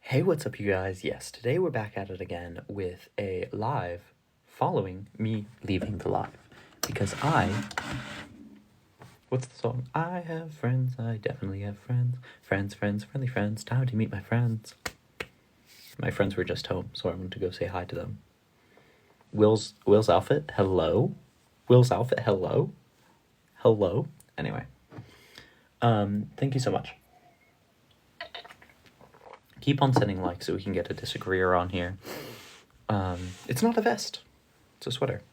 Hey, what's up, you guys? Yes, today we're back at it again with a live following me leaving the live. Because what's the song? I have friends, I definitely have friends. Friends, friends, friendly friends, time to meet my friends. My friends were just home, so I wanted to go say hi to them. Will's outfit, hello? Will's outfit, hello? Hello? Anyway, thank you so much. Keep on sending likes so we can get a disagreeer on here. It's not a vest, it's a sweater.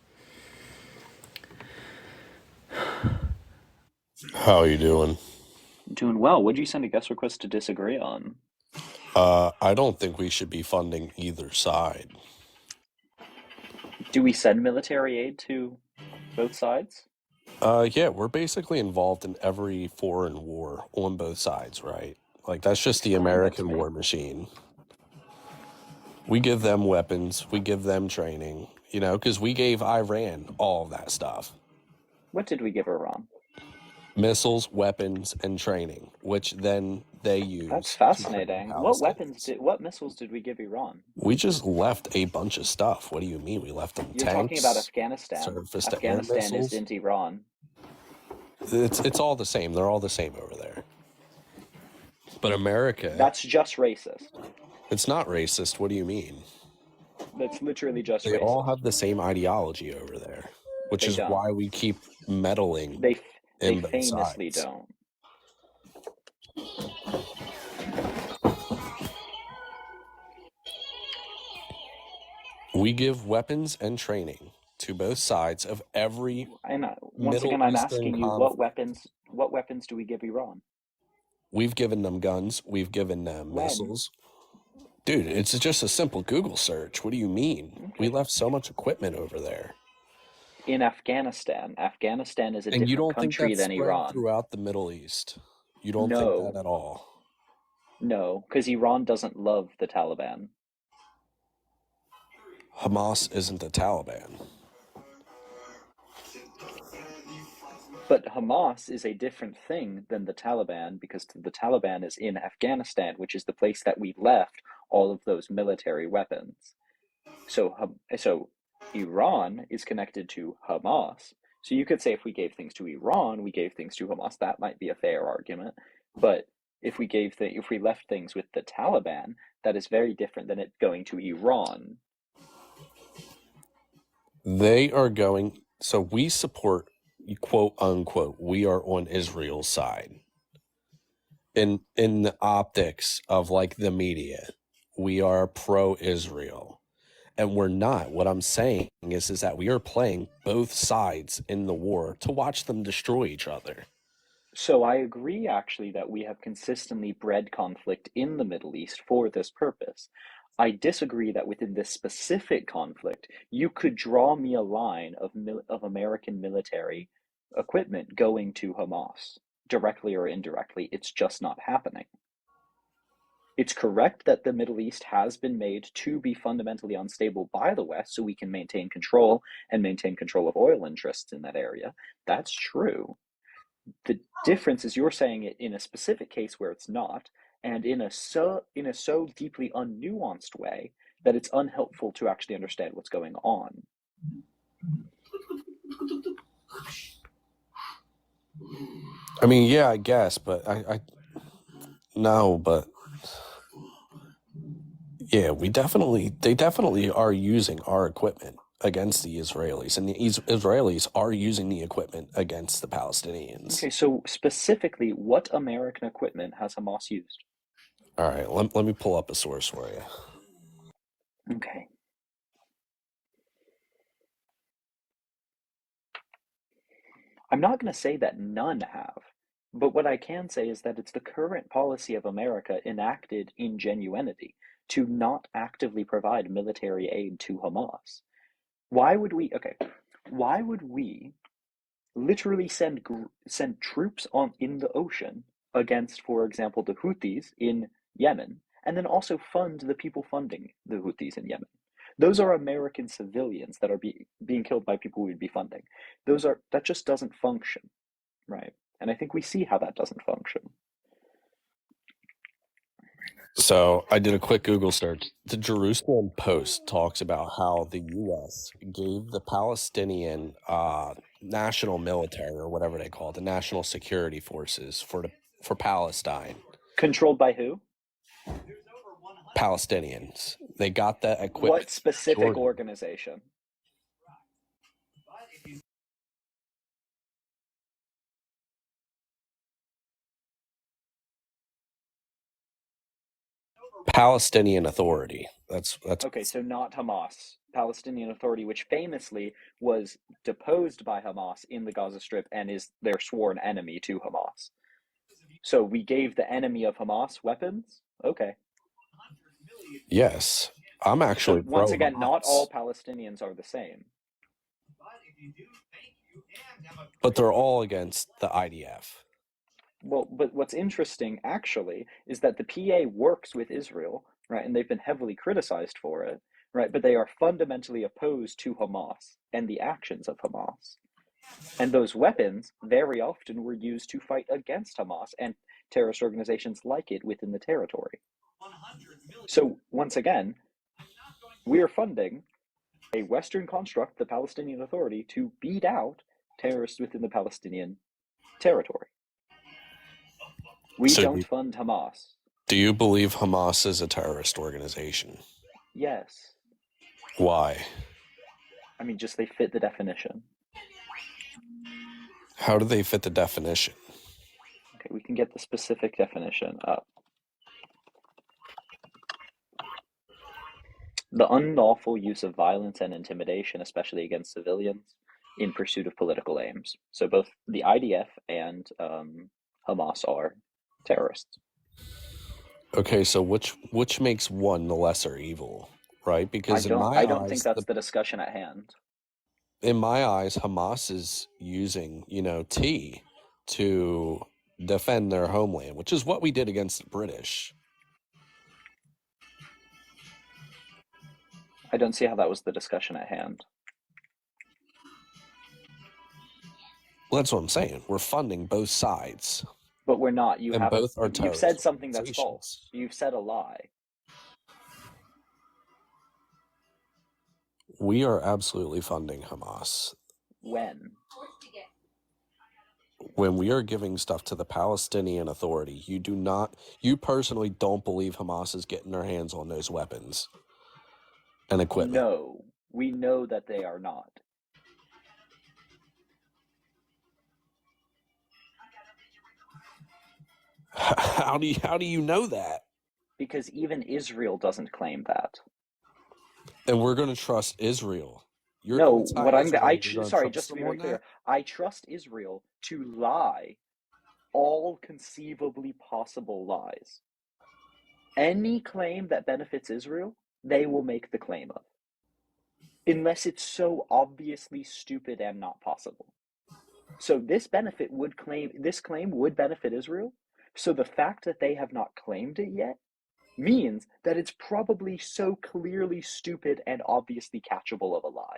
How are you doing? Doing well. What'd you send a guest request to disagree on? I don't think we should be funding either side. Do we send military aid to both sides? Yeah, we're basically involved in every foreign war on both sides, right? Like, that's just the Explain that to American me. war machine. We give them weapons, we give them training, because we gave Iran all of that stuff. What did we give Iran? Missiles, weapons, and training, which then they That's use to train the fascinating. Palestinians. What missiles did we give Iran? We just left a bunch of stuff. What do you mean? We left them You're talking about tanks, Afghanistan. surface-to-air Afghanistan missiles. isn't Iran. It's all the same. They're all the same over there. But America, That's just racist. it's not racist. What do you mean? That's literally just They all racist. have the same ideology over there, which They is don't. why we keep meddling They they in both famously sides. don't. We give weapons and training to both sides of every And once Middle again, I'm Eastern asking you, conflict. what weapons do we give Iran? We've given them guns, we've given them When? missiles. Dude, it's just a simple Google search. What do you mean? We Okay. left so much equipment over there. In Afghanistan. Afghanistan is a And you different don't think country that's than spread Iran. throughout the Middle East? You don't think that No, at all? no, because Iran doesn't love the Taliban. Hamas isn't the Taliban. But Hamas is a different thing than the Taliban because the Taliban is in Afghanistan, which is the place that we left all of those military weapons. So Iran is connected to Hamas. So you could say if we gave things to Iran, we gave things to Hamas. That might be a fair argument. But if we left things with the Taliban, that is very different than it going to Iran. They are going, so we support, quote unquote, we are on Israel's side. In the optics of like the media, we are pro-Israel. And we're not. What I'm saying is that we are playing both sides in the war to watch them destroy each other. So I agree actually that we have consistently bred conflict in the Middle East for this purpose. I disagree that within this specific conflict, you could draw me a line of American military equipment going to Hamas, directly or indirectly. It's just not happening. It's correct that the Middle East has been made to be fundamentally unstable by the West so we can maintain control and maintain control of oil interests in that area. That's true. The difference is you're saying it in a specific case where it's not, and in a so deeply unnuanced way that it's unhelpful to actually understand what's going on. I mean, yeah, I guess, but I no, but yeah, they definitely are using our equipment against the Israelis, and the Israelis are using the equipment against the Palestinians. Okay, so specifically, what American equipment has Hamas used? All right, let me pull up a source for you. Okay. I'm not going to say that none have, but what I can say is that it's the current policy of America enacted in genuinity to not actively provide military aid to Hamas. Okay, why would we literally send troops on in the ocean against, for example, the Houthis in Yemen, and then also fund the people funding the Houthis in Yemen? Those are American civilians that are being killed by people we would be funding. That just doesn't function, right? And I think we see how that doesn't function. So I did a quick Google search. The Jerusalem Post talks about how the U.S. gave the Palestinian national military, or whatever they call it, the national security forces for Palestine. Controlled by who? Palestinians. They got that equipped. What specific Jordan. organization? Palestinian Authority. That's Okay, so not Hamas. Palestinian Authority, which famously was deposed by Hamas in the Gaza Strip and is their sworn enemy to Hamas. So we gave the enemy of Hamas weapons? Okay. Yes. I'm actually So once pro again, Hamas. not all Palestinians are the same. But they're all against the IDF. Well, but what's interesting actually is that the PA works with Israel, right? And they've been heavily criticized for it, right? But they are fundamentally opposed to Hamas and the actions of Hamas. And those weapons very often were used to fight against Hamas and terrorist organizations like it within the territory. So once again, we are funding a Western construct, the Palestinian Authority, to beat out terrorists within the Palestinian territory. We don't fund Hamas. Do you believe Hamas is a terrorist organization? Yes. Why? I mean, just they fit the definition. How do they fit the definition? Okay, we can get the specific definition up. The unlawful use of violence and intimidation, especially against civilians, in pursuit of political aims. So both the IDF and Hamas are terrorists. Okay, so which makes one the lesser evil, right? Because I don't think that's the discussion at hand. In my eyes, Hamas is using, tea to defend their homeland, which is what we did against the British. I don't see how that was the discussion at hand. Well, that's what I'm saying. We're funding both sides. But we're not. You've said something that's organizations. false. You've said a lie. We are absolutely funding Hamas. When? When we are giving stuff to the Palestinian Authority, you personally don't believe Hamas is getting their hands on those weapons and equipment. No, we know that they are not. How do you know that? Because even Israel doesn't claim that. And we're going to trust Israel. Sorry, just to be very clear, I trust Israel to lie all conceivably possible lies. Any claim that benefits Israel, they will make the claim of. Unless it's so obviously stupid and not possible. So this claim would benefit Israel. So the fact that they have not claimed it yet means that it's probably so clearly stupid and obviously catchable of a lie.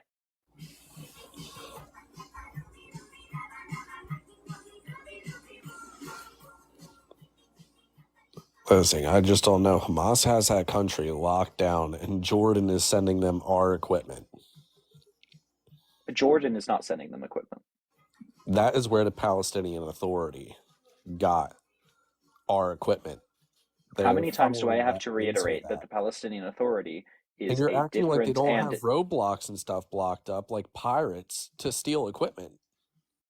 Listen, I just don't know. Hamas has that country locked down, and Jordan is sending them our equipment. Jordan is not sending them equipment. That is where the Palestinian Authority got our equipment. How many times do I have to reiterate that the Palestinian Authority is and you're a acting like they don't different have roadblocks and stuff blocked up like pirates to steal equipment?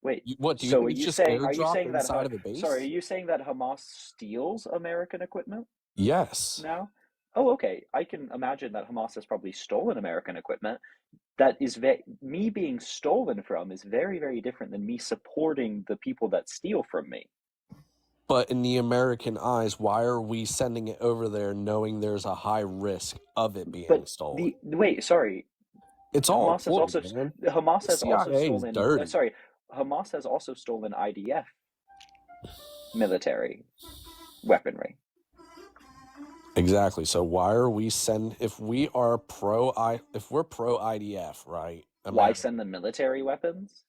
Wait, what do you so think are it's you just saying airdrop that inside of a base? sorry, are you saying that Hamas steals American equipment Yes. now? Oh, okay. I can imagine that Hamas has probably stolen American equipment. That is me being stolen from is very, very different than me supporting the people that steal from me. But in the American eyes, why are we sending it over there knowing there's a high risk of it being stolen? It's all Hamas has also stolen IDF military weaponry. Exactly. So why are we if we're pro IDF, right? Why send them military weapons?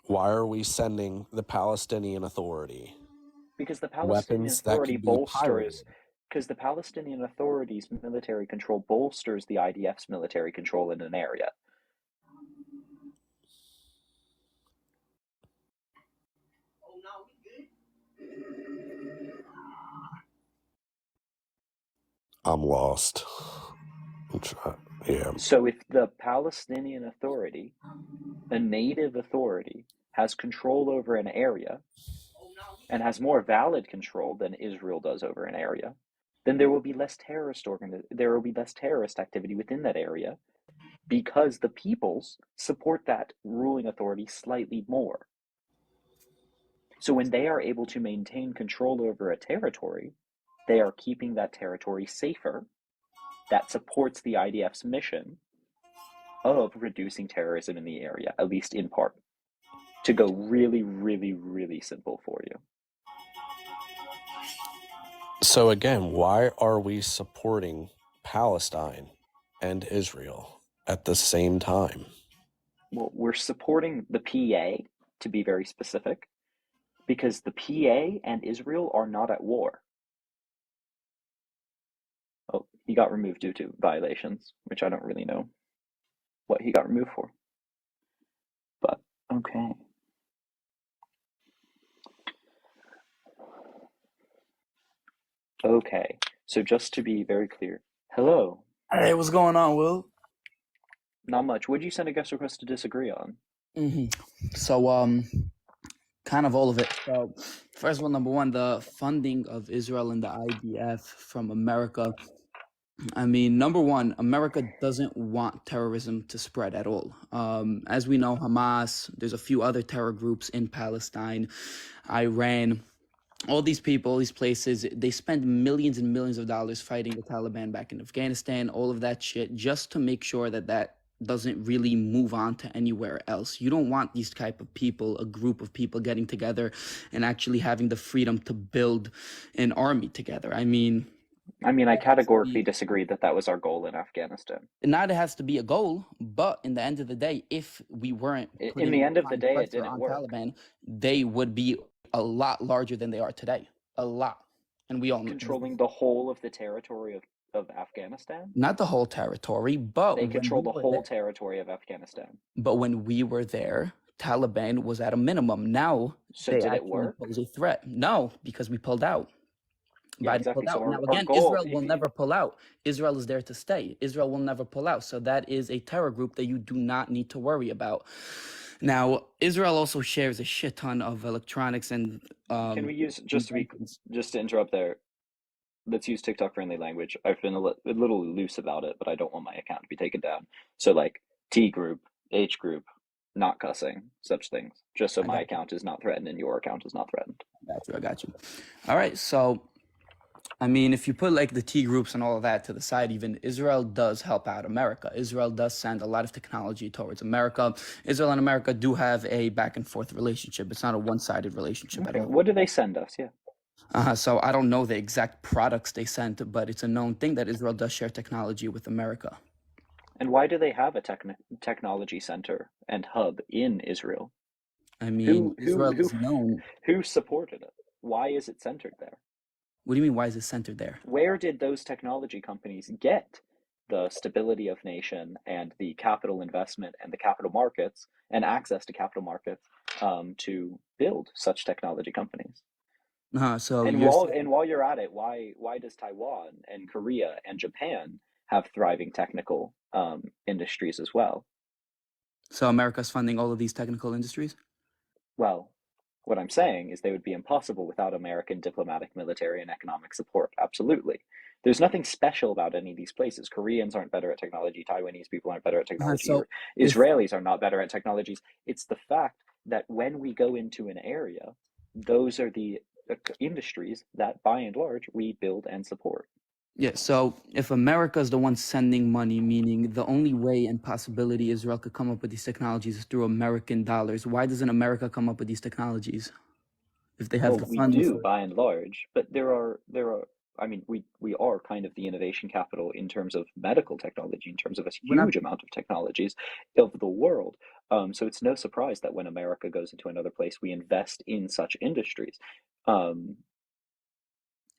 Why are we sending the Palestinian Authority? Because the Palestinian Authority bolsters Because the Palestinian Authority's military control bolsters the IDF's military control in an area. I'm lost. Yeah. So if the Palestinian Authority, a native authority, has control over an area and has more valid control than Israel does over an area, then there will be less terrorist activity within that area because the peoples support that ruling authority slightly more. So when they are able to maintain control over a territory, they are keeping that territory safer. That supports the IDF's mission of reducing terrorism in the area, at least in part. To go really, really, really simple for you. So again, why are we supporting Palestine and Israel at the same time? Well, we're supporting the PA, to be very specific, because the PA and Israel are not at war. Oh, he got removed due to violations, which I don't really know what he got removed for. But, okay. Okay, so just to be very clear. Hello. Hey, what's going on, Will? Not much. Would you send a guest request to disagree on? So, kind of all of it. So, first one, number one, the funding of Israel and the IDF from America. I mean, number one, America doesn't want terrorism to spread at all. As we know, Hamas, there's a few other terror groups in Palestine, Iran. All these people, these places, they spend millions and millions of dollars fighting the Taliban back in Afghanistan, all of that shit, just to make sure that that doesn't really move on to anywhere else. You don't want these type of people, a group of people getting together and actually having the freedom to build an army together. I mean, I categorically disagree that that was our goal in Afghanistan. not it has to be a goal, but in the end of the day, if we weren't In the end of the day, it didn't work. Taliban, they would be a lot larger than they are today. A lot. And we all controlling the whole of the territory of Afghanistan? Not the whole territory, but they control the whole territory of Afghanistan. But when we were there, Taliban was at a minimum. Now so they did it work? Pose a threat. No, because we pulled out. Yeah, exactly. So now again, Israel will never pull out. Israel is there to stay. Israel will never pull out. So that is a terror group that you do not need to worry about. Now, Israel also shares a shit ton of electronics and can we use just to interrupt there? Let's use TikTok friendly language. I've been a little loose about it, but I don't want my account to be taken down. So like T group, H group, not cussing, such things. Just so my account is not threatened and your account is not threatened. I got you. All right, so I mean, if you put like the T groups and all of that to the side, even Israel does help out America. Israel does send a lot of technology towards America. Israel and America do have a back and forth relationship. It's not a one-sided relationship at all. What do they send us? Yeah. So I don't know the exact products they sent, but it's a known thing that Israel does share technology with America. And why do they have a technology center and hub in Israel? I mean, Israel is known. Who supported it? Why is it centered there? What do you mean, why is it centered there? Where did those technology companies get the stability of nation and the capital investment and the capital markets and access to capital markets to build such technology companies? While you're at it, why does Taiwan and Korea and Japan have thriving technical industries as well? So America's funding all of these technical industries? Well, what I'm saying is they would be impossible without American diplomatic, military, and economic support. Absolutely. There's nothing special about any of these places. Koreans aren't better at technology. Taiwanese people aren't better at technology. Israelis are not better at technologies. It's the fact that when we go into an area, those are the industries that, by and large, we build and support. Yeah, so if America is the one sending money, meaning the only way and possibility Israel could come up with these technologies is through American dollars, why doesn't America come up with these technologies if they have the funds? We do, by and large, but there are. I mean, we are kind of the innovation capital in terms of medical technology, in terms of a huge amount of technologies of the world. So it's no surprise that when America goes into another place, we invest in such industries.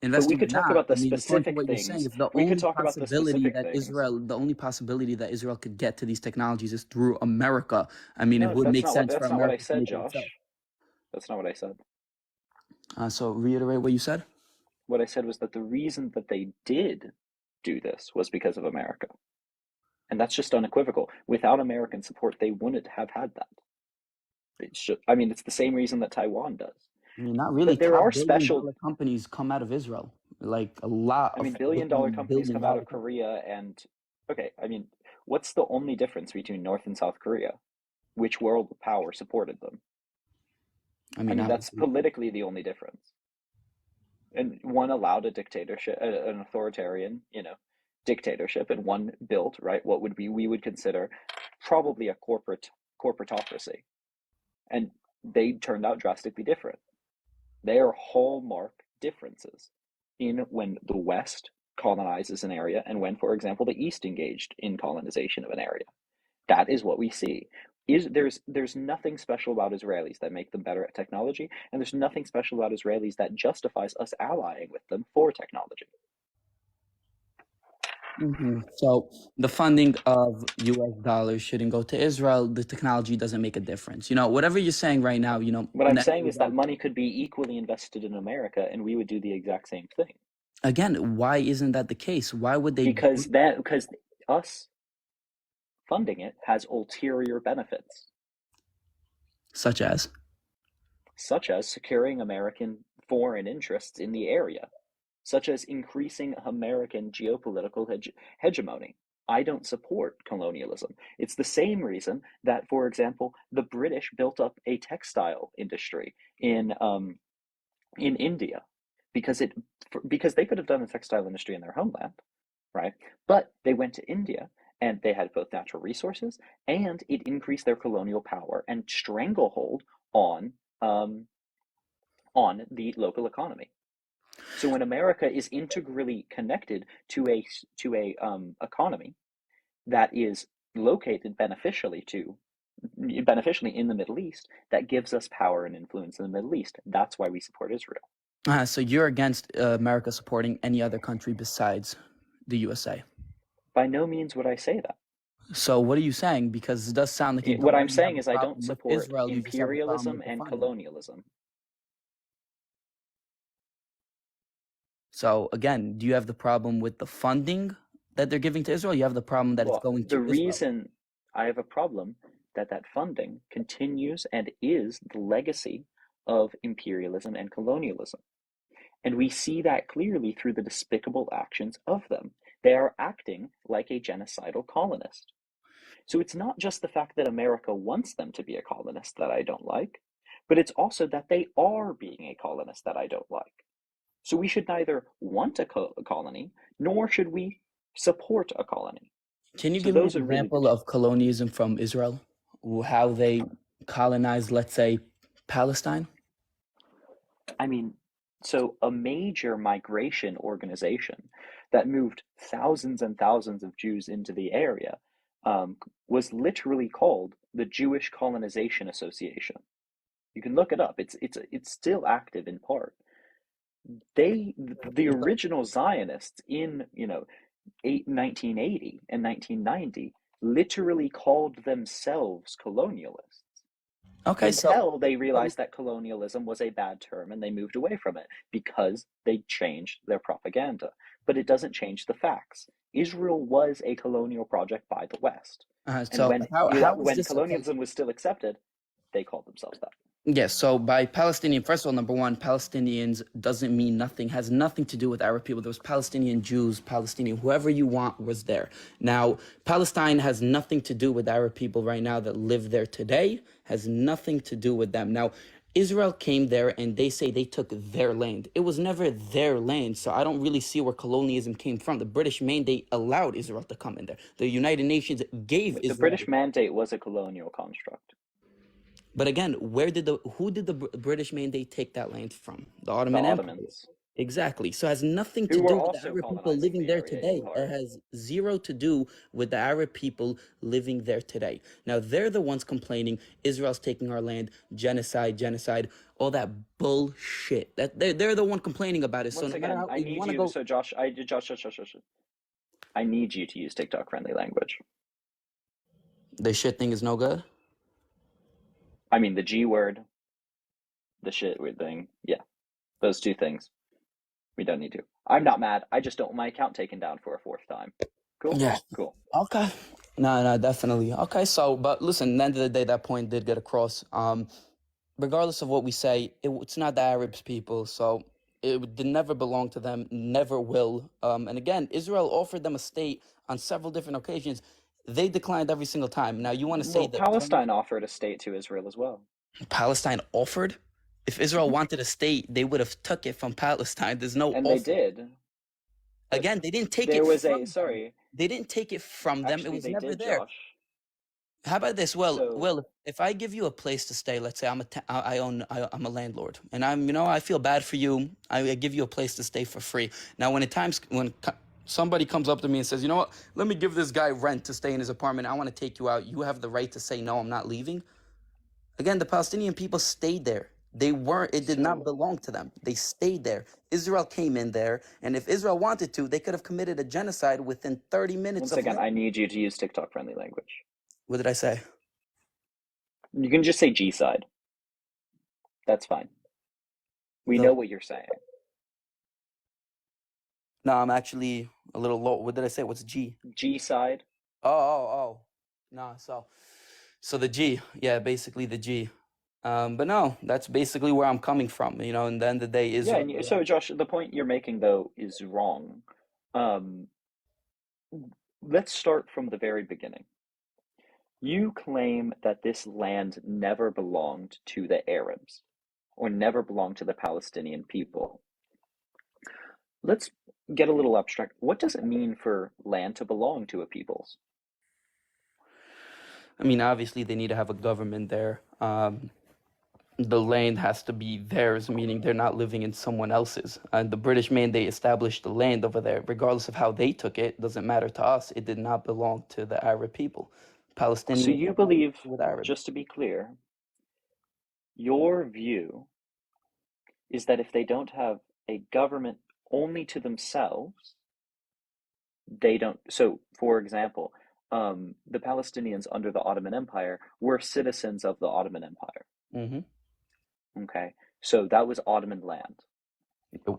investing could or talk not, about I the mean, according to specific what you're saying, things. it's the We could only talk about the possibility specific that things. Israel could get to these technologies is through America. I mean, it No, would make sense for that's not what I America to said, make it itself. Josh. That's not what I said. So reiterate what you said. What I said was that the reason that they did do this was because of America. And that's just unequivocal. Without American support, they wouldn't have had that. It's the same reason that Taiwan does. I mean, not really. There are Top special, billion-dollar companies come out of Israel. Like a lot of billion-dollar companies come out of companies. Korea and, okay, what's the only difference between North and South Korea? Which world power supported them? That's politically the only difference. And one allowed a dictatorship, an authoritarian, dictatorship, and one built, right, what we would consider probably a corporatocracy. And they turned out drastically different. They are hallmark differences in when the West colonizes an area and when, for example, the East engaged in colonization of an area. That is what we see. There's nothing special about Israelis that make them better at technology, and there's nothing special about Israelis that justifies us allying with them for technology. So the funding of US dollars shouldn't go to Israel. The technology doesn't make a difference. Whatever you're saying right now, What I'm saying is that money could be equally invested in America, and we would do the exact same thing. Again, why isn't that the case? Why would they? Because us funding it has ulterior benefits. Such as securing American foreign interests in the area, such as increasing American geopolitical hegemony. I don't support colonialism. It's the same reason that, for example, the British built up a textile industry in India, because they could have done a textile industry in their homeland, right? But they went to India, and they had both natural resources, and it increased their colonial power and stranglehold on the local economy. So when America is integrally connected to a economy that is located beneficially in the Middle East, that gives us power and influence in the Middle East. That's why we support Israel. So you're against America supporting any other country besides the USA? By no means would I say that. So what are you saying? Because it does sound like what I'm saying is I don't support Israel, imperialism and colonialism. So again, do you have the problem with the funding that they're giving to Israel? You have the problem that it's going to Israel? The reason I have a problem that funding continues and is the legacy of imperialism and colonialism. And we see that clearly through the despicable actions of them. They are acting like a genocidal colonist. So it's not just the fact that America wants them to be a colonist that I don't like, but it's also that they are being a colonist that I don't like. So we should neither want a colony, nor should we support a colony. Can you give me an example of colonialism from Israel? How they colonized, let's say, Palestine? So a major migration organization that moved thousands and thousands of Jews into the area was literally called the Jewish Colonization Association. You can look it up. It's still active in part. The original Zionists in 1980 and 1990 literally called themselves colonialists. Until they realized that colonialism was a bad term and they moved away from it because they changed their propaganda. But it doesn't change the facts. Israel was a colonial project by the West. And when colonialism was still accepted, they called themselves that. Yes, so by Palestinian, first of all, number one, Palestinians doesn't mean nothing, has nothing to do with Arab people. There was Palestinian Jews, Palestinian, whoever you want was there. Now, Palestine has nothing to do with Arab people right now that live there today, has nothing to do with them. Now, Israel came there and they say they took their land. It was never their land, so I don't really see where colonialism came from. The British mandate allowed Israel to come in there. The United Nations gave Israel... The British mandate was a colonial construct. But again, who did the British mandate take that land from? The Ottoman Empire. Exactly. So it has nothing to who were do with the also Arab people colonizing living the there area in today. It part. has zero to do with the Arab people living there today. Now they're the ones complaining Israel's taking our land, genocide, all that bullshit. That they're the one complaining about it. So Once no matter again, how I you need want to you. go, So Josh, I need you to use TikTok friendly language. the shit thing is no good. I mean, the G word, the shit weird thing. Yeah, those two things. We don't need to. I'm not mad. I just don't want my account taken down for a fourth time. Cool? Yeah. Cool. Okay. No, definitely. Okay, so but listen, at the end of the day, that point did get across. Regardless of what we say, it's not the Arabs people, so it did never belong to them, never will. And again, Israel offered them a state on several different occasions. They declined every single time. Now you want to say Well, that Palestine offered a state to Israel as well. Palestine offered? If Israel Mhm. wanted a state, they would have took it from Palestine. There's no And they offer. did. But Again, they didn't take there it was a, from them. sorry, They didn't take it from them. It actually was they never did, there. Josh. How about this? Well, So, if I give you a place to stay, let's say I'm a landlord, and I feel bad for you. I give you a place to stay for free. Now, when somebody comes up to me and says, you know what, let me give this guy rent to stay in his apartment. I want to take you out. You have the right to say no. I'm not leaving. Again, the Palestinian people stayed there. They weren't. It did not so belong to them. They stayed there. Israel came in there, and if Israel wanted to, they could have committed a genocide within 30 minutes once of again, land. I need you to use TikTok friendly language. What did I say? You can just say G side. That's fine. We The know what you're saying. No, I'm actually a little low. What did I say? What's G? G side. Oh. No, so the G. Yeah, basically the G. But no, that's basically where I'm coming from. And the end of the day, Yeah, Israel. and so Josh, the point you're making though is wrong. Um, let's start from the very beginning. You claim that this land never belonged to the Arabs or never belonged to the Palestinian people. Let's get a little abstract. What does it mean for land to belong to a people's? I mean, obviously they need to have a government there. The land has to be theirs, meaning they're not living in someone else's. And the British mandate established the land over there, regardless of how they took it. Doesn't matter to us. It did not belong to the Arab people. So Palestinians you have nothing believe, to do with Arabs. just to be clear, your view is that if they don't have a government only to themselves, they don't. So, for example, the Palestinians under the Ottoman Empire were citizens of the Ottoman Empire. Hmm. Okay, so that was Ottoman land,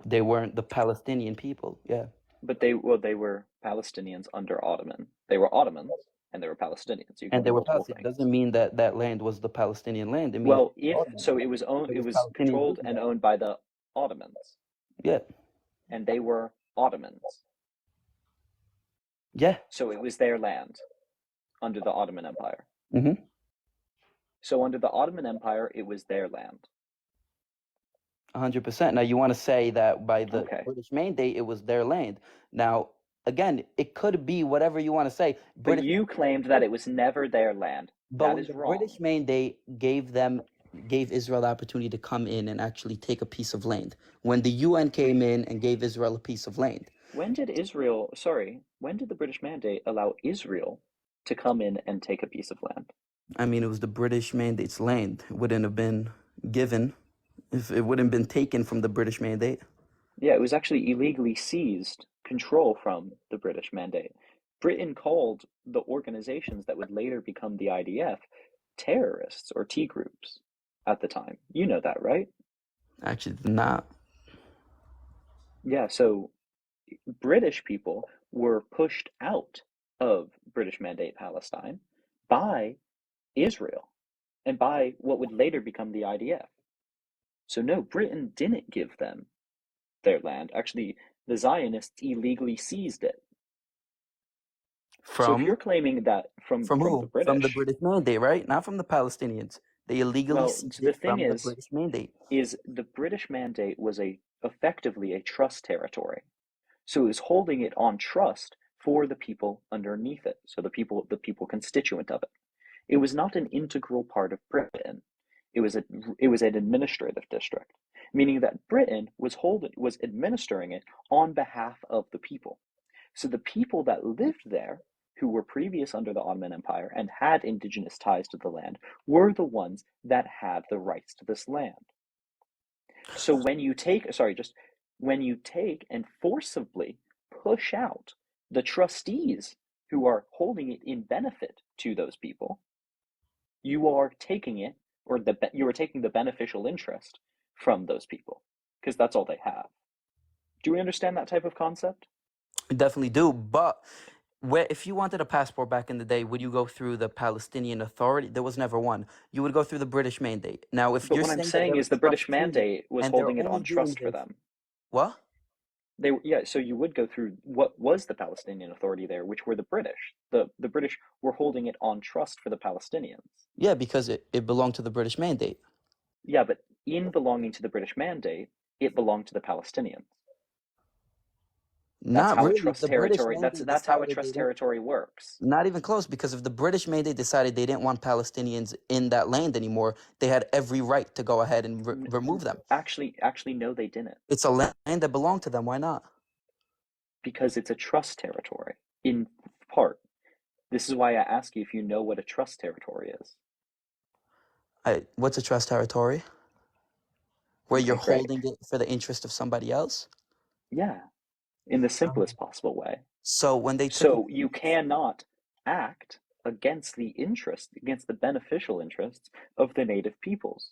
They weren't the Palestinian people. Yeah. but they were Palestinians under Ottoman. They were Ottomans and they were Palestinians. You can And be they were multiple Palestinian. things. Doesn't mean that that land was the Palestinian land. It means Well, if Ottoman so, land. It it was was Palestinians controlled living and there. owned by the Ottomans, Yeah, and they were Ottomans. yeah. So it was their land under the Ottoman Empire. Mm-hmm. So under the Ottoman Empire, it was their land. 100%. Now you want to say that by the Okay. British mandate, it was their land. Now, again, it could be whatever you want to say. But British, you claimed that it was never their land. but That when is the wrong. British mandate gave Israel the opportunity to come in and actually take a piece of land. When the UN came in and gave Israel a piece of land. When did the British Mandate allow Israel to come in and take a piece of land? I mean, it was the British mandate's land. It wouldn't have been given if it wouldn't have been taken from the British mandate. Yeah, it was actually illegally seized control from the British Mandate. Britain called the organizations that would later become the IDF terrorists or T groups at the time. You know that, right? Actually, not. Yeah, so British people were pushed out of British Mandate Palestine by Israel and by what would later become the IDF. So, no, Britain didn't give them their land. Actually, the Zionists illegally seized it. So, if From you're claiming that from the who? From the British, British mandate, right? Not from the Palestinians. They illegally well, seized the it thing from the British mandate. is the British Mandate was effectively a trust territory. So it was holding it on trust for the people underneath it, so the people constituent of it. It was not an integral part of Britain. It was an administrative district, meaning that Britain was administering it on behalf of the people. So the people that lived there, who were previous under the Ottoman Empire and had indigenous ties to the land, were the ones that had the rights to this land. So when you take, and forcibly push out the trustees who are holding it in benefit to those people, you are taking it, or you are taking the beneficial interest from those people, because that's all they have. Do we understand that type of concept? I definitely do. But if you wanted a passport back in the day, would you go through the Palestinian Authority? There was never one. You would go through the British Mandate. Now, if But you're what I'm saying that saying they're is the a British trustee Mandate was and they're holding it only on doing trust for this, them. what? So you would go through what was the Palestinian Authority there, which were the British. The British were holding it on trust for the Palestinians. Yeah, because it belonged to the British Mandate. Yeah, but in belonging to the British Mandate, it belonged to the Palestinians. That's Not how a really. trust The British territory. Mandate That's how a decided they trust didn't. territory works. Not even close, because if the British Mandate decided they didn't want Palestinians in that land anymore, they had every right to go ahead and remove them. Actually, no, they didn't, It's a land that belonged to them. Why not? because it's a trust territory in part. This is why I ask you if you know what a trust territory is. What's a trust territory? Where you're Okay, great. holding it for the interest of somebody else? Yeah, in the simplest possible way. So when they took it, So you cannot act against against the beneficial interests of the native peoples.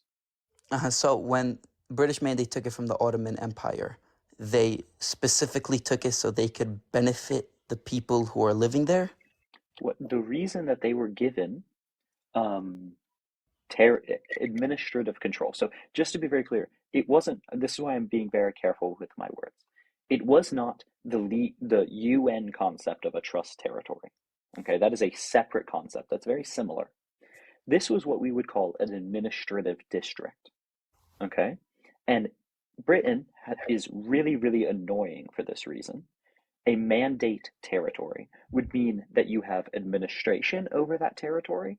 so when British Mandate took it from the Ottoman Empire, they specifically took it so they could benefit the people who are living there. The reason that they were given um, administrative control. So just to be very clear, it wasn't. This is why I'm being very careful with my words. It was not the UN concept of a trust territory. Okay, that is a separate concept. That's very similar. This was what we would call an administrative district. Okay, and Britain is really, really annoying for this reason. A mandate territory would mean that you have administration over that territory,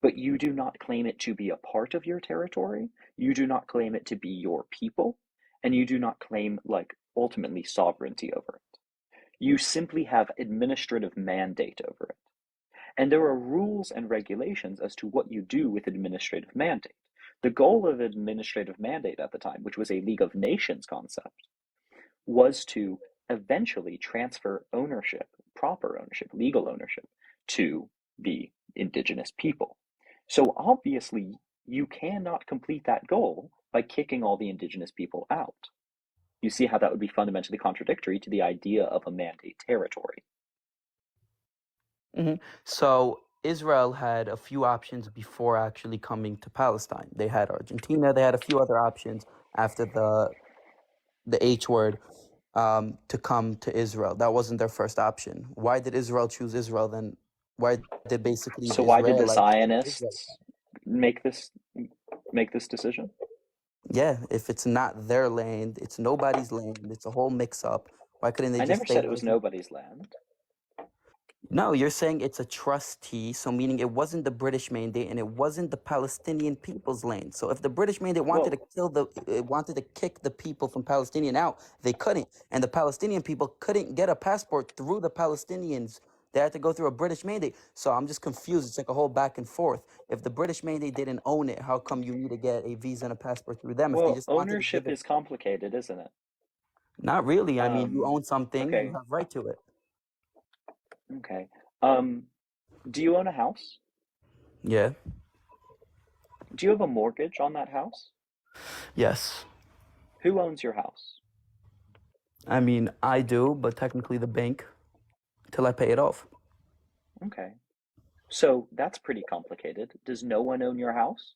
but you do not claim it to be a part of your territory. You do not claim it to be your people, and you do not claim, like, ultimately sovereignty over it. You simply have administrative mandate over it. And there are rules and regulations as to what you do with administrative mandate. The goal of administrative mandate at the time, which was a League of Nations concept, was to eventually transfer ownership, proper ownership, legal ownership, to the indigenous people. So obviously, you cannot complete that goal by kicking all the indigenous people out. You see how that would be fundamentally contradictory to the idea of a mandate territory. So Israel had a few options before actually coming to Palestine. They had Argentina. They had a few other options after the H word to come to Israel. That wasn't their first option. Why did Israel choose Israel then? Why did basically So the why did the Israelites choose Israel? Zionists make this decision? Yeah, if it's not their land, it's nobody's land. It's a whole mix-up. Why couldn't they I just never say said it that was this is... nobody's land. No, you're saying it's a trustee, so meaning it wasn't the British Mandate and it wasn't the Palestinian people's land. So if the British Mandate wanted to Well, wanted to kick the people from Palestinian out, they couldn't, and the Palestinian people couldn't get a passport through the Palestinians. They had to go through a British Mandate. So I'm just confused. It's like a whole back and forth. If the British Mandate didn't own it, how come you need to get a visa and a passport through them? If they just wanted to give ownership it, is complicated, isn't it? not really. I mean, you own something, you Okay, have right to it. okay. Um, do you own a house? Yeah. Do you have a mortgage on that house? Yes. Who owns your house? I mean, I do, but technically the bank till I pay it off. Okay. So that's pretty complicated. Does no one own your house?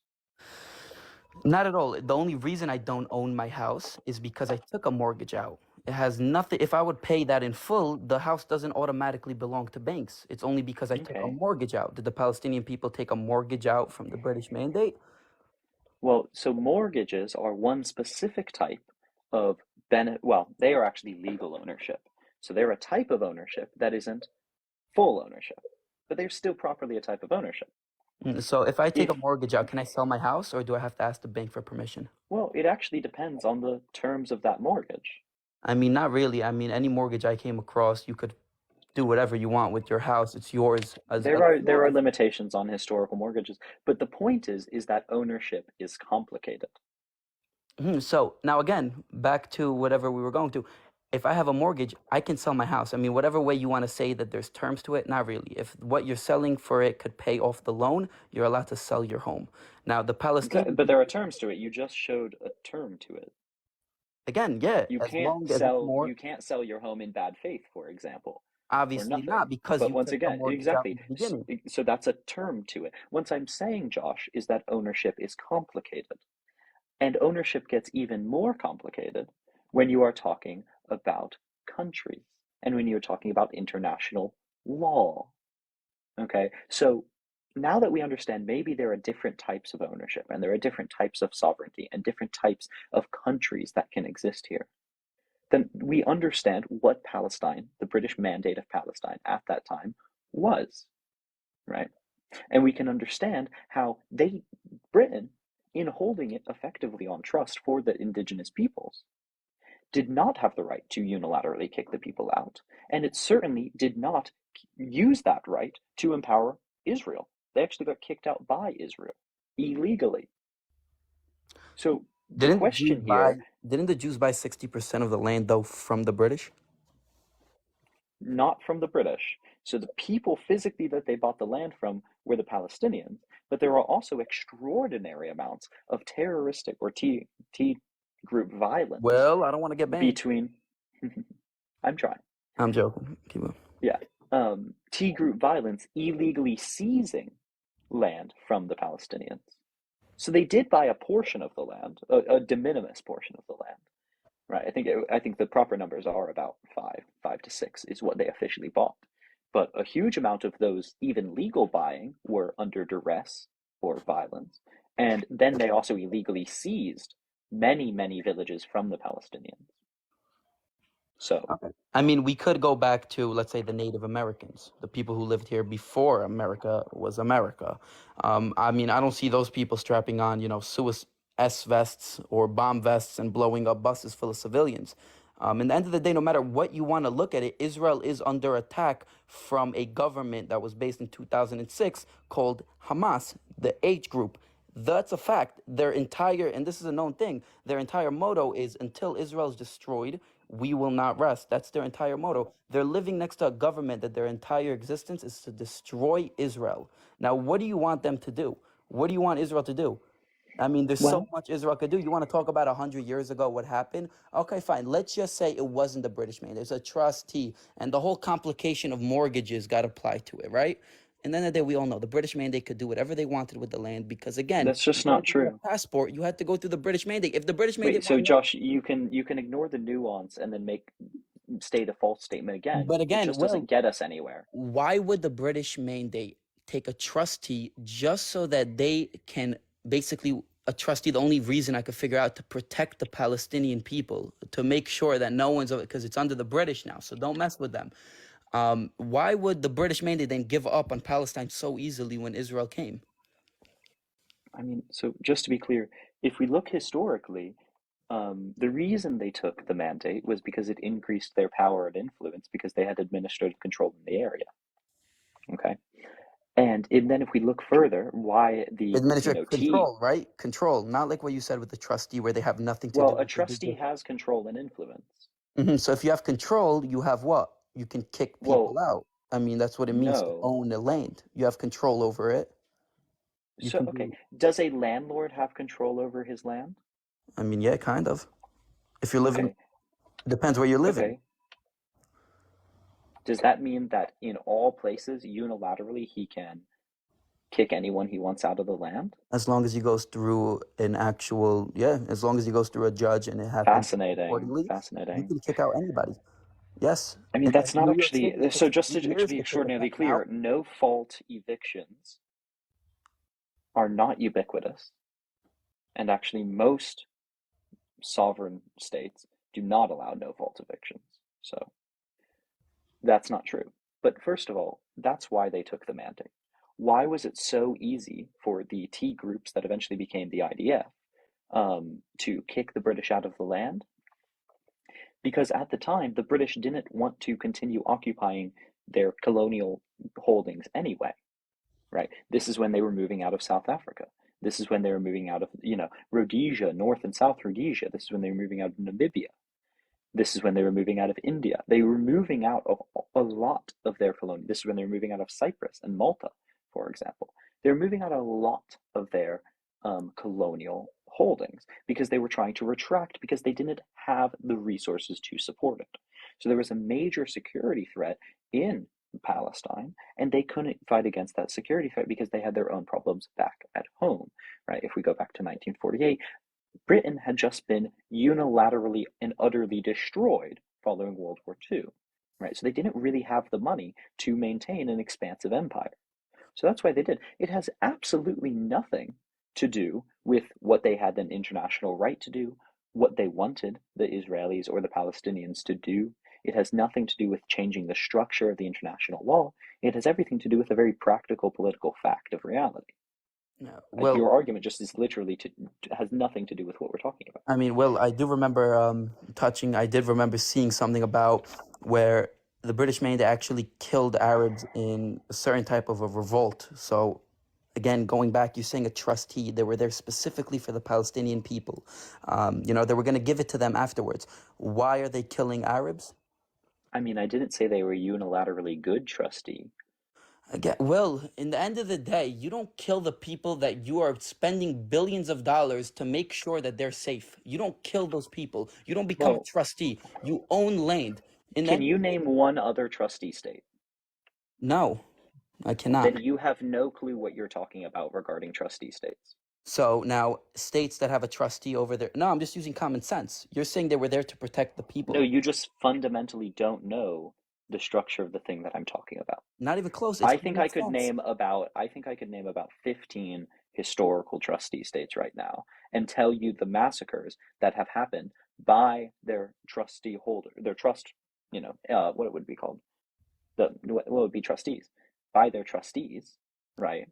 Not at all. The only reason I don't own my house is because I took a mortgage out. It has nothing. If I would pay that in full, the house doesn't automatically belong to banks. It's only because I took a Okay. mortgage out. Did the Palestinian people take a mortgage out from the British Mandate? Well, so mortgages are one specific type of they are actually legal ownership. So they're a type of ownership that isn't full ownership, but they're still properly a type of ownership. So if I take a If, mortgage out, can I sell my house or do I have to ask the bank for permission? well, it actually depends on the terms of that mortgage. I mean, not really. I mean, any mortgage I came across, you could do whatever you want with your house. It's yours as There are long limitations on historical mortgages, but the point is that ownership is complicated. So now again, back to whatever we were going to. If I have a mortgage, I can sell my house. I mean, whatever way you want to say that there's terms to it, not really. If what you're selling for it could pay off the loan, you're allowed to sell your home. Now, the Exactly, Palestinian but there are people, terms to it. You just showed a term to it. again, yeah, as long as it's more, You can't sell your home in bad faith, for example, for obviously not nothing. because But you once took the again, mortgage out in exactly. the beginning. So that's a term to it. What I'm saying, Josh, is that ownership is complicated. And ownership gets even more complicated when you are talking about countries and when you're talking about international law. Okay, so now that we understand maybe there are different types of ownership and there are different types of sovereignty and different types of countries that can exist here, then we understand what Palestine, the British Mandate of Palestine at that time, was, right? And we can understand how Britain, in holding it effectively on trust for the indigenous peoples, did not have the right to unilaterally kick the people out. And it certainly did not use that right to empower Israel. They actually got kicked out by Israel illegally. So the Didn't the Jews question buy? here, Didn't the Jews buy 60% of the land though from the British? not from the British. So the people physically that they bought the land from were the Palestinians, but there are also extraordinary amounts of terroristic or T group violence Well, I don't want to get banned. between. I'm trying. I'm joking. Keep on. Yeah. T group violence illegally seizing land from the Palestinians. So they did buy a portion of the land, a de minimis portion of the land, right? I think the proper numbers are about five to six is what they officially bought. But a huge amount of those, even legal buying, were under duress or violence. And then they also illegally seized many villages from the Palestinians. So, Okay. I mean, we could go back to, let's say, the Native Americans, the people who lived here before America was America. I mean, I don't see those people strapping on, Suez S vests or bomb vests and blowing up buses full of civilians. In the end of the day, no matter what you want to look at it, Israel is under attack from a government that was based in 2006 called Hamas, the H group. That's a fact. Their entire, and this is a known thing, their entire motto is until Israel is destroyed, we will not rest. That's their entire motto. They're living next to a government that their entire existence is to destroy Israel. Now, what do you want them to do? What do you want Israel to do? I mean, there's so well, much Israel could do. You want to talk about 100 years ago what happened? Okay, fine. Let's just say it wasn't the British man. There's a trustee, and the whole complication of mortgages got applied to it, right? And then the day we all know the British mandate could do whatever they wanted with the land because again, that's just in order not to get true. a passport, you had to go through the British mandate. If the British mandate Wait, so wanted no, Josh, you can ignore the nuance and then state a false statement again. but It again, just doesn't well, get us anywhere. why would the British mandate take a trustee just so that they can basically a trustee? The only reason I could figure out to protect the Palestinian people, to make sure that no one's because it's under the British now, so don't mess with them. Why would the British mandate then give up on Palestine so easily when Israel came? I mean, so just to be clear, if we look historically, the reason they took the mandate was because it increased their power and influence because they had administrative control in the area. Okay. And then if we look further, why Administrative control, right? Control, not like what you said with the trustee where they have nothing to do well, a with it. They trustee just has control and influence. So if you have control, you have what? You can kick people Well, out. I mean, that's what it means to no. own the land. You have control over it. You So, can okay, do, does a landlord have control over his land? I mean, yeah, kind of. If you're living, Okay, depends where you're living. okay. Does that mean that in all places, unilaterally, he can kick anyone he wants out of the land? As long as he goes through an actual, yeah, as long as he goes through a judge and it happens Fascinating, accordingly, you fascinating. can kick out anybody. Yes. I mean, And that's not New York City, actually, it took so just 3 to years be to kick a extraordinarily tenant clear, out. no fault evictions are not ubiquitous. And actually, most sovereign states do not allow no fault evictions. So that's not true. But first of all, that's why they took the mandate. why was it so easy for the T groups that eventually became the IDF to kick the British out of the land? Because at the time, the British didn't want to continue occupying their colonial holdings anyway, right? This is when they were moving out of South Africa. This is when they were moving out of, Rhodesia, North and South Rhodesia. This is when they were moving out of Namibia. This is when they were moving out of India. They were moving out of a lot of their colonial. This is when they were moving out of Cyprus and Malta, for example. They were moving out a lot of their colonial holdings because they were trying to retract because they didn't have the resources to support it. So there was a major security threat in Palestine, and they couldn't fight against that security threat because they had their own problems back at home, right? If we go back to 1948, Britain had just been unilaterally and utterly destroyed following World War II, right? So they didn't really have the money to maintain an expansive empire. So that's why they did. It has absolutely nothing to do with what they had an international right to do, what they wanted the Israelis or the Palestinians to do. It has nothing to do with changing the structure of the international law. It has everything to do with a very practical political fact of reality. No. Like Well, your argument just is literally has nothing to do with what we're talking about. I mean, well, I do remember I did remember seeing something about where the British Mandate actually killed Arabs in a certain type of a revolt. So, again, going back, you're saying a trustee, they were there specifically for the Palestinian people. They were going to give it to them afterwards. Why are they killing Arabs? I mean, I didn't say they were unilaterally good, trustee. Again, well, in the end of the day, you don't kill the people that you are spending billions of dollars to make sure that they're safe. You don't kill those people. You don't become a Well, trustee. You own land. In the can end of you the day, name one other trustee state? no, I Then cannot. you have no clue what you're talking about regarding trustee states. So now, states that have a trustee over there. No, I'm just using common sense. You're saying they were there to protect the No, people. you just fundamentally don't know the structure of the thing that I'm talking about. Not even close. It's I think common I could sense. name about 15 historical trustee states right now and tell you the massacres that have happened by their trustee holder, their trust, what it would be called, what would be trustees, by their trustees, right?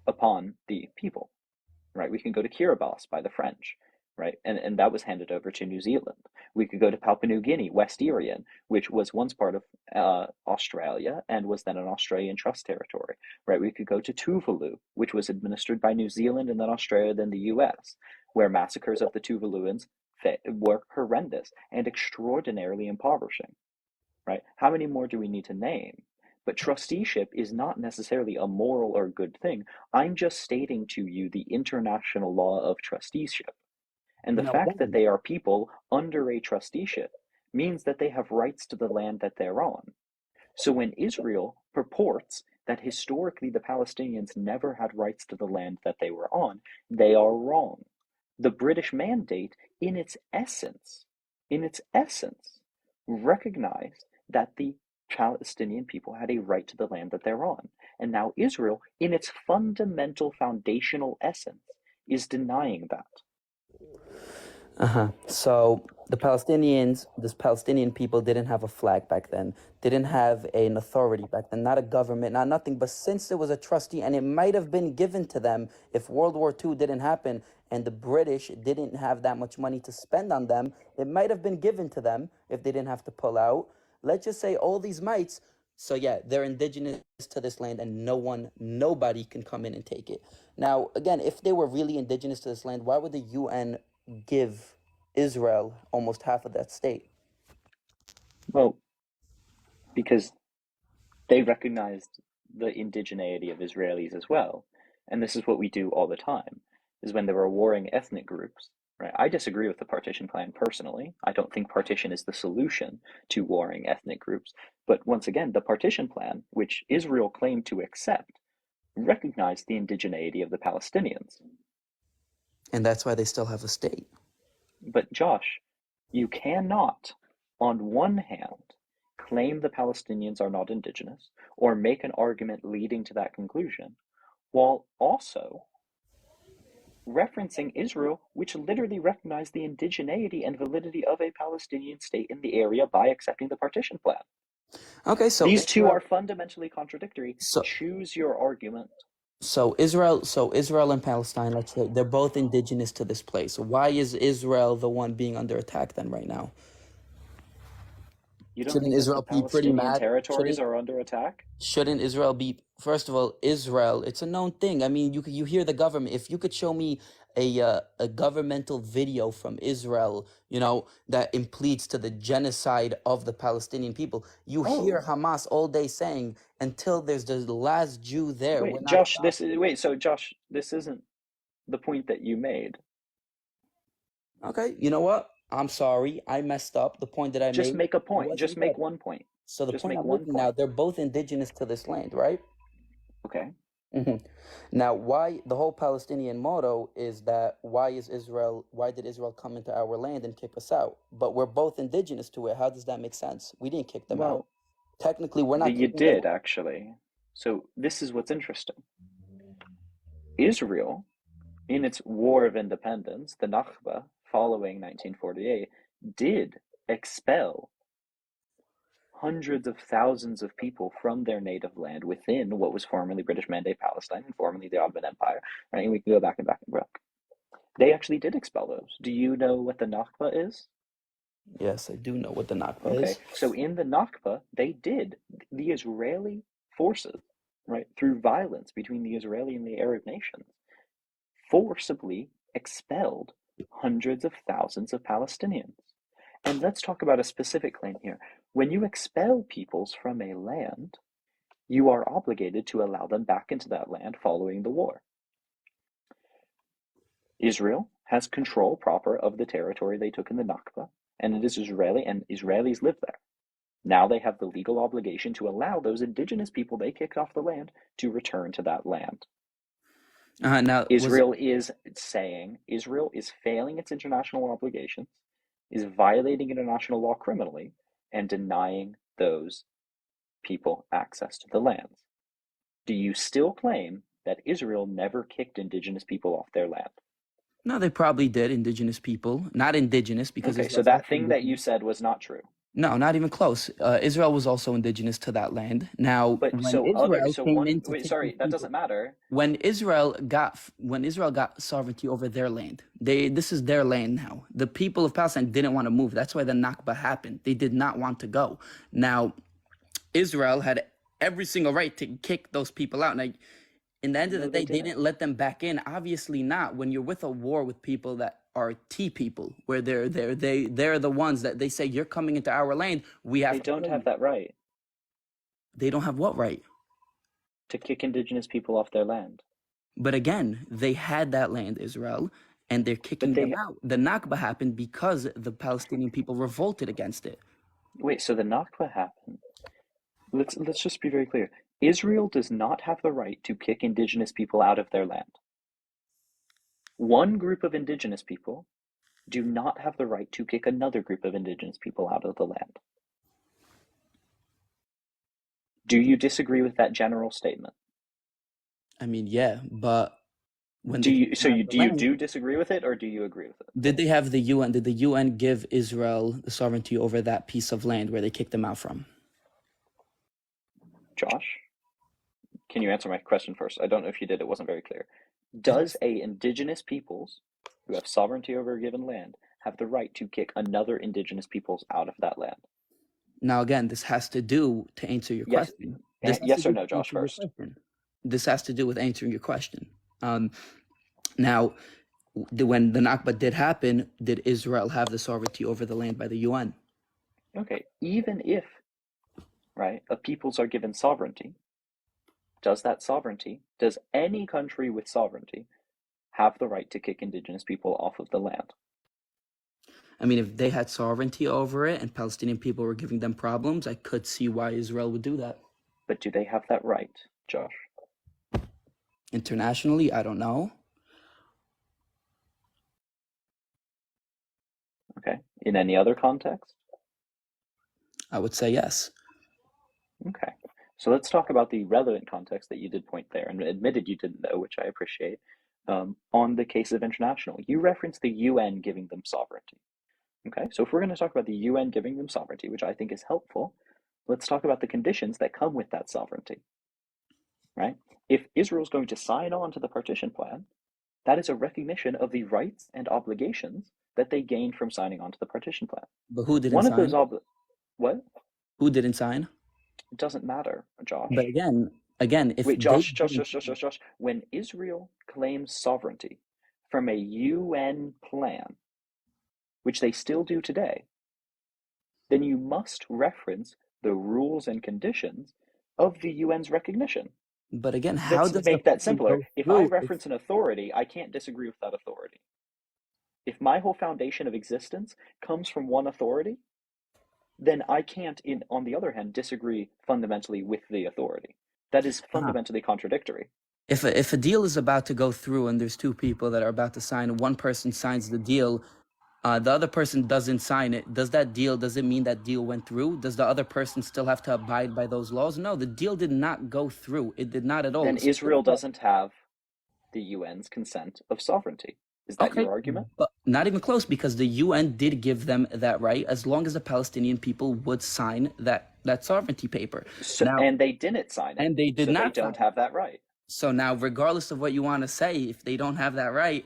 Upon the people, right? We can go to Kiribati by the French, right? And that was handed over to New Zealand. We could go to Papua New Guinea, West Irian, which was once part of Australia and was then an Australian trust territory, right? We could go to Tuvalu, which was administered by New Zealand and then Australia, then the US, where massacres of the Tuvaluans were horrendous and extraordinarily impoverishing, right? How many more do we need to name? But trusteeship is not necessarily a moral or good thing. I'm just stating to you the international law of trusteeship. And the Now, fact that again, they are people under a trusteeship means that they have rights to the land that they're on. So when Israel purports that historically the Palestinians never had rights to the land that they were on, they are wrong. The British Mandate, in its essence, recognized that the Palestinian people had a right to the land that they're on. And now Israel, in its fundamental foundational essence, is denying that. So this Palestinian people didn't have a flag back then, didn't have an authority back then, not a government, not nothing. But since it was a trustee, and it might have been given to them if World War II didn't happen and the British didn't have that much money to spend on them, it might have been given to them if they didn't have to pull out. Let's just say all these mites. So yeah, they're indigenous to this land, and nobody can come in and take it. Now, again, if they were really indigenous to this land, why would the UN give Israel almost half of that state? Well, because they recognized the indigeneity of Israelis as well. And this is what we do all the time, is when there are warring ethnic groups, right? I disagree with the partition plan personally. I don't think partition is the solution to warring ethnic groups. But once again, the partition plan, which Israel claimed to accept, recognized the indigeneity of the Palestinians. And that's why they still have a state. But Josh, you cannot, on one hand, claim the Palestinians are not indigenous, or make an argument leading to that conclusion, while also referencing Israel, which literally recognized the indigeneity and validity of a Palestinian state in the area by accepting the partition plan. Okay, so These two Israel, are fundamentally contradictory. so Choose your argument. Israel and Palestine, let's say they're both indigenous to this place. Why is Israel the one being under attack then right now? You don't Shouldn't think that the Israel be pretty Palestinian mad? territories Shouldn't are under attack? shouldn't Israel be, first of all, Israel, it's a known thing. I mean, you hear the government. If you could show me a governmental video from Israel, that impledes to the genocide of the Palestinian people, you hear Oh, Hamas all day saying, until there's the last Jew there, we're wait, not Josh, stopping. so Josh, this isn't the point that you made. Okay, you know what? I'm sorry, I messed up. The point that I Just made make a point. Just wasn't make good. one point. So the Just point make I'm one making now, point. they're both indigenous to this land, right? Okay. hmm Now, why the whole Palestinian motto is that why did Israel come into our land and kick us out? But we're both indigenous to it. How does that make sense? We didn't kick them out. Well, Technically, we're not you kicking them did out. actually. So this is what's interesting. Israel, in its War of Independence, the Nakba, following 1948, did expel hundreds of thousands of people from their native land within what was formerly British Mandate Palestine and formerly the Ottoman Empire. Right? And we can go back and back and back. They actually did expel those. Do you know what the Nakba is? Yes, I do know what the Nakba Okay, is. so in the Nakba, the Israeli forces, right, through violence between the Israeli and the Arab nations, forcibly expelled hundreds of thousands of Palestinians. And let's talk about a specific claim here. When you expel peoples from a land, you are obligated to allow them back into that land following the war. Israel has control proper of the territory they took in the Nakba, and it is Israeli, and Israelis live there. Now they have the legal obligation to allow those indigenous people they kicked off the land to return to that land. Now, Israel is failing its international obligations, is violating international law criminally, and denying those people access to the lands. Do you still claim that Israel never kicked indigenous people off their land? no, they probably did, indigenous people. Not indigenous, because Okay, so Israel's that also thing that you indigenous. said was not true. No, not even close. Israel was also indigenous to that land. Now, But when so other, Israel so came one, in to wait, take these sorry, that people, doesn't matter. when Israel got sovereignty over their land, this is their land now. The people of Palestine didn't want to move. That's why the Nakba happened. They did not want to go. Now, Israel had every single right to kick those people out. Now, in the end of the No, they day, they didn't. didn't let them back in. Obviously not. When you're with a war with people that are T people, where they're the ones that they say, you're coming into our land, we They have to don't kill have you. that right They don't have what right? to kick indigenous people off their land. But again, they had that land, Israel, and they're But kicking them they, out. The Nakba happened because the Palestinian people revolted against it. wait, so the Nakba happened. Let's just be very clear. Israel does not have the right to kick indigenous people out of their land. One group of indigenous people do not have the right to kick another group of indigenous people out of the land. Do you disagree with that general statement? I mean, yeah, but when Do they you kicked them out of the do you land, do disagree with it, or do you agree with it? did they have the UN? Did the UN give Israel the sovereignty over that piece of land where they kicked them out from? Josh, can you answer my question first? I don't know if you did, it wasn't very clear. Yes. Does a indigenous peoples who have sovereignty over a given land have the right to kick another indigenous peoples out of that land? Now, again, this has to do to answer your Yes, question. This has to yes or do no, to Josh, answer your first. question. This has to do with answering your question. Now, when the Nakba did happen, did Israel have the sovereignty over the land by the UN? Okay, even if, right, a peoples are given sovereignty, does any country with sovereignty have the right to kick indigenous people off of the land? I mean, if they had sovereignty over it and Palestinian people were giving them problems, I could see why Israel would do that. But do they have that right, Josh? Internationally, I don't know. Okay, in any other context? I would say yes. Okay, so let's talk about the relevant context that you did point there and admitted you didn't know, which I appreciate. On the case of international, you referenced the UN giving them sovereignty. Okay, so if we're going to talk about the UN giving them sovereignty, which I think is helpful, Let's talk about the conditions that come with that sovereignty, right? If Israel's going to sign on to the partition plan, that is a recognition of the rights and obligations that they gained from signing on to the partition plan. But who didn't One of those sign? what? Who didn't sign? It doesn't matter, Josh. But again, if Wait, they Josh. didn't- When Israel claims sovereignty from a UN plan, which they still do today, then you must reference the rules and conditions of the UN's recognition. But again, how Let's does the make that funding simpler. go If I through reference an authority, I can't disagree with that authority. If my whole foundation of existence comes from one authority, then I can't, on the other hand, disagree fundamentally with the authority. That is fundamentally contradictory. if a deal is about to go through and there's two people that are about to sign, one person signs the deal, the other person doesn't sign it, does it mean that deal went through? Does the other person still have to abide by those laws? No, the deal did not go through. It did not at all. Then Israel doesn't have the UN's consent of sovereignty. Is that your argument? But not even close, because the UN did give them that right as long as the Palestinian people would sign that sovereignty paper. And they didn't sign it. And they did not. They don't have that right. So now, regardless of what you want to say, if they don't have that right,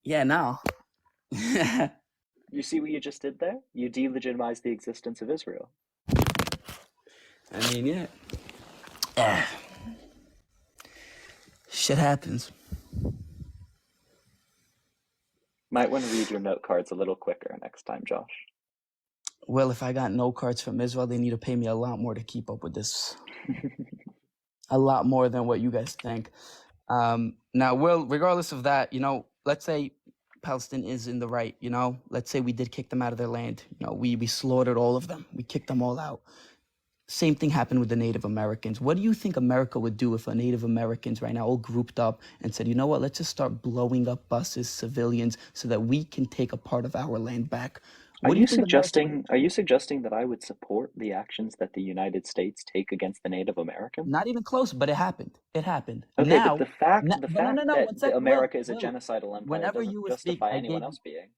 yeah, no. You see what you just did there? You delegitimized the existence of Israel. I mean, yeah. Shit happens. Might want to read your note cards a little quicker next time, Josh. Well, if I got note cards from Israel, they need to pay me a lot more to keep up with this. A lot more than what you guys think. Now, well, regardless of that, let's say Palestine is in the right, let's say we did kick them out of their land. We slaughtered all of them. We kicked them all out. Same thing happened with the Native Americans. What do you think America would do if a Native Americans right now all grouped up and said, you know what, let's just start blowing up buses, civilians, so that we can take a part of our land back? Are you suggesting that I would support the actions that the United States take against the Native Americans? Not even close, but it happened. It happened. Okay, now, but the fact that America is a genocidal empire whenever doesn't you were justify speaking, anyone else being.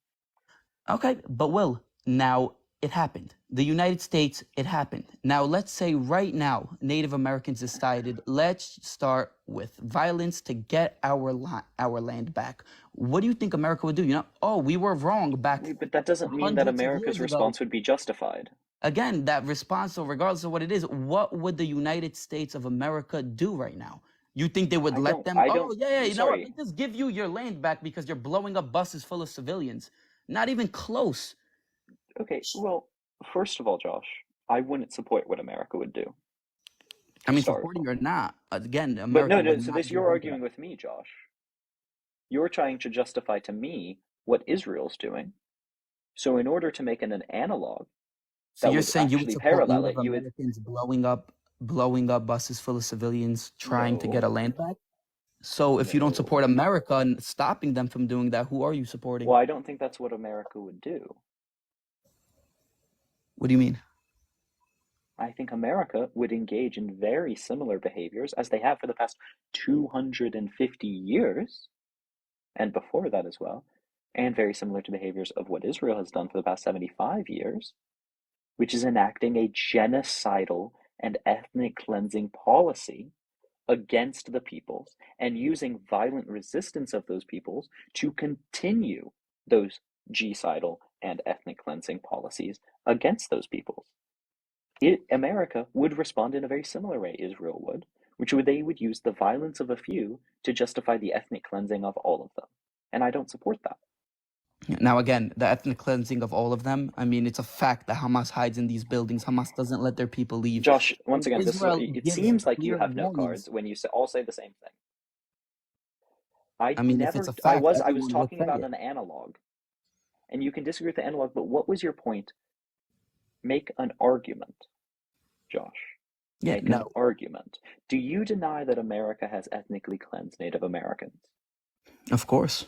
Okay, but Will, now it happened. The United States, it happened. Now, let's say right now, Native Americans decided, let's start with violence to get our land back. What do you think America would do? We were wrong back. But that doesn't mean that America's response would be justified. Again, that response, so regardless of what it is, what would the United States of America do right now? You think they would let them? Let's just give you your land back because you're blowing up buses full of civilians. Not even close. Okay, well, first of all, Josh, I wouldn't support what America would do. I mean, supporting or not, again, America. But no. So you're arguing with me, Josh. You're trying to justify to me what Israel's doing. So in order to make an analog, so you're saying you would support Americans blowing up buses full of civilians trying to get a land back? So if you don't support America and stopping them from doing that, who are you supporting? Well, I don't think that's what America would do. What do you mean? I think America would engage in very similar behaviors as they have for the past 250 years, and before that as well, and very similar to behaviors of what Israel has done for the past 75 years, which is enacting a genocidal and ethnic cleansing policy against the peoples and using violent resistance of those peoples to continue those genocidal and ethnic cleansing policies against those peoples. America would respond in a very similar way Israel would, they would use the violence of a few to justify the ethnic cleansing of all of them. And I don't support that. Now, again, the ethnic cleansing of all of them, I mean, it's a fact that Hamas hides in these buildings. Hamas doesn't let their people leave. Josh, once again, it seems like you have no cards when you all say the same thing. I was talking about an analog. And you can disagree with the analog, but what was your point? Make an argument, Josh. Make an argument. Do you deny that America has ethnically cleansed Native Americans? Of course.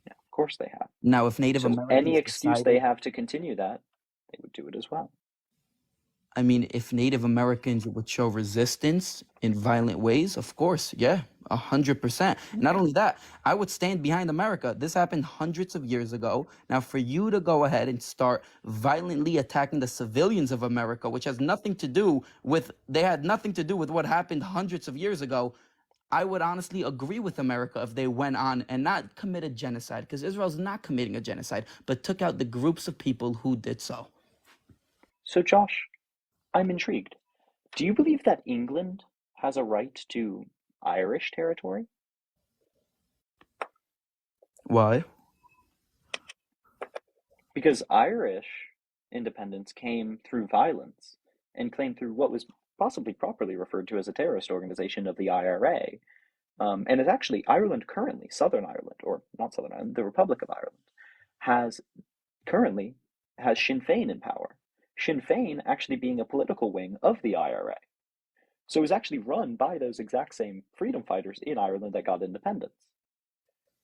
Yeah, of course they have. Now, if Native Americans any excuse they have to continue that, they would do it as well. I mean, if Native Americans would show resistance in violent ways, of course, yeah. 100%. Not only that, I would stand behind America. This happened hundreds of years ago. Now, for you to go ahead and start violently attacking the civilians of America, which has nothing to do with, they had nothing to do with what happened hundreds of years ago. I would honestly agree with America if they went on and not committed genocide, because Israel's not committing a genocide, but took out the groups of people who did so. So, Josh, I'm intrigued. Do you believe that England has a right to Irish territory? Why? Because Irish independence came through violence and came through what was possibly properly referred to as a terrorist organization of the IRA. And it's actually Ireland currently, Southern Ireland, or not Southern Ireland, the Republic of Ireland, has currently has Sinn Féin in power. Sinn Féin actually being a political wing of the IRA. So it was actually run by those exact same freedom fighters in Ireland that got independence.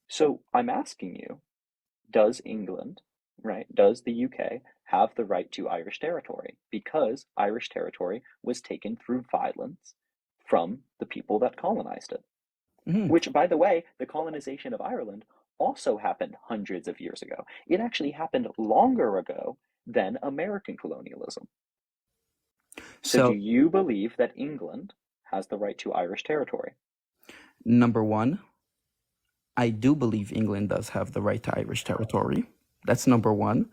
So I'm asking you, does England, right, does the UK have the right to Irish territory? Because Irish territory was taken through violence from the people that colonized it. Mhm. Which, by the way, the colonization of Ireland also happened hundreds of years ago. It actually happened longer ago than American colonialism. So do So, you believe that England has the right to Irish territory? number one, I do believe England does have the right to Irish territory. That's number one.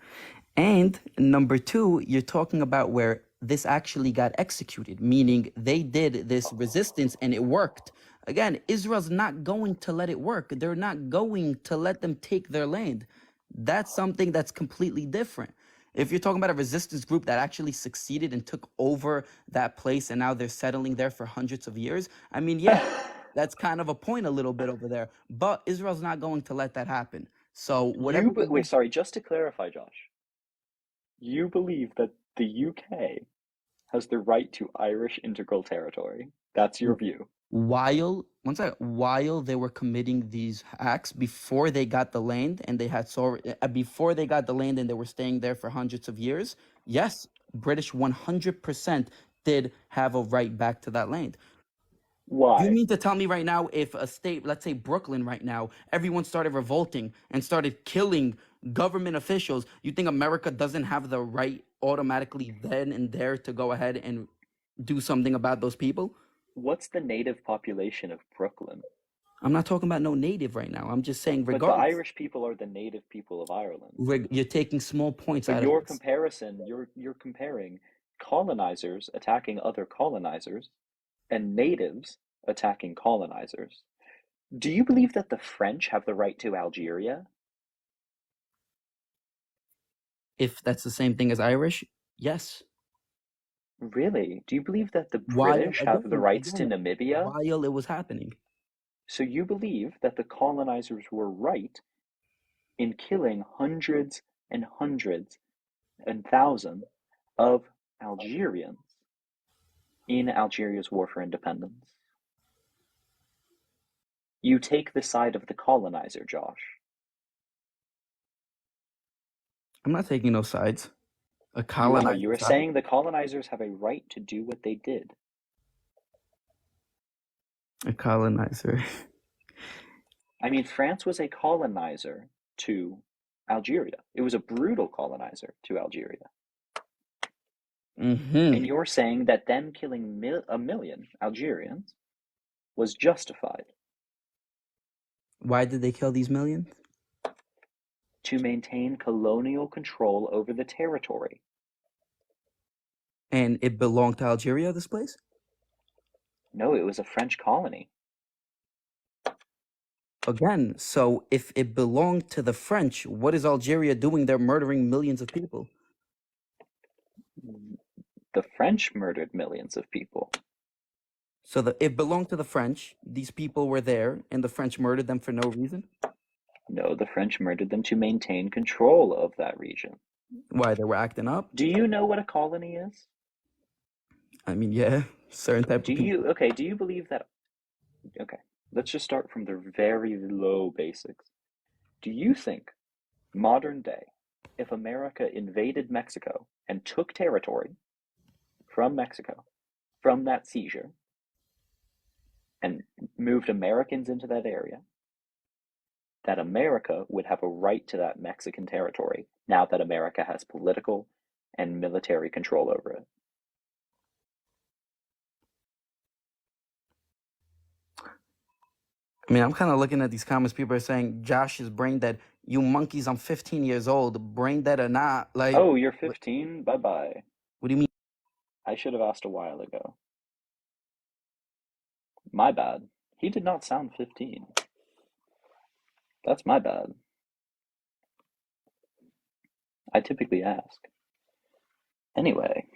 And number two, you're talking about where this actually got executed, meaning they did this resistance and it worked. Again, Israel's not going to let it work. They're not going to let them take their land. That's something that's completely different. If you're talking about a resistance group that actually succeeded and took over that place and now they're settling there for hundreds of years, I mean, yeah, that's kind of a point a little bit over there. But Israel's not going to let that happen. So whatever you Wait, sorry, just to clarify, Josh, you believe that the UK has the right to Irish integral territory. That's your view. while they were committing these acts before they got the land and they had before they got the land and they were staying there for hundreds of years, yes, British 100% did have a right back to that land. You Why? mean to tell me right now, if a state, let's say Brooklyn right now, everyone started revolting and started killing government officials, you think America doesn't have the right automatically then and there to go ahead and do something about those people? What's the native population of Brooklyn? I'm not talking about no native right now. I'm just saying, But the regardless, Irish people are the native people of Ireland. you're taking small points But out of your this. comparison, you're comparing colonizers attacking other colonizers and natives attacking colonizers. Do you believe that the French have the right to Algeria? If that's the same thing as Irish, yes. Really? Do you believe that the While British have the again, rights to again, Namibia? while it was happening. So you believe that the colonizers were right in killing hundreds and hundreds and thousands of Algerians in Algeria's war for independence? You take the side of the colonizer, Josh. I'm not taking no sides. A You are. colonizer You are side. saying the colonizers have a right to do what they did. A colonizer. I mean, France was a colonizer to Algeria. It was a brutal colonizer to Algeria. Mm-hmm. And you're saying that them killing a million Algerians was justified Why did they kill these millions? to maintain colonial control over the territory. And it belonged to Algeria, this place? No, it was a French colony. Again, so if it belonged to the French, what is Algeria doing there murdering millions of people? The French murdered millions of people. So it belonged to the French. These people were there, and the French murdered them for no reason? No, the French murdered them to maintain control of that region. Why, they were acting up? Do you know what a colony is? I mean, yeah, certain type of people. Do you believe that? Okay, let's just start from the very low basics. Do you think, modern day, if America invaded Mexico and took territory from Mexico, from that seizure, and moved Americans into that area, that America would have a right to that Mexican territory now that America has political and military control over it. I mean, I'm kind of looking at these comments. People are saying Josh is brain dead. You monkeys, I'm 15 years old. Brain dead or not? Like, Oh, you're 15? Bye-bye. what do you mean? I should have asked a while ago. My bad. He did not sound 15. That's my bad. I typically ask. Anyway.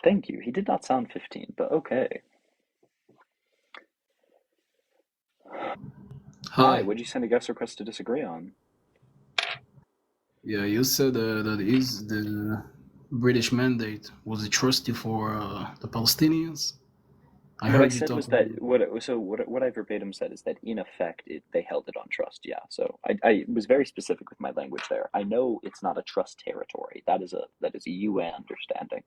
Thank you. He did not sound 15, but okay. Hi, Hi. what'd you send a guest request to disagree on? Yeah, you said that is the British mandate was a trustee for the Palestinians. I What I heard you said talk was about that it. what I verbatim said is that in effect they held it on trust. Yeah, so I was very specific with my language there. I know it's not a trust territory. That is a UN understanding,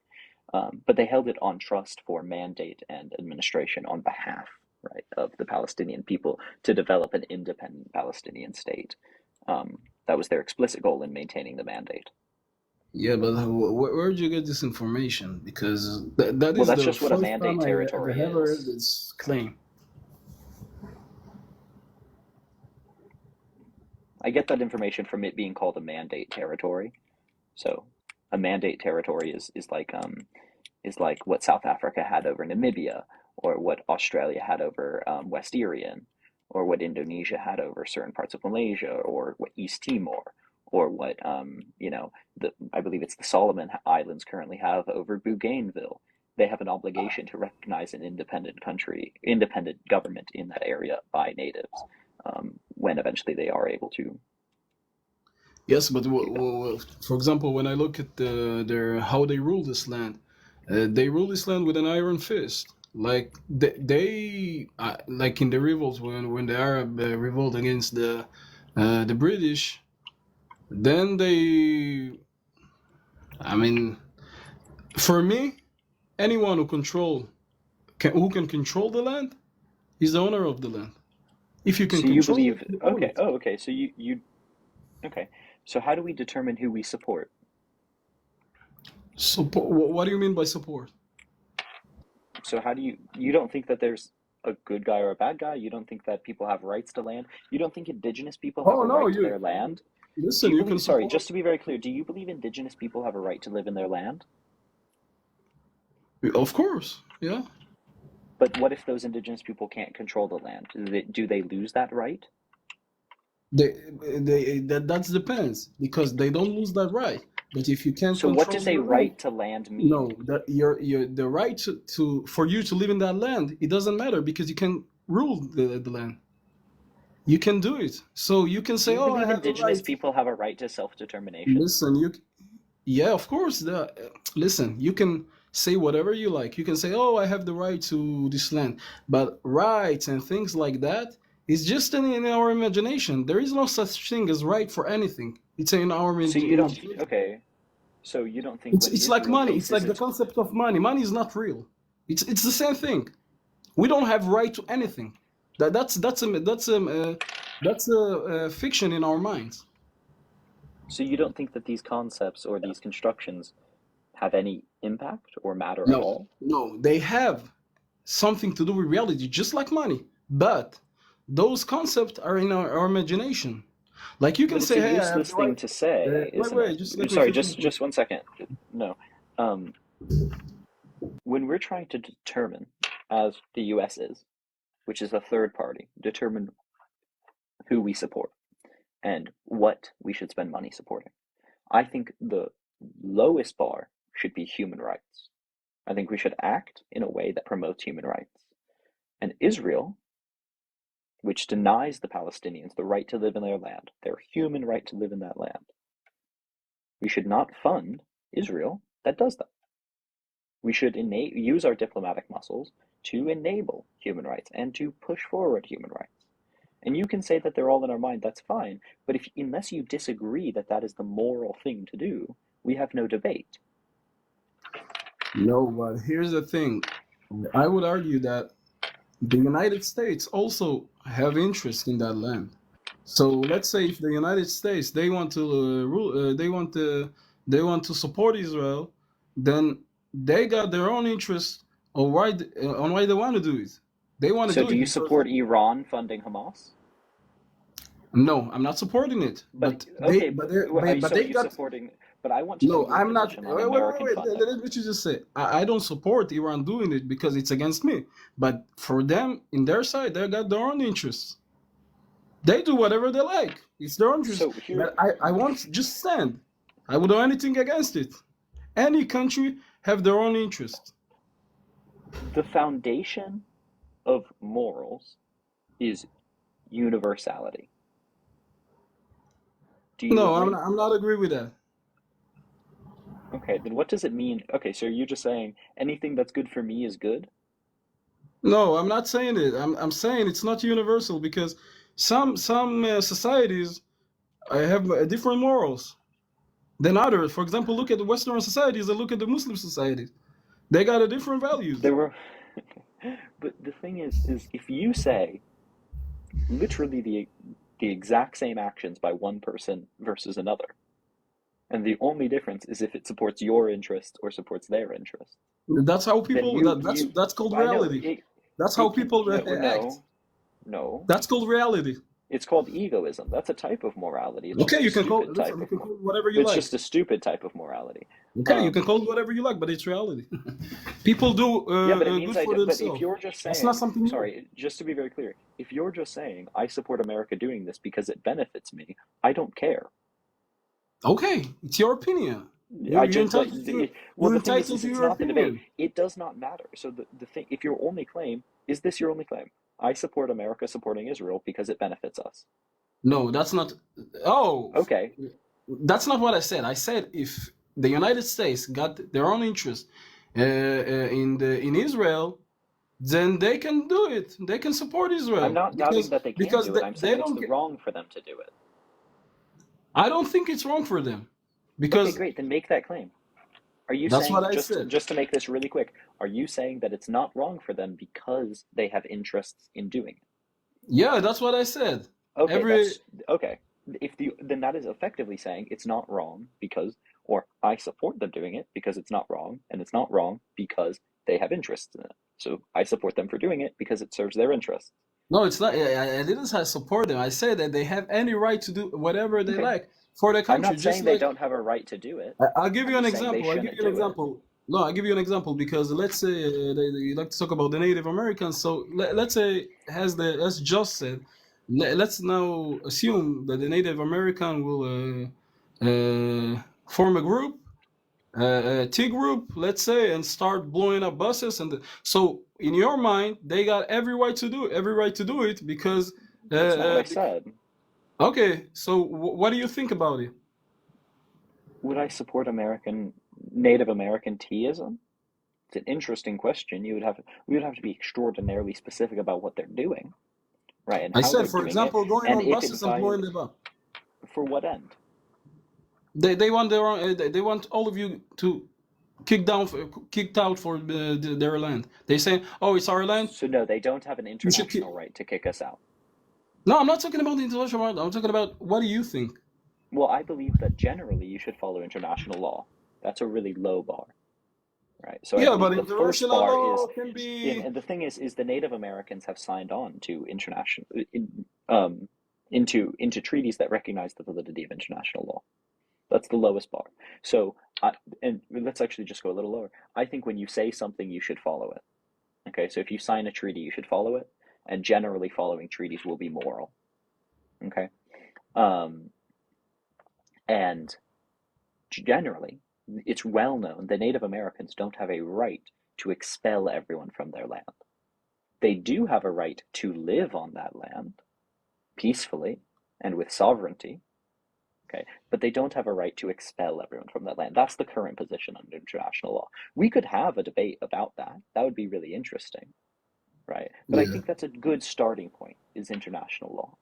but they held it on trust for mandate and administration on behalf, right, of the Palestinian people to develop an independent Palestinian state. That was their explicit goal in maintaining the mandate. Yeah, but where did you get this information? Because that Well, is that's the just what a first time mandate I territory ever heard is. this claim. I get that information from it being called a mandate territory. So a mandate territory is like what South Africa had over Namibia, or what Australia had over West Irian, or what Indonesia had over certain parts of Malaysia, or what East Timor, or what I believe it's the Solomon Islands currently have over Bougainville. They have an obligation to recognize an independent government in that area by natives, when eventually they are able to Yes, but do that. for example, when I look at their how they rule this land, they rule this land with an iron fist. Like like in the revolts when the Arab revolt against the British, then I mean, for me, anyone who can control the land is the owner of the land. If you can So you control it, believe, you own okay, it. oh, okay, so you okay. So how do we determine who we support? Support. What do you mean by support? So how do you don't think that there's a good guy or a bad guy? You don't think that people have rights to land? You don't think indigenous people have Oh a no, right to you their land? Do listen. you You can believe, sorry, support. just to be very clear, do you believe indigenous people have a right to live in their land? Of course, yeah. But what if those indigenous people can't control the land? Do they lose that right? That depends because they don't lose that right. But if you can't So what control does a your land, right to land no, mean? your the right to for you to live in that land, it doesn't matter because you can rule the land. You can do it. So you can Do say, you "Oh, I believe have the indigenous right." people have a right to self-determination? Listen, yeah, of course. Listen, you can say whatever you like. You can say, "Oh, I have the right to this land," but rights and things like that is just in our imagination. There is no such thing as right for anything. It's in our So you don't, imagination. okay, so you don't think when It's like Israel money. It's bases like the its concept of money. Money is not real. It's the same thing. We don't have right to anything. That's a fiction in our minds. So you don't think that these concepts or these constructions have any impact or matter at No, all? no, they have something to do with reality, just like money. But those concepts are in our imagination. Like you can But it's say, a "Hey, I have useless the thing right." to say, Wait, isn't wait, it? just let me Sorry, finish. just 1 second. No. Um, when we're trying to determine, as the US is, which is a third party, determine who we support and what we should spend money supporting, I think the lowest bar should be human rights. I think we should act in a way that promotes human rights. And Israel, which denies the Palestinians the right to live in their land, their human right to live in that land, we should not fund Israel that does that. We should use our diplomatic muscles to enable human rights and to push forward human rights. And you can say that they're all in our mind, that's fine. But unless you disagree that that is the moral thing to do, we have no debate. No, but here's the thing. I would argue that the United States also have interest in that land. So let's say if the United States they want to rule, they want to support Israel, then they got their own interest on why they want to do it. They want to So do do it you because support Iran funding Hamas? no, I'm not supporting it, But okay, but so are they you got supporting? But I want to know no. your I'm not. position on Wait, American wait, funding. let me just say I don't support Iran doing it because it's against me. But for them, in their side, they got their own interests. They do whatever they like. It's their own interest. So here, But I won't just stand. I would do anything against it. Any country have their own interest. the foundation of morals is universality. Do you No, agree? I'm not agree with that. Okay, then what does it mean? Okay, so you're just saying anything that's good for me is good? No, I'm not saying it. I'm saying it's not universal because some societies have different morals than others. For example, look at the Western societies and look at the Muslim societies. They got a different values. There were, but the thing is if you say literally the exact same actions by one person versus another, and the only difference is if it supports your interest or supports their interest, That's how then people. That's called I know reality. That's how it can people no act. no. That's called reality. It's called egoism. That's a type of morality. It's Okay, just a you can call stupid listen, type you of can call it whatever you it's like. just a stupid type of morality. Okay, you can call it whatever you like, but it's reality. People do Yeah, but it means good for but if themselves. you're just That's not saying, something new. sorry, just to be very clear, if you're just saying I support America doing this because it benefits me, I don't care. Okay, it's your opinion. I You're just like entitled to well, you're the thing entitled is to it's your not the debate. opinion. It does not matter. So the thing, if your only claim is this your only claim, I support America supporting Israel because it benefits us. No, that's not. Oh, Okay, that's not what I said. I said if the United States got their own interest in Israel, then they can do it. They can support I'm Israel not doubting that they can because do it. I'm they saying it's don't. the wrong for them to do it. I don't think it's wrong for them Okay, because great. Then make that claim. Are you that's what saying I said. just to make this really quick? Are you saying that it's not wrong for them because they have interests in doing it? Yeah, that's what I said. Okay, Every that's okay. If the then that is effectively saying it's not wrong because, or I support them doing it because it's not wrong, and it's not wrong because they have interests in it. So I support them for doing it because it serves their interests. no, it's not. I didn't say support them. I said that they have any right to do whatever they Okay, like for the I'm country. not Just saying they like don't have a right to do it. I'll give I'm you an just saying they example. I'll give shouldn't you an do it. example. No, I'll give you an example because let's say you like to talk about the Native Americans. So let's say as just said, let's now assume that the Native American will form a group, a T group, let's say, and start blowing up buses. So in your mind, they got every right to do it because. That's not what I said. Okay, so what do you think about it? Would I support Native American teaism? It's an interesting question. We would have to be extraordinarily specific about what they're doing, right, and I how said, they're for doing it, example, going and on if it buses and blowing them up. for what end? They want their own, they want all of you to kicked out for their land. They say, "Oh, it's our land. So no, they don't have an You should kick." international right to kick us out. No, I'm not talking about the international right. I'm talking about what do you think? Well, I believe that generally you should follow international law. That's a really low bar, right? So I Yeah, but believe the first international bar is, law can be. and the thing is the Native Americans have signed on to um, into treaties that recognize the validity of international law. That's the lowest bar. So, and let's actually just go a little lower. I think when you say something, you should follow it. Okay, so if you sign a treaty, you should follow it, and generally following treaties will be moral. Okay, um, and generally, it's well known that Native Americans don't have a right to expel everyone from their land. They do have a right to live on that land peacefully and with sovereignty. Okay, but they don't have a right to expel everyone from that land. That's the current position under international law. We could have a debate about that. That would be really interesting, right? But I Yeah. think that's a good starting point is international law.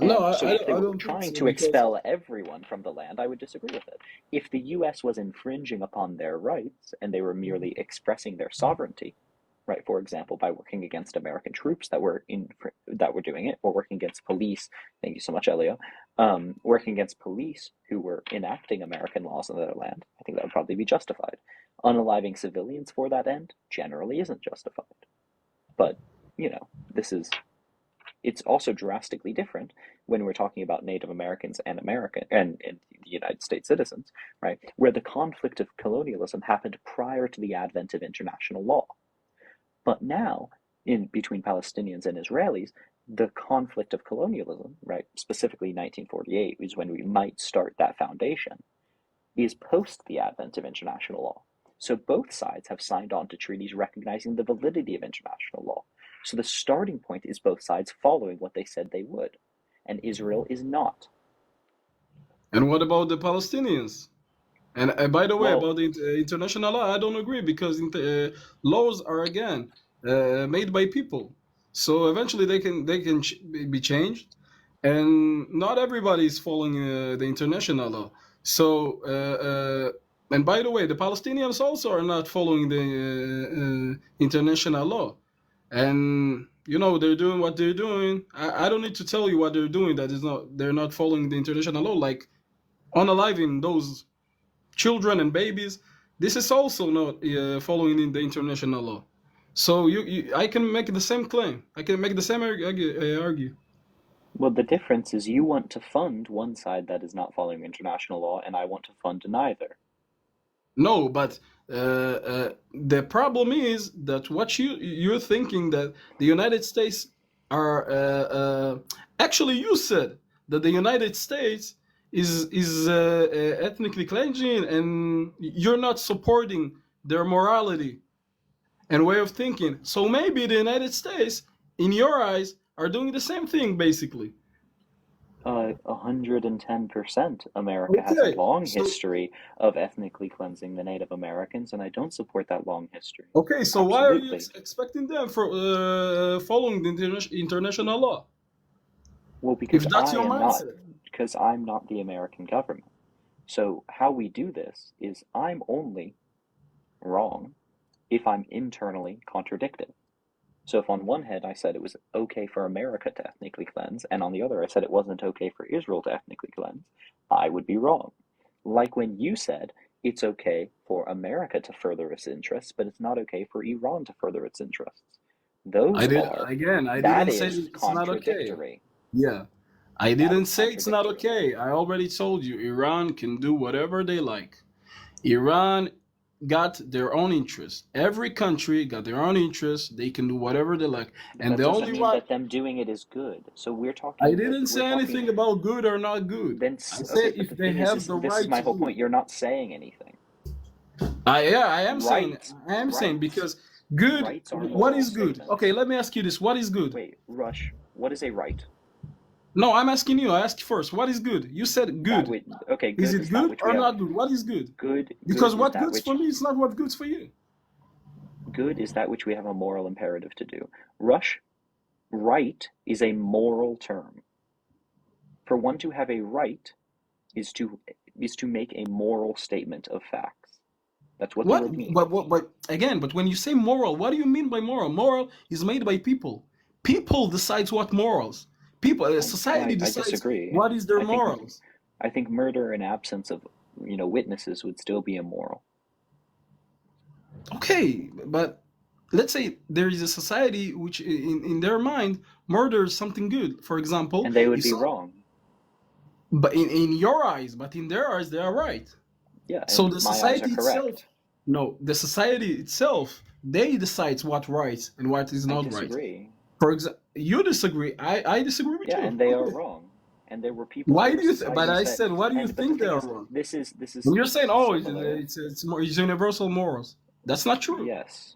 No, And so if they I were don't think trying so to because expel everyone from the land, I would disagree with it. If the US was infringing upon their rights and they were merely expressing their sovereignty, right, for example, by working against American troops that were doing it, or working against police, thank you so much, Elio, working against police who were enacting American laws in their land, I think that would probably be justified. Unaliving civilians for that end generally isn't justified. But, it's also drastically different when we're talking about Native Americans and the United States citizens, right? Where the conflict of colonialism happened prior to the advent of international law. But now, in between Palestinians and Israelis, the conflict of colonialism, right, specifically 1948, is when we might start that foundation, is post the advent of international law. So both sides have signed on to treaties recognizing the validity of international law. So the starting point is both sides following what they said they would, and Israel is not. and what about the Palestinians? And by the way, Well, about the international law, I don't agree because laws are again made by people. So eventually they can be changed, and not everybody is following the international law. So and by the way, the Palestinians also are not following the international law, and they're doing what they're doing. I don't need to tell you what they're doing. That is not they're not following the international law, like unaliving those children and babies. This is also not following in the international law. So I can make the same claim. I can make the same argue. well, the difference is you want to fund one side that is not following international law, and I want to fund neither. No, but the problem is that what you're thinking that the United States are actually you said that the United States is ethnically cleansing, and you're not supporting their morality and way of thinking. So maybe the United States, in your eyes, are doing the same thing basically. 110%. America has a Okay, long so history of ethnically cleansing the Native Americans, and I don't support that long history. why are you Absolutely. expecting them for following the international law? Well, If that's your mindset. because I'm not the American government. So how we do this is I'm only wrong if I'm internally contradicted. So if on one hand I said it was okay for America to ethnically cleanse, and on the other I said it wasn't okay for Israel to ethnically cleanse, I would be wrong. Like when you said it's okay for America to further its interests, but it's not okay for Iran to further its interests. I That didn't say is it's not okay. contradictory. Yeah. I That didn't is say it's not contradictory. okay. I already told you Iran can do whatever they like. Iran got their own interests. Every country got their own interests. They can do whatever they like. But And that the doesn't only mean right. that them doing it is good. So I didn't we're say talking anything about good or not good. then I okay, said but if the they thing is have the this is right my to whole do it. point. You're not saying anything. I am saying Right, I am saying rights. because good. Rights are What moral is good? Okay, statements. let me ask you this. What is good? Wait, Rush, what is a right? No, I'm asking you. I asked you first. What is good? You said That good. which okay, Is good it is that good which we or have not good? What is good? good Because is what that good's which for me is not what good's for you. good is that which we have a moral imperative to do. Rush, right is a moral term. For one to have a right is to make a moral statement of facts. That's what the What? word means. But again, but when you say moral, what do you mean by moral? Moral is made by people. People decides what morals. People, society I decides disagree. what is their I think morals. I think murder in absence of witnesses would still be immoral. Okay, but let's say there is a society which, in their mind, murder is something good. For example, And they would if be some, wrong. but in your eyes, but in their eyes, they are right. Yeah, So and the my eyes are society itself, correct. no, the society itself, they decides what right and what is I not right. disagree. For example, you disagree. I disagree with Yeah, you. and they are Okay. wrong. And there were Why there do were you? But societies I that said, why do you but the think they thing are is wrong? this is And you're saying, oh, similar. it's universal morals. That's not true. Yes.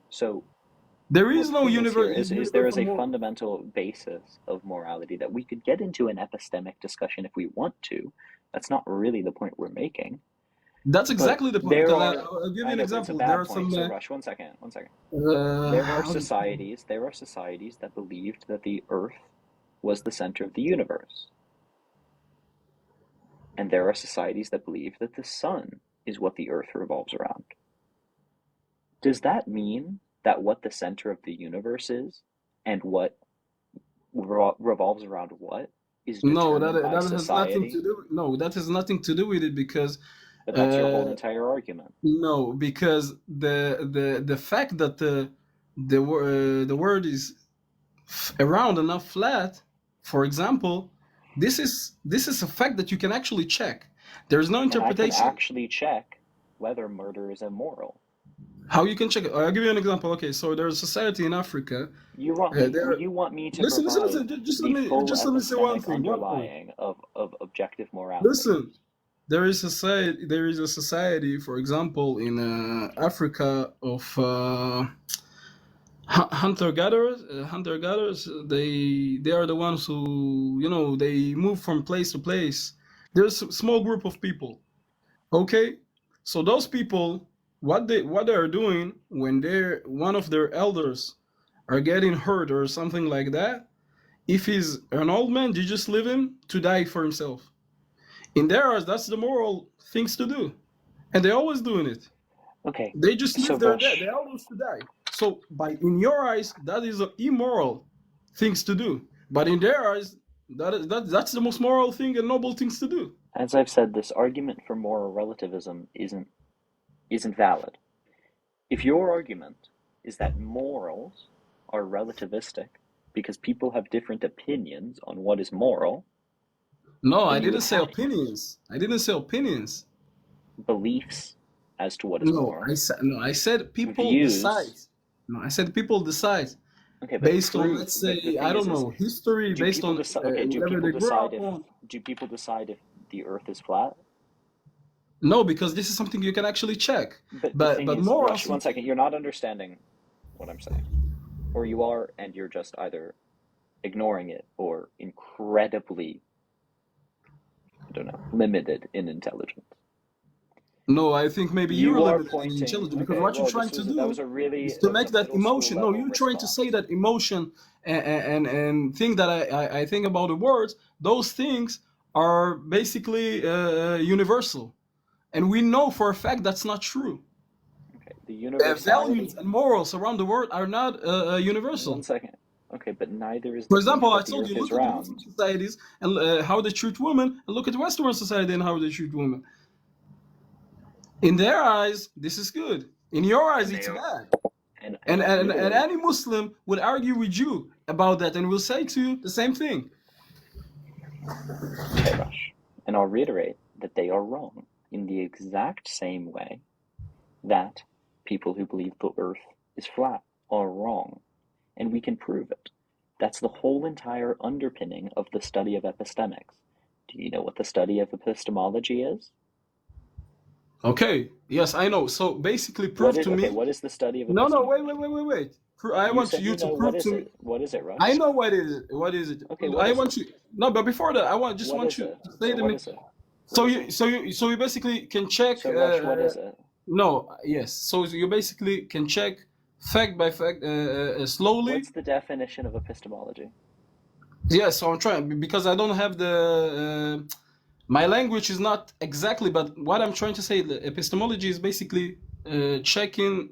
So There well, is the no thing is here is there is universal a moral. fundamental basis of morality that we could get into an epistemic discussion if we want to. That's not really the point we're making. That's But exactly the point. there Because are, I'll give you I an know, but it's a example. There bad are point. some. So Rush, one second, one second. How do you- There are societies that believed that the earth was the center of the universe. And there are societies that believe that the sun is what the earth revolves around. Does that mean that what the center of the universe is and what revolves around what is No, determined by that has nothing society? to do. No, that has nothing to do with it because But that's your whole uh, entire argument. no, because the fact that the word is around and not flat, for example, this is a fact that you can actually check. There's no And I can interpretation. actually check whether murder is immoral. How you can check it? I'll give you an example. Okay, so there's a society in Africa. You want There. me to Listen. provide Just let the me full just let me say one epistemic thing. One point. underlying of objective morality. Listen. There is a society, for example, in Africa of hunter gatherers. Hunter gatherers. They are the ones who they move from place to place. There's a small group of people. Okay, so those people, what they are doing when they're one of their elders are getting hurt or something like that. If he's an old man, you just leave him to die for himself. In their eyes, that's the moral things to do, and they're always doing it. Okay, They just so leave their Vash, elders to die. So, in your eyes, that is immoral things to do, but in their eyes, that's the most moral thing and noble things to do. as I've said, this argument for moral relativism isn't valid. If your argument is that morals are relativistic because people have different opinions on what is moral, No, I then you would didn't say have opinions. I didn't say opinions. beliefs as to what is No, moral, I said people decide. views. No, I said people decide Okay, but based on, let's but the say, I thing don't is, know, history, do based people on decide? Okay, whatever they grew up on. do people decide if the Earth is flat? No, because this is something you can actually check. But the But thing is, morals, Rush, one second, you're not understanding what I'm saying, or you are, and you're just either ignoring it or incredibly, I don't know, limited in intelligence. no, I think maybe you're You are limited in pointing. intelligence because Okay, what you're well, trying to that was do a really is to make that middle school emotion. No, level you're trying to say response. that emotion and think that I think about the words. Those things are basically universal, and we know for a fact that's not true. Okay, the Values universality. and morals around the world are not One universal. second. Okay, but neither is For the example, claim I that the told you, Earth is look at the Muslim round. societies and how they treat women, and look at Western society and how they treat women. In their eyes, this is good. In your eyes, And they it's are, bad. and I'll And reiterate. any Muslim would argue with you about that and will say to you the same thing. Okay, Rush. And I'll reiterate that they are wrong in the exact same way that people who believe the Earth is flat are wrong. And we can prove it. That's the whole entire underpinning of the study of epistemics. Do you know what the study of epistemology is? Okay, yes, I know. So basically, prove to me. What is the study of No, no, epistemology? wait. I You want said you you to know. What prove is to me. it? What is it, Rush? I know what it is. What is it? Okay, what I is want it? you. No, but before that, just What want is you it? to say So to what me. is it? So What is it? you basically can check. So Rush, what is it? No, yes. So you basically can check fact by fact slowly. What's the definition of epistemology? Yeah, so I'm trying because I don't have the. My language is not exactly, but what I'm trying to say, the epistemology is basically checking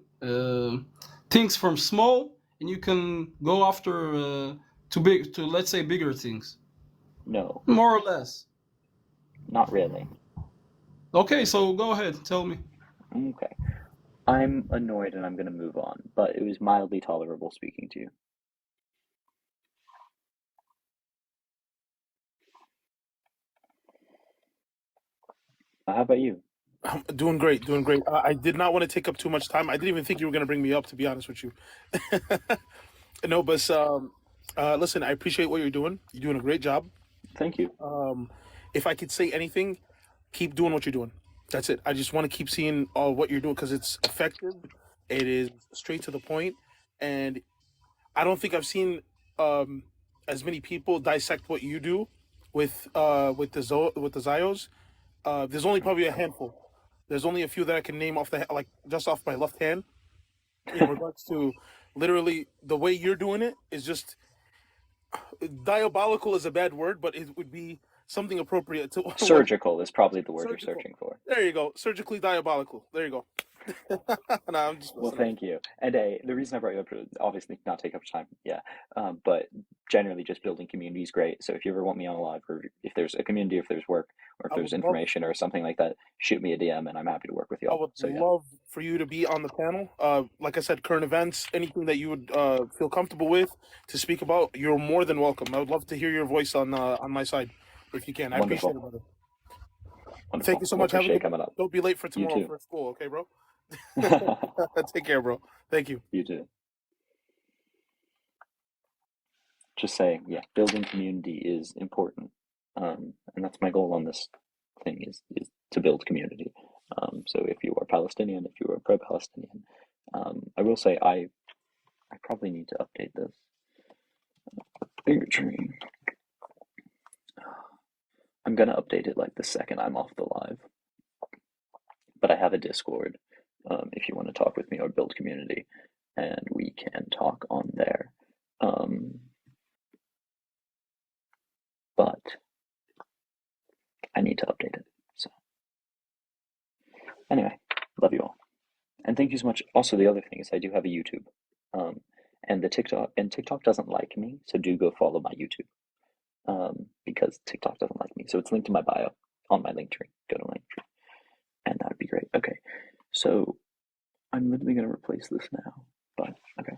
things from small, and you can go after to let's say bigger things, No, more or less. not really. Okay, so go ahead, tell me. Okay. I'm annoyed and I'm going to move on, but it was mildly tolerable speaking to you. How about you? Doing great, doing great. I did not want to take up too much time. I didn't even think you were going to bring me up, to be honest with you. No, but listen, I appreciate what you're doing. You're doing a great job. Thank you. If I could say anything, keep doing what you're doing. That's it. I just want to keep seeing what you're doing because it's effective. It is straight to the point, and I don't think I've seen as many people dissect what you do with with the Zios. There's only probably a handful. There's only a few that I can name off like just off my left hand in regards to literally the way you're doing it is just diabolical is a bad word, but it would be something appropriate to what Surgical is probably the word you're surgical. searching for. There you go. Surgically diabolical. There you go. No, I'm just Well, messing up. thank you. And the reason I brought you up, obviously not take up time, but generally just building community is great. So if you ever want me on a live, or if there's a community, if there's work, or if I there's would love information or something like that, shoot me a DM and I'm happy to work with you I all. would So yeah, love for you to be on the panel. Like I said, current events, anything that you would feel comfortable with to speak about, you're more than welcome. I would love to hear your voice on my side, if you can. I wonderful, appreciate it, brother. wonderful. Thank you so Well, much. Have a appreciate good coming one. up. Don't be late for You tomorrow too. for school, okay, bro? Take care, bro. Thank you. You too. Just saying, yeah, building community is important, and that's my goal on this thing is to build community. So if you are Palestinian, if you are pro-Palestinian, I will say I probably need to update this bigotry. I'm gonna update it like the second I'm off the live, but I have a Discord if you want to talk with me or build community, and we can talk on there. But I need to update it. So anyway, love you all. And thank you so much. Also, the other thing is I do have a YouTube, and TikTok doesn't like me, so do go follow my YouTube, because TikTok doesn't like me. So it's linked to my bio on my link tree. Go to Linktree, and that would be great. Okay, so I'm literally gonna replace this now, but okay.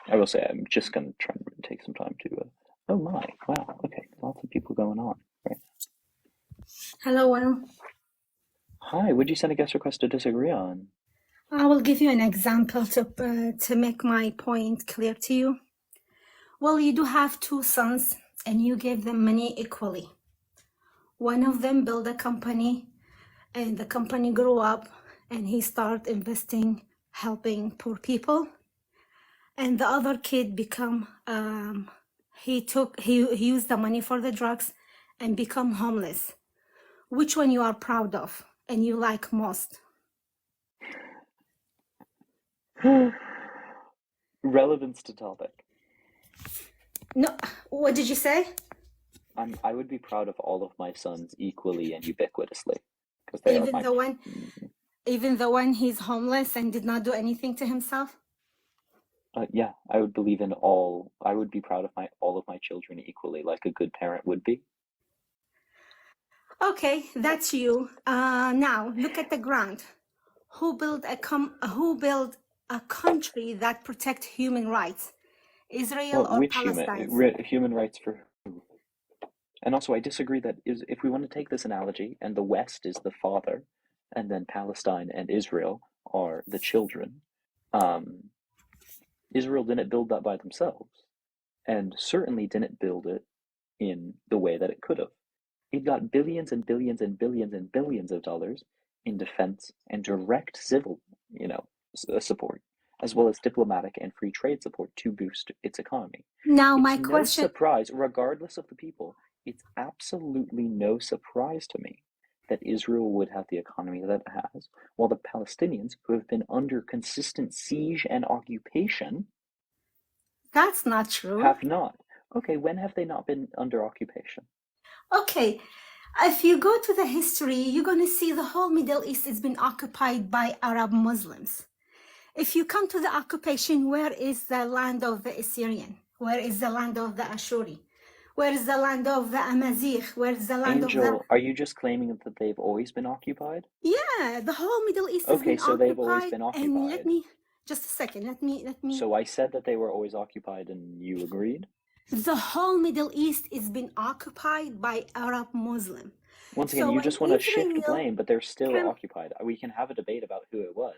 I will say I'm just gonna try and take some time to. Oh my! Wow. Okay, lots of people going on. Right. Hello, Will. Hi. Would you send a guest request to disagree on? I will give you an example to make my point clear to you. Well, you do have two sons and you gave them money equally. One of them built a company and the company grew up and he started investing, helping poor people. And the other kid he used the money for the drugs and become homeless. Which one you are proud of and you like most? Relevance to topic. No, what did you say? I would be proud of all of my sons equally and ubiquitously, because they are my. Even the one he's homeless and did not do anything to himself? Yeah, I would believe in all. I would be proud of all of my children equally, like a good parent would be. Okay, that's you. Now look at the ground. Who built a country that protect human rights? Israel Well, or which Palestine? human rights for who? And also, I disagree that if we want to take this analogy, and the West is the father, and then Palestine and Israel are the children, Israel didn't build that by themselves, and certainly didn't build it in the way that it could have. It got billions and billions and billions and billions of dollars in defense and direct civil, support, as well as diplomatic and free trade support to boost its economy. Now, my It's no question. surprise, regardless of the people, it's absolutely no surprise to me that Israel would have the economy that it has, while the Palestinians, who have been under consistent siege and occupation, That's not true. have not. Okay, when have they not been under occupation? Okay, if you go to the history, you're going to see the whole Middle East has been occupied by Arab Muslims. If you come to the occupation, where is the land of the Assyrian? Where is the land of the Ashuri? Where is the land of the Amazigh? Where is the land Angel, of the... are you just claiming that they've always been occupied? Yeah, the whole Middle East has Okay, been so occupied. they've always been occupied. And let me, just a second, let me. So I said that they were always occupied and you agreed? The whole Middle East has been occupied by Arab Muslim. Once again, So you when just want to shift Israel blame, but they're still can- occupied. We can have a debate about who it was.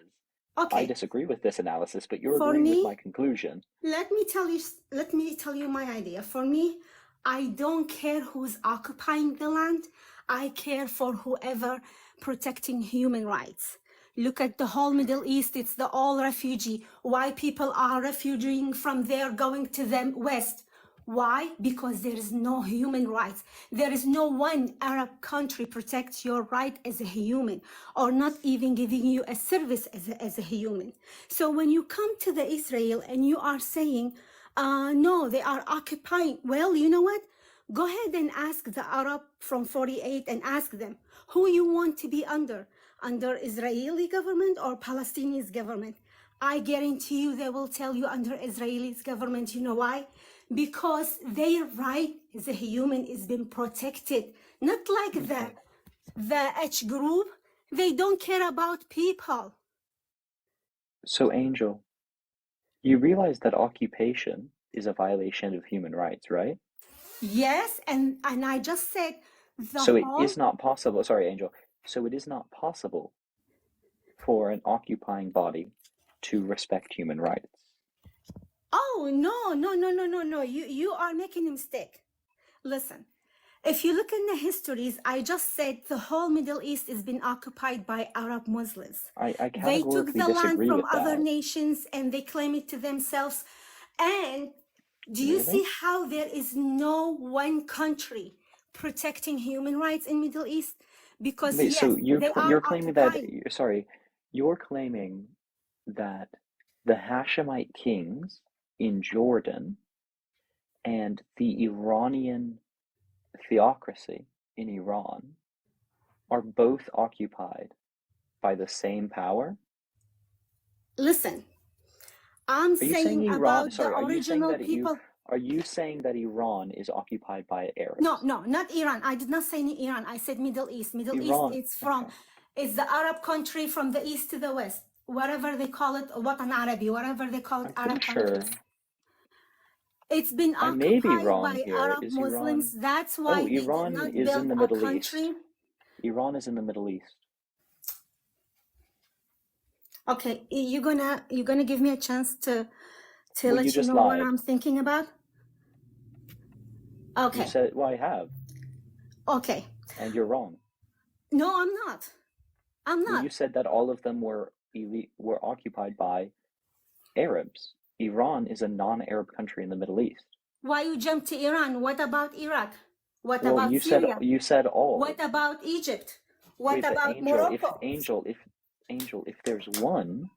Okay, I disagree with this analysis, but you're For agreeing with me- my conclusion. let me tell you my idea. For me, I don't care who's occupying the land. I care for whoever protecting human rights. Look at the whole Middle East. It's the all refugee. Why people are refuging from there going to the West? Why? Because there is no human rights. There is no one Arab country protects your right as a human, or not even giving you a service as a human. So when you come to the Israel and you are saying, no, they are occupying, well, you know what? Go ahead and ask the Arab from 48 and ask them who you want to be under Israeli government or Palestinian government. I guarantee you they will tell you under Israeli government. You know why? Because their right as a human is being protected. Not like the H group. They don't care about people. So, Angel, you realize that occupation is a violation of human rights, right? Yes, and I just said the So it whole... is not possible, sorry, Angel. So it is not possible for an occupying body to respect human rights. Oh, no. You are making a mistake. Listen, if you look in the histories, I just said the whole Middle East has been occupied by Arab Muslims. I They took categorically the land disagree from with other that. nations and they claim it to themselves. And do you Really? see how there is no one country protecting human rights in Middle East? Because Wait, yes, so they are you're claiming that, occupying. sorry, you're claiming that the Hashemite kings in Jordan and the Iranian theocracy in Iran are both occupied by the same power? Listen, I'm Are you saying saying Iran, about the sorry, are you saying original that people. are you saying that Iran is occupied by Arabs? No, not Iran. I did not say Iran. I said Middle East. Middle East, Iran, okay. it's the Arab country from the east to the west, whatever they call it, Watan Arabi, whatever they call it, I'm pretty Arab sure, countries. It's been I may be occupied wrong by here. Arab Is Muslims. Iran, That's oh, why they did Iran not is in build the a Middle East. country. Iran is in the Middle East. Okay, you're gonna give me a chance to Well, let you you just know what lied. I'm thinking about. You Okay, said, well, I have, okay. and you're wrong. No, I'm not. I'm Well, not. you said that all of them were occupied by Arabs. Iran is a non-Arab country in the Middle East. Why you jump to Iran? What about Iraq? What Well, about Syria? you said all. What about Egypt? What Wait, but about Morocco? Angel, if there's one,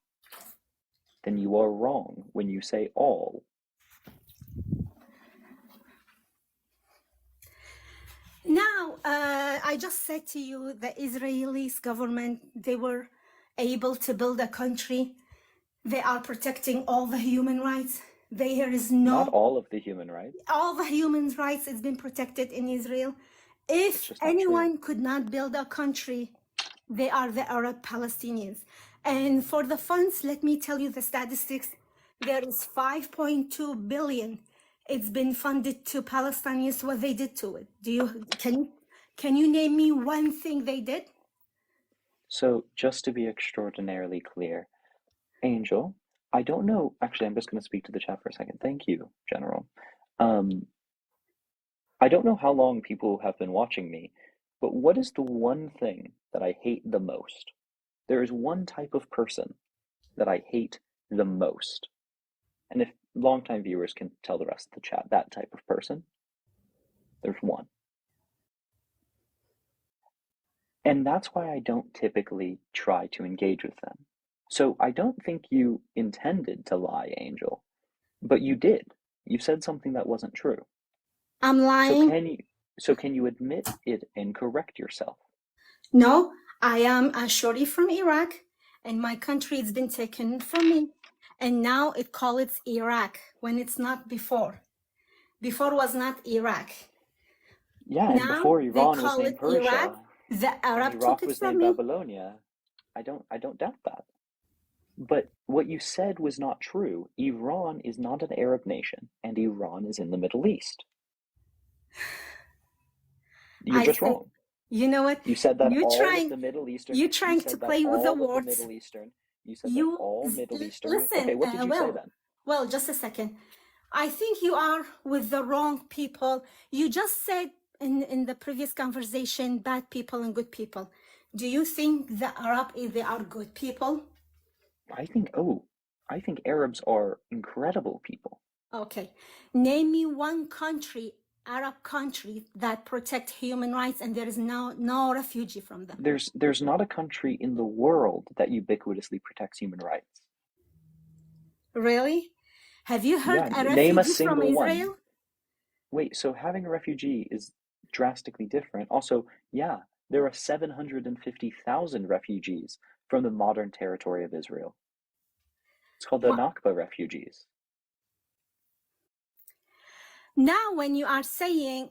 then you are wrong when you say all. Now, I just said to you, the Israeli government, they were able to build a country. They are protecting all the human rights. There is Not no, all of the human rights. all the human rights has been protected in Israel. It's If just not anyone true. could not build a country, they are the Arab Palestinians. And for the funds, let me tell you the statistics. There is 5.2 billion. It's been funded to Palestinians. What they did to it? Can you name me one thing they did? So, just to be extraordinarily clear, Angel, I don't know. Actually, I'm just going to speak to the chat for a second. Thank you, General. I don't know how long people have been watching me, but what is the one thing that I hate the most? There is one type of person that I hate the most. And if longtime viewers can tell the rest of the chat, that type of person, there's one. And that's why I don't typically try to engage with them. So I don't think you intended to lie, Angel, but you did. You said something that wasn't true. I'm lying. So can you admit it and correct yourself? No, I am a shorty from Iraq, and my country has been taken from me. And now it calls it Iraq when it's not before. Before was not Iraq. Yeah, and Now before they Iran was call named it Iraq. Persia The and Arab took Iraq it was from named me. Babylonia, I don't doubt that. But what you said was not true. Iran is not an Arab nation, and Iran is in the Middle East. You're I just said, wrong. you know what? You said that You all of trying the Middle Eastern. you You trying to said that play with the all of the words. Middle Eastern. You said that You all Middle Eastern. listen. Okay, what did you say then? Well, just a second. I think you are with the wrong people. You just said in the previous conversation, bad people and good people. Do you think the Arab they are good people? I think Arabs are incredible people. Okay. Name me one country, Arab country, that protect human rights and there is no refugee from them. There's not a country in the world that ubiquitously protects human rights. Really? Have you heard Yeah, a name a refugee from single one. Israel? Wait, so having a refugee is drastically different. Also, yeah, there are 750,000 refugees from the modern territory of Israel. It's called the Well, Nakba refugees. now when you are saying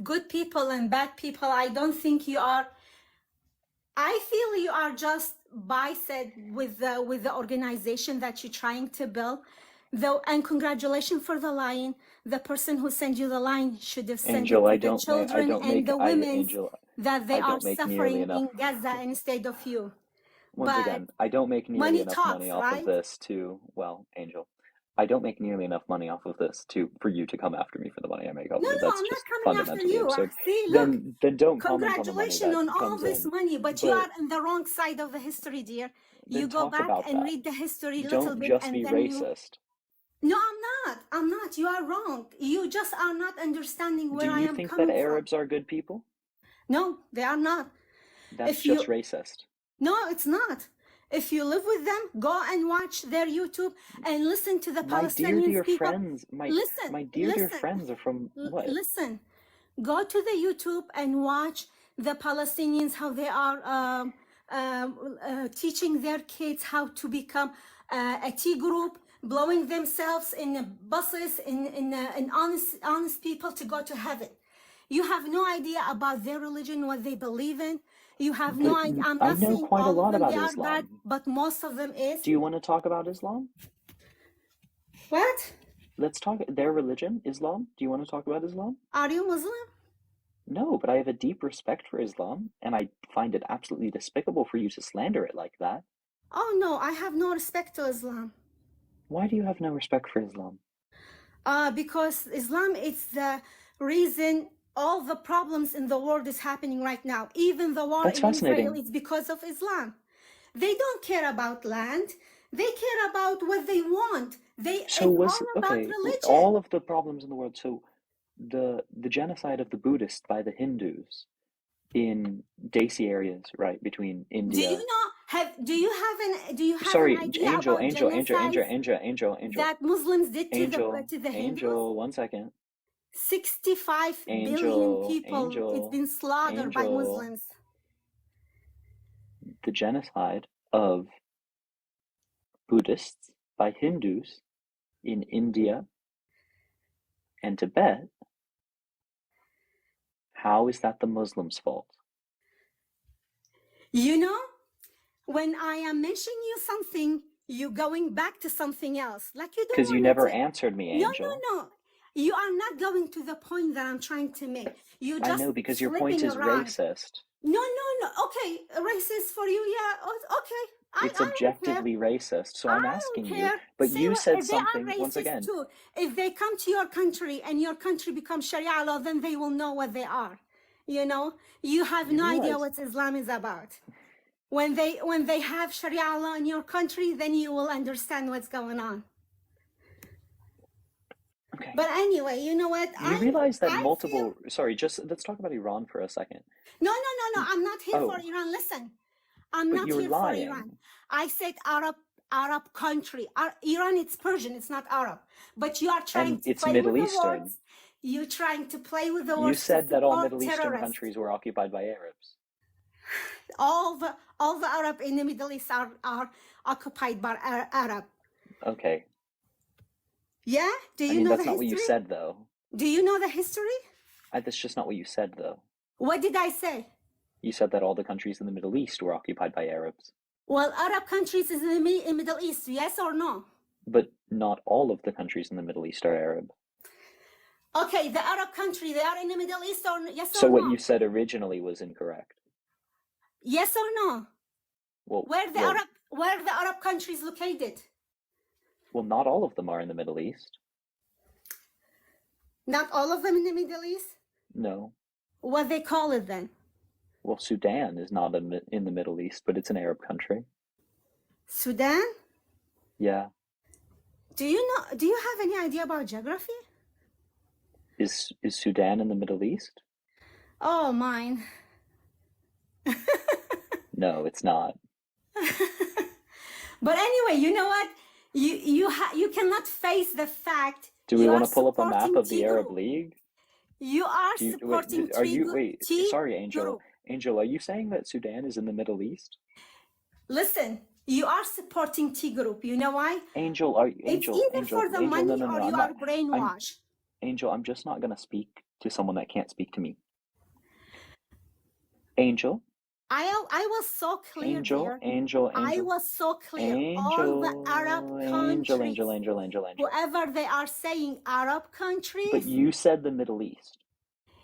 good people and bad people, I don't think you are. I feel you are just biased with the organization that you're trying to build. Though, and congratulations for the line. The person who sent you the line should have sent Angel, it I to the don't children and the women Angel, that they I are don't make nearly suffering enough. in Gaza instead of you. Once But again, I don't make nearly money enough money talks, off of right? this to, well, Angel, I don't make nearly enough money off of this for you to come after me for the money I make off No, of it. no, That's I'm not just coming after fundamentally you. absurd. See, look, Then don't comment on the money congratulations that on all comes this in. money, but you But are on the wrong side of the history, dear. You then go talk back about and that. read the history a little Don't bit just and be then you... racist. No, I'm not. I'm not. You are wrong. You just are not understanding Do where I you am think that coming from. Arabs are good people? No, they are not. That's If just you... racist. No, it's not. If you live with them, go and watch their YouTube and listen to the My dear Palestinians people. friends, Listen, my dear listen, friends are from what? listen. Go to the YouTube and watch the Palestinians, how they are teaching their kids how to become a tea group, blowing themselves in buses, in honest people to go to heaven. You have no idea about their religion, what they believe in. You have no But idea. I'm I not know saying quite a all of lot them, they about are bad, Islam. but most of them is. Do you want to talk about Islam? What? Let's talk their religion, Islam. Do you want to talk about Islam? Are you Muslim? No, but I have a deep respect for Islam, and I find it absolutely despicable for you to slander it like that. Oh no, I have no respect to Islam. Why do you have no respect for Islam? Because Islam is the reason all the problems in the world is happening right now. Even the war That's in Israel fascinating. is because of Islam. They don't care about land. They care about what they want. It's all about religion. all of the problems in the world. So the genocide of the Buddhists by the Hindus in Desi areas, right, between Do India. you know? Do you have Sorry, an idea Angel, about Angel, Angel, Angel, genocides Angel, Angel, that Muslims did to Angel, the Hindus? Angel, 1 second. 65 billion Angel, people. It's Angel, been slaughtered by Angel. Muslims. The genocide of Buddhists by Hindus in India and Tibet, how is that the Muslims' fault? You know, when I am mentioning you something, you're going back to something else. Like you don't Because you want never to. answered me, Angel. No. You are not going to the point that I'm trying to make. You I just know, because your point flipping is around. racist. No. Okay, racist for you, yeah. Okay, It's I don't care. objectively racist, so I'm I asking don't you. care. But Say you what, said they are something, once racist again. too. If they come to your country and your country becomes Sharia law, then they will know what they are. You know, you have You no idea realize- what Islam is about. When they have Sharia law in your country, then you will understand what's going on. Okay. But anyway, you know what? You realize that feel... Sorry, just let's talk about Iran for a second. No. I'm not here for Iran. Listen, I'm But not you're here lying. for Iran. I said Arab country. Iran, it's Persian. It's not Arab. But you are trying to play Middle with Eastern. the words. You're trying to play with the words. You said that all Middle terrorists. Eastern countries were occupied by Arabs. All the Arab in the Middle East are occupied by Arab. Okay. Yeah? Do you know that's the not history? what you said, though. Do you know the history? That's just not what you said, though. What did I say? You said that all the countries in the Middle East were occupied by Arabs. Well, Arab countries in the Middle East, yes or no? But not all of the countries in the Middle East are Arab. Okay, the Arab country, they are in the Middle East, or yes or no? So what you said originally was incorrect. Yes or no? Well, where the Arab countries located? Well, not all of them are in the Middle East. Not all of them in the Middle East? No. What they call it then? Well, Sudan is not in the Middle East, but it's an Arab country. Sudan? Yeah. Do you have any idea about geography? Is Sudan in the Middle East? Oh, mine. No, it's not. But anyway, you know what? You cannot face the fact Do we you want are to pull up a map supporting of the T Arab group. League? You are Do you, supporting wait, are you, wait, T sorry, Angel. group. Angel, are you saying that Sudan is in the Middle East? Listen, you are supporting T group. You know why? Angel, It's either for the Angel, money no, or you I'm are not, brainwashed. Angel, I'm just not going to speak to someone that can't speak to me. Angel, I was so clear there. Angel. I was so clear. All the Arab countries, Angel. whoever they are saying Arab But countries, you said the Middle East.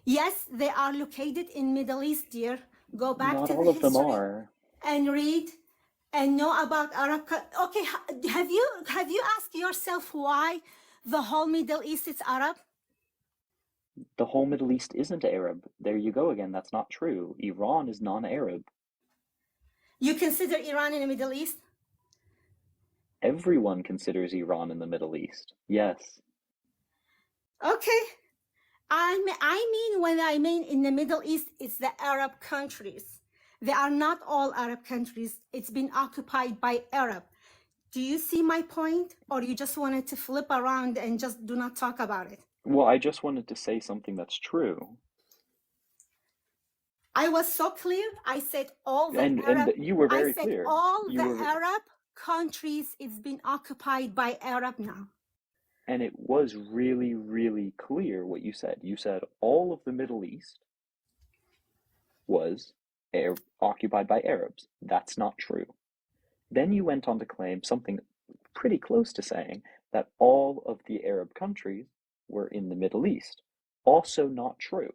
yes, they are located in Middle East, dear. Go back Not to all the of them history are. and read and know about Arab. Okay, have you asked yourself why the whole Middle East is Arab? The whole Middle East isn't Arab. There you go again. That's not true. Iran is non-Arab. You consider Iran in the Middle East? Everyone considers Iran in the Middle East. Yes. Okay. I mean, when I mean in the Middle East, it's the Arab countries. They are not all Arab countries. It's been occupied by Arab. Do you see my point? Or you just wanted to flip around and just do not talk about it? Well, I just wanted to say something that's true. I was so clear. I said all the And Arab. you were very I said clear. all the Arab countries. It's been occupied by Arab now. And it was really, really clear what you said. You said all of the Middle East was occupied by Arabs. That's not true. Then you went on to claim something pretty close to saying that all of the Arab countries were in the Middle East. Also not true.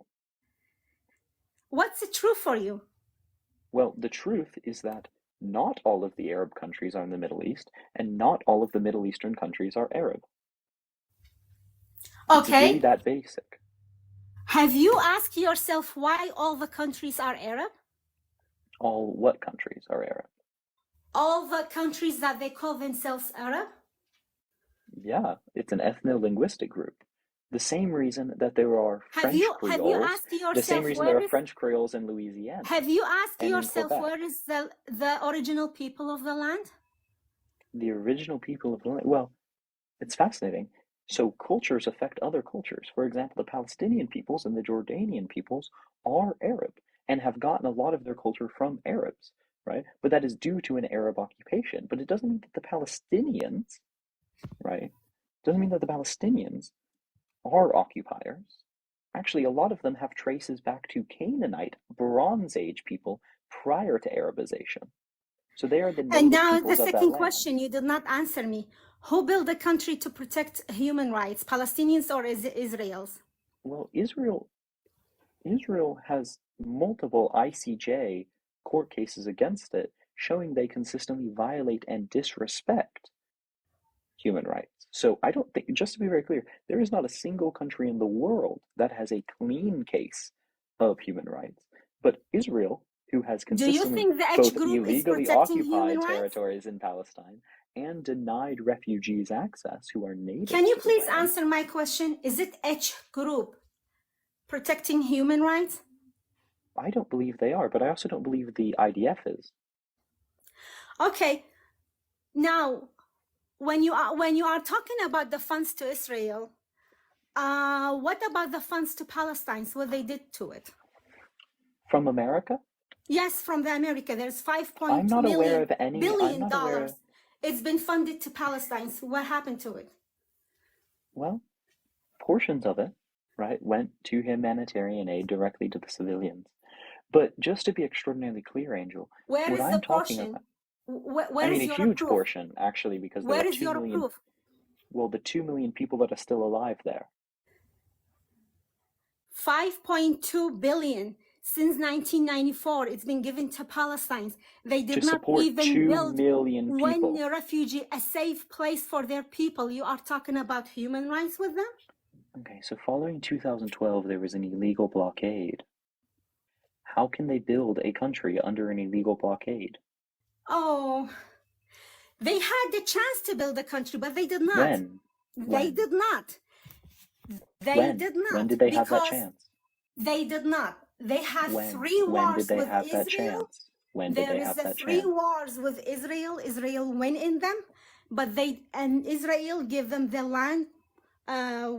What's the truth for you? Well, the truth is that not all of the Arab countries are in the Middle East, and not all of the Middle Eastern countries are Arab. It's really that basic. Have you asked yourself why all the countries are Arab? All what countries are Arab? All the countries that they call themselves Arab? Yeah, it's an ethno-linguistic group. The same reason that there are French Creoles, the same reason there are French Creoles in Louisiana. Have you asked yourself where is the original people of the land? The original people of the land? Well, it's fascinating. So cultures affect other cultures. For example, the Palestinian peoples and the Jordanian peoples are Arab and have gotten a lot of their culture from Arabs, right? But that is due to an Arab occupation. But it doesn't mean that the Palestinians, right? Doesn't mean that the Palestinians are occupiers. Actually, a lot of them have traces back to Canaanite, Bronze Age people prior to Arabization. So they are the native And now peoples the of that second land. question, you did not answer me. Who built the country to protect human rights, Palestinians or Israelis? Well, Israel has multiple ICJ court cases against it, showing they consistently violate and disrespect human rights. So I don't think, just to be very clear, there is not a single country in the world that has a clean case of human rights. But Israel, who has consistently both illegally occupied territories in Palestine and denied refugees access who are native. Can you please answer my question? Is it H group protecting human rights? I don't believe they are, but I also don't believe the IDF is. Okay. Now, when you are talking about the funds to Israel, what about the funds to Palestine? What they did to it? From America? Yes, from the America. There's I'm not aware of any billion dollars. It's been funded to Palestine. So what happened to it? Well, portions of it, right, went to humanitarian aid directly to the civilians. But just to be extraordinarily clear, Angel, where what is I'm the talking portion? about, Where is a huge portion, actually, because there are 2 million. Proof? Well, the 2 million people that are still alive there. 5.2 billion since 1994. It's been given to Palestine. They did not even 2 build million people. one refugee a safe place for their people. You are talking about human rights with them? Okay, so following 2012, there was an illegal blockade. How can they build a country under an illegal blockade? Oh, They had the chance to build a country, but they did not. When? They When? did not. They When? did not. When did they have that because chance? they did not. They had When? three When did wars they with have that Israel. chance? When did There they is have a that three chance? wars with Israel. Israel win in them, but Israel give them the land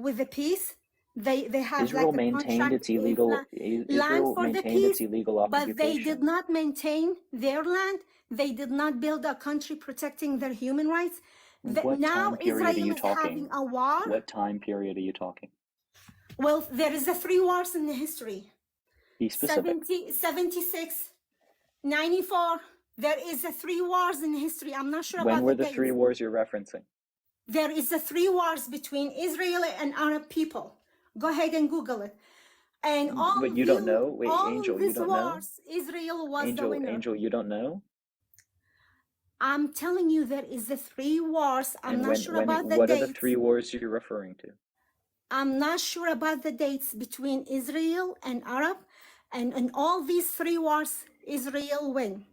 with the peace. They have Israel like a maintained contract its illegal. land Israel for the maintained its peace, illegal but they occupation. did not maintain their land. They did not build a country protecting their human rights. What Now time period are Israel you is having talking? a war. What time period are you talking? Well, there is a three wars in the history. Be specific. 76, 94. There is a three wars in history. I'm not sure When about were the the three dates. wars you're referencing? There is a three wars between Israel and Arab people. Go ahead and Google it. And all But of you don't know? Wait, all Angel, of you these don't know? wars, Israel was the Angel, winner. Angel, you don't know? I'm telling you, there is a three wars. I'm And not sure about the what are the dates. three wars you're referring to? I'm not sure about the dates between Israel and Arab. And in all these three wars, Israel win.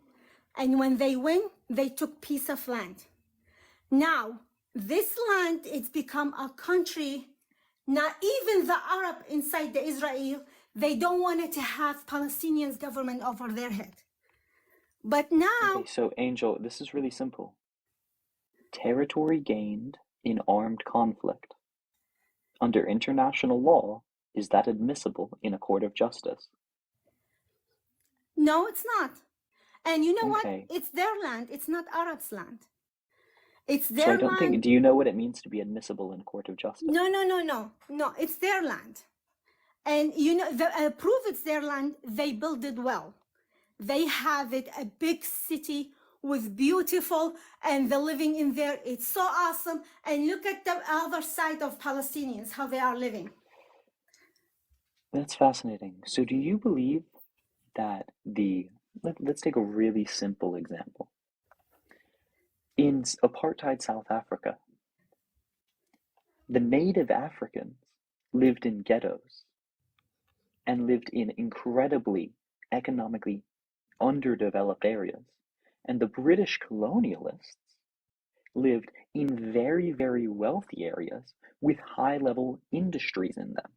And when they win, they took piece of land. Now, this land, it's become a country. Not even the Arab inside the Israel, they don't want it to have Palestinians government over their head. But now, Okay, so Angel, this is really simple. Territory gained in armed conflict. Under international law, is that admissible in a court of justice? no, it's not. And you know Okay. what? It's their land. It's not Arab's land. It's So their I don't think, land. do you know what it means to be admissible in a court of justice? No, it's their land. And you know, the proof it's their land, they build it well. They have it, a big city with beautiful, and the living in there, it's so awesome. And look at the other side of Palestinians, how they are living. That's fascinating. So do you believe that let's take a really simple example. In apartheid South Africa, the native Africans lived in ghettos and lived in incredibly economically underdeveloped areas. And the British colonialists lived in very, very wealthy areas with high-level industries in them.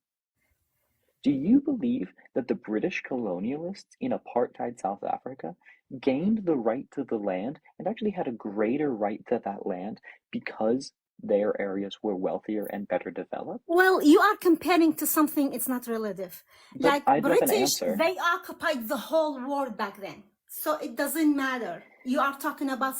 Do you believe that the British colonialists in apartheid South Africa gained the right to the land and actually had a greater right to that land because their areas were wealthier and better developed? Well, you are comparing to something, it's not relative. But Like I'd love an British, answer. they occupied the whole world back then. So it doesn't matter. You are talking about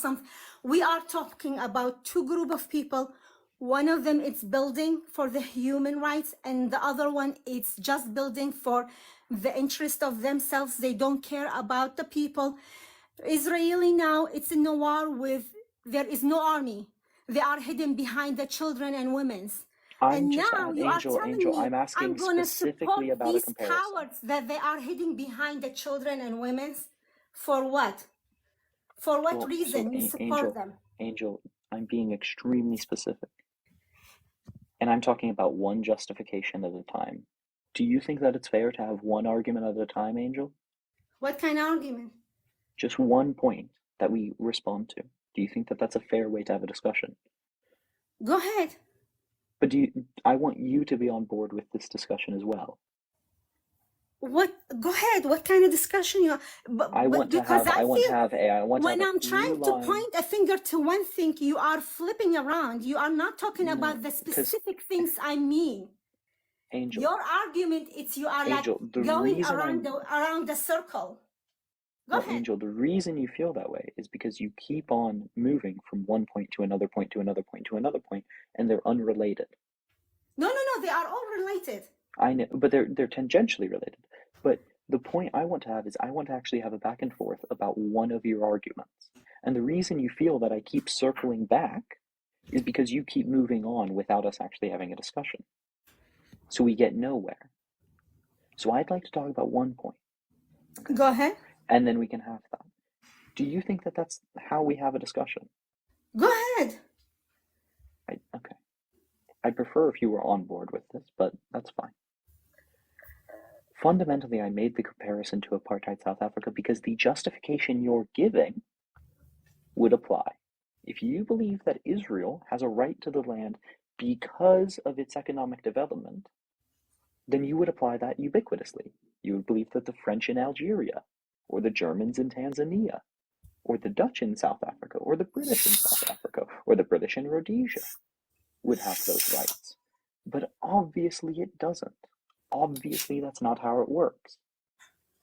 we are talking about two group of people. One of them it's building for the human rights, and the other one it's just building for the interest of themselves. They don't care about the people. Israeli now, it's in a war with, there is no army. They are hidden behind the children and women's. And now you are telling me I'm asking I'm going to support specifically about a these comparison. cowards that they are hiding behind the children and women's? For what? For what Well, reason you support them? Angel, I'm being extremely specific. And I'm talking about one justification at a time. Do you think that it's fair to have one argument at a time, Angel? What kind of argument? Just one point that we respond to. Do you think that that's a fair way to have a discussion? Go ahead. But I want you to be on board with this discussion as well. What? Go ahead. What kind of discussion you? I want to have when I'm trying to point a finger to one thing, you are flipping around. You are not talking about the specific things I mean. Angel, your argument, it's you are Angel, like going around the circle. Go ahead. Angel, the reason you feel that way is because you keep on moving from one point to another point to another point to another point, and they're unrelated. No, they are all related. I know, but they're tangentially related. But the point I want to have is I want to actually have a back and forth about one of your arguments. And the reason you feel that I keep circling back is because you keep moving on without us actually having a discussion. So we get nowhere. So I'd like to talk about one point. Okay? Go ahead. And then we can have that. Do you think that that's how we have a discussion? Go ahead. Okay. I'd prefer if you were on board with this, but that's fine. Fundamentally, I made the comparison to apartheid South Africa because the justification you're giving would apply. If you believe that Israel has a right to the land because of its economic development, then you would apply that ubiquitously. You would believe that the French in Algeria, or the Germans in Tanzania, or the Dutch in South Africa, or the British in South Africa, or the British in Rhodesia would have those rights. But obviously it doesn't. Obviously that's not how it works.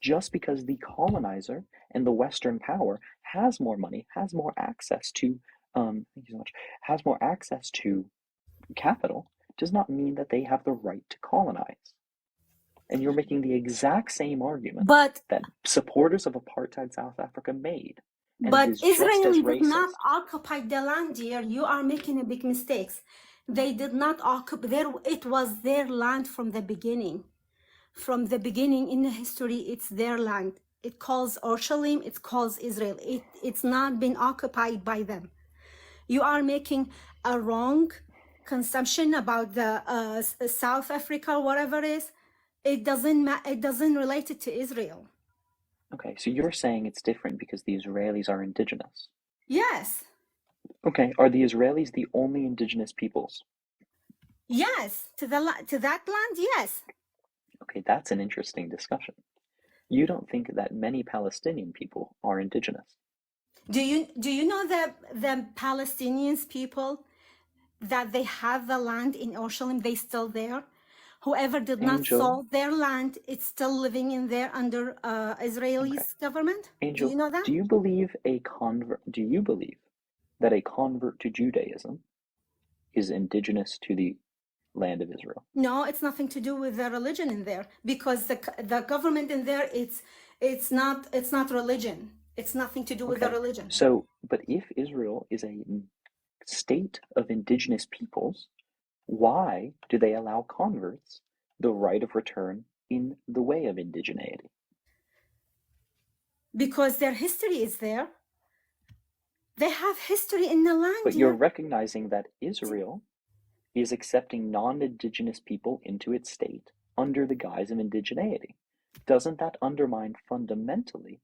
Just because the colonizer and the Western power has more money, has more access to, thank you so much, has more access to capital, does not mean that they have the right to colonize. And you're making the exact same argument But that supporters of apartheid South Africa made. And but it is just Israel as did not racist. occupy the land, dear. You are making a big mistake. They did not occupy there. It was their land from the beginning. From the beginning in the history, it's their land. It calls Jerusalem, it calls Israel. It's not been occupied by them. You are making a wrong conception about the South Africa, whatever it is. It doesn't relate it to Israel. Okay, so you're saying it's different because the Israelis are indigenous. Yes. Okay, are the Israelis the only indigenous peoples? Yes. To that land, yes. Okay, that's an interesting discussion. You don't think that many Palestinian people are indigenous? Do you know that the Palestinians people, that they have the land in Jerusalem, they still there? Whoever did not Angel, sold their land, it's still living in there under Israeli's government. Angel, Do you know that? do you believe that a convert to Judaism is indigenous to the land of Israel? No, it's nothing to do with the religion in there, because the government in there, it's not religion. It's nothing to do with the religion. So, but if Israel is a state of indigenous peoples, why do they allow converts the right of return in the way of indigeneity? Because their history is there. They have history in the land. But you're recognizing that Israel is accepting non-indigenous people into its state under the guise of indigeneity. Doesn't that undermine fundamentally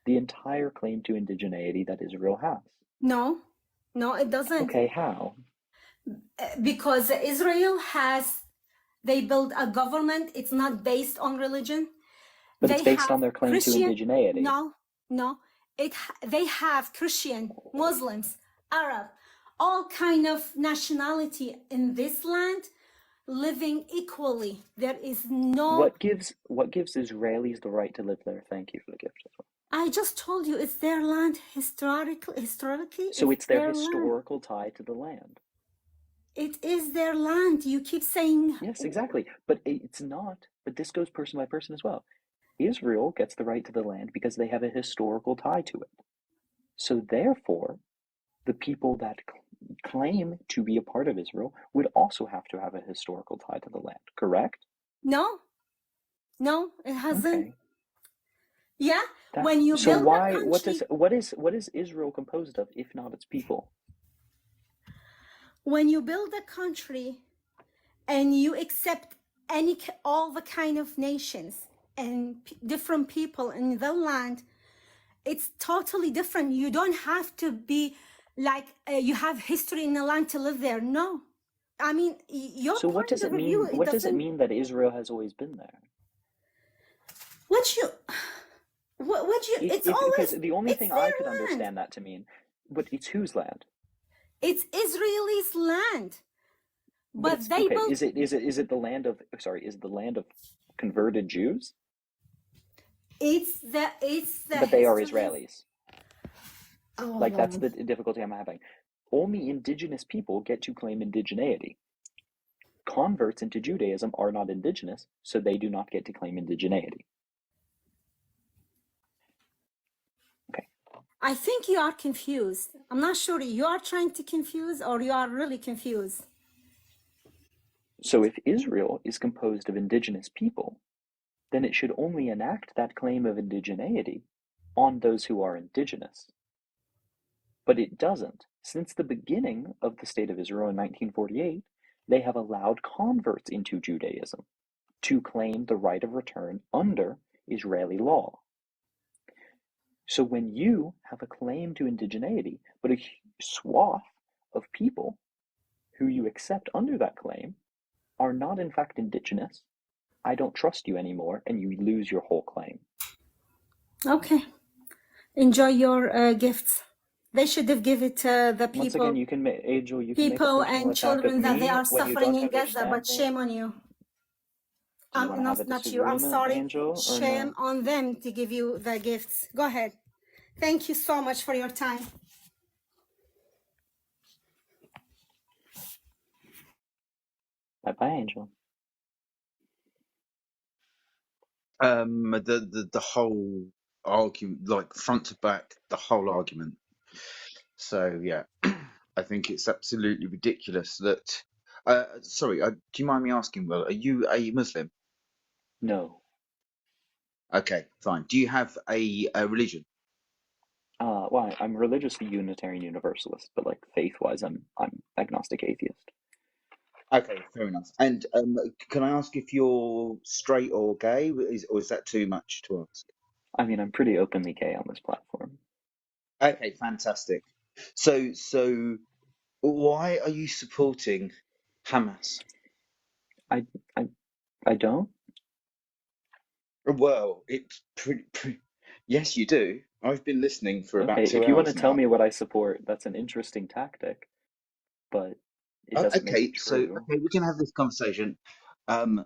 the entire claim to indigeneity that Israel has? No, it doesn't. Okay, how? Because Israel they build a government. It's not based on religion. But it's based on their claim to indigeneity. No. They have Christian, Muslims, Arab, all kind of nationality in this land living equally. There is no... What gives Israelis the right to live there? Thank you for the gift as well. I just told you, it's their land historically. So it's their historical tie to the land. It is their land. You keep saying... Yes, exactly. But it's not. But this goes person by person as well. Israel gets the right to the land because they have a historical tie to it. So therefore, the people that claim to be a part of Israel would also have to have a historical tie to the land, correct? No, it hasn't. Okay. Yeah, when you build why? a country, What is Israel composed of, if not its people? When you build a country and you accept all the kind of nations and different people in the land, it's totally different. You don't have to be like you have history in the land to live there. No, I mean So what does it mean? What does it mean that Israel has always been there? It's always, because the only thing I could understand that to mean, but it's whose land? It's Israelis' land. But is it the land of the land of converted Jews? It's the But they are Israelis. Oh, like that's the difficulty I'm having. Only indigenous people get to claim indigeneity. Converts into Judaism are not indigenous, so they do not get to claim indigeneity. Okay. I think you are confused. I'm not sure you are trying to confuse or you are really confused. So if Israel is composed of indigenous people, then it should only enact that claim of indigeneity on those who are indigenous. But it doesn't. Since the beginning of the State of Israel in 1948, they have allowed converts into Judaism to claim the right of return under Israeli law. So when you have a claim to indigeneity, but swath of people who you accept under that claim are not in fact indigenous. I don't trust you anymore, and you lose your whole claim. Okay. Enjoy your gifts. They should have given it to the Once again, people, Angel, you can make a people personal and attack of children that they me are when you suffering don't in Gaza, understand but me. shame on you. Do you want to have a Not you. I'm disagreement, sorry. Angel, or Shame no? on them to give you the gifts. Go ahead. Thank you so much for your time. Bye-bye, Angel. The whole argument, like front to back, the whole argument. So yeah, I think it's absolutely ridiculous that. Sorry, do you mind me asking, Will, are you a Muslim? No. Okay, fine. Do you have a religion? Well, I'm religiously Unitarian Universalist, but like faith-wise, I'm agnostic atheist. Okay, fair enough. And can I ask if you're straight or gay? Or is that too much to ask? I mean, I'm pretty openly gay on this platform. Okay, fantastic. So why are you supporting Hamas? I don't. Well, it's pretty. Yes, you do. I've been listening for about Okay, 2 if you want to hours tell now. me what I support, that's an interesting tactic, but it doesn't make it true. Okay, we can have this conversation.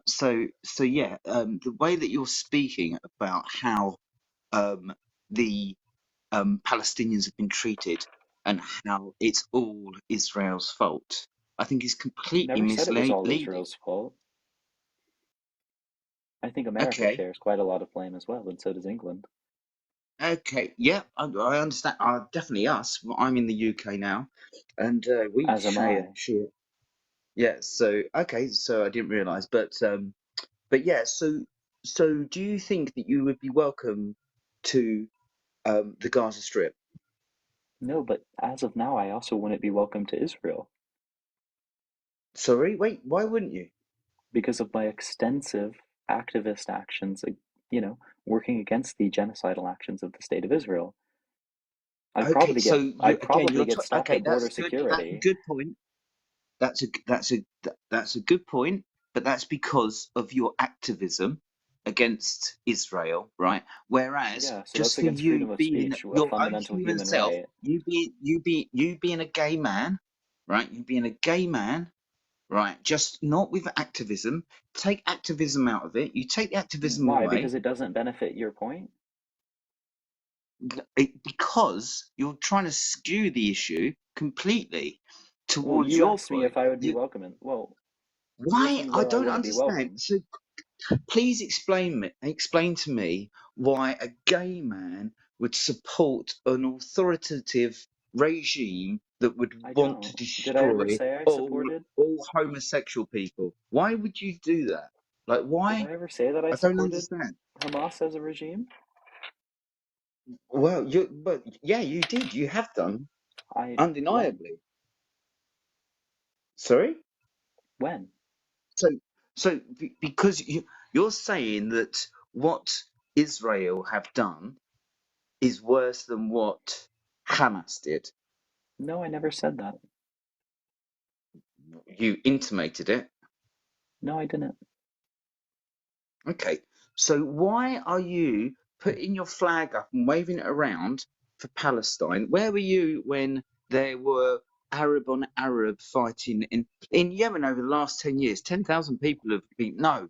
So yeah, the way that you're speaking about how the Palestinians have been treated and how it's all Israel's fault, I think is completely Never said it was all misleading. Israel's fault. I think America Okay, shares quite a lot of blame as well, and so does England. okay, yeah, I understand. Definitely us. Well, I'm in the UK now, and we As am I. share. Yeah. So okay, so I didn't realise, but yeah. So do you think that you would be welcome to the Gaza Strip? No, but as of now, I also wouldn't be welcome to Israel Sorry, wait, why wouldn't you? because of my extensive activist actions, working against the genocidal actions of the state of Israel. Okay, so I'd you're probably get stopped okay. at border That's good. That's a security. good point. That's a good point. But that's because of your activism against Israel, right? Whereas, Yeah, so that's just for against you freedom of being speech, a your own fundamental human human self, right. you being a gay man, right? You being a gay man, right? Just not with activism. Take activism out of it. You take the activism Why? away. Because it doesn't benefit your point? Because you're trying to skew the issue completely Well, towards you your asked me point. if I would be welcome. Well, you asked Why? me I whether I don't wouldn't be understand. welcome. So please explain to me why a gay man would support an authoritative regime that would I want to don't. Did I ever destroy say I all supported? homosexual people. Why would you do that? Like, Did why? I ever say that I I don't supported understand. Hamas as a regime? Well, but yeah, you did. You have done, When? undeniably. Sorry. When? So, because you're saying that what Israel have done is worse than what Hamas did. No, I never said that. You intimated it. No, I didn't. Okay. So why are you putting your flag up and waving it around for Palestine? Where were you when there were Arab on Arab fighting in Yemen over the last 10 years? 10,000 people have been, no,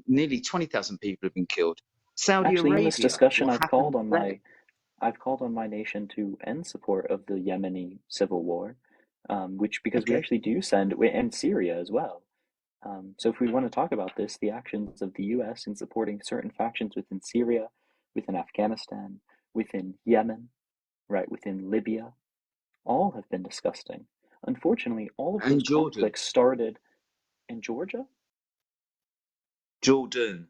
nearly 20,000 people have been killed. Saudi Actually, in this Arabia, discussion, what happened there? I've called on my nation to end support of the Yemeni civil war, because we Okay. actually do and Syria as well. So if we want to talk about this, the actions of the U.S. in supporting certain factions within Syria, within Afghanistan, within Yemen, right, within Libya, all have been disgusting. Unfortunately, all of those And Jordan. conflicts started in Georgia, Jordan.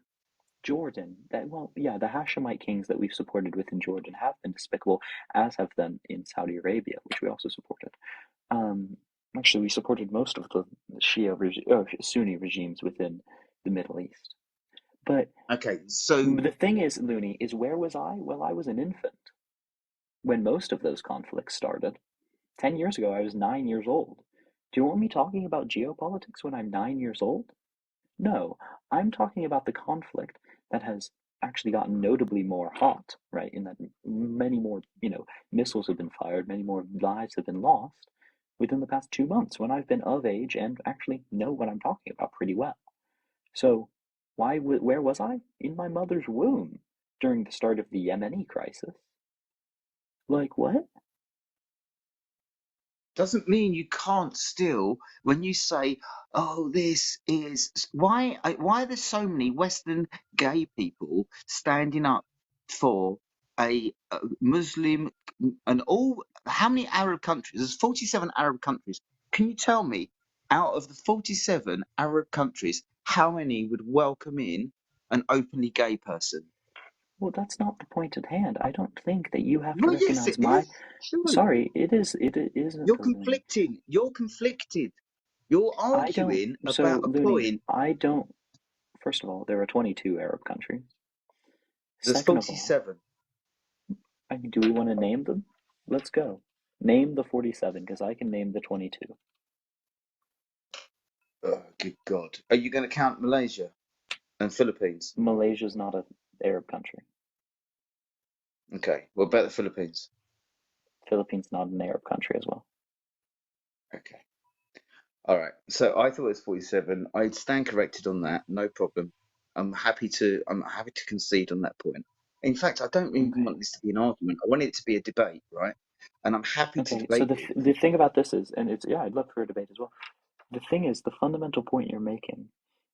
Jordan. The Hashemite kings that we've supported within Jordan have been despicable, as have them in Saudi Arabia, which we also supported. Actually, we supported most of the Sunni regimes within the Middle East. But Okay, so the thing is, Looney, is where was I? Well, I was an infant when most of those conflicts started. 10 years ago, I was 9 years old. Do you want me talking about geopolitics when I'm 9 years old? No, I'm talking about the conflict that has actually gotten notably more hot, right? In that many more, missiles have been fired, many more lives have been lost within the past 2 months when I've been of age and actually know what I'm talking about pretty well. So, where was I? In my mother's womb during the start of the Yemeni crisis. Like, what? Doesn't mean you can't still, when you say, oh, this is why are there so many Western gay people standing up for a Muslim and all, how many Arab countries? There's 47 Arab countries. Can you tell me, out of the 47 Arab countries, how many would welcome in an openly gay person? Well, that's not the point at hand. I don't think that you have to Well, yes, recognize it my. is. Surely. Sorry, it is. It isn't, You're Looney. conflicting. You're conflicted. You're I don't. arguing So, about a Looney, point. I don't. First of all, there are 22 Arab countries. There's Second of all, 47. I mean, do we want to name them? Let's go. Name the 47, because I can name the 22. Oh, good God. Are you going to count Malaysia and Philippines? Malaysia's not an Arab country. Okay. What about the Philippines? Philippines not an Arab country as well. Okay. All right. So I thought it was 47. I'd stand corrected on that. No problem. I'm happy to concede on that point. In fact, I don't even Okay. want this to be an argument. I want it to be a debate, right? And I'm happy to Okay. So debate the you. the thing about this is, and it's I'd love for a debate as well. The thing is, the fundamental point you're making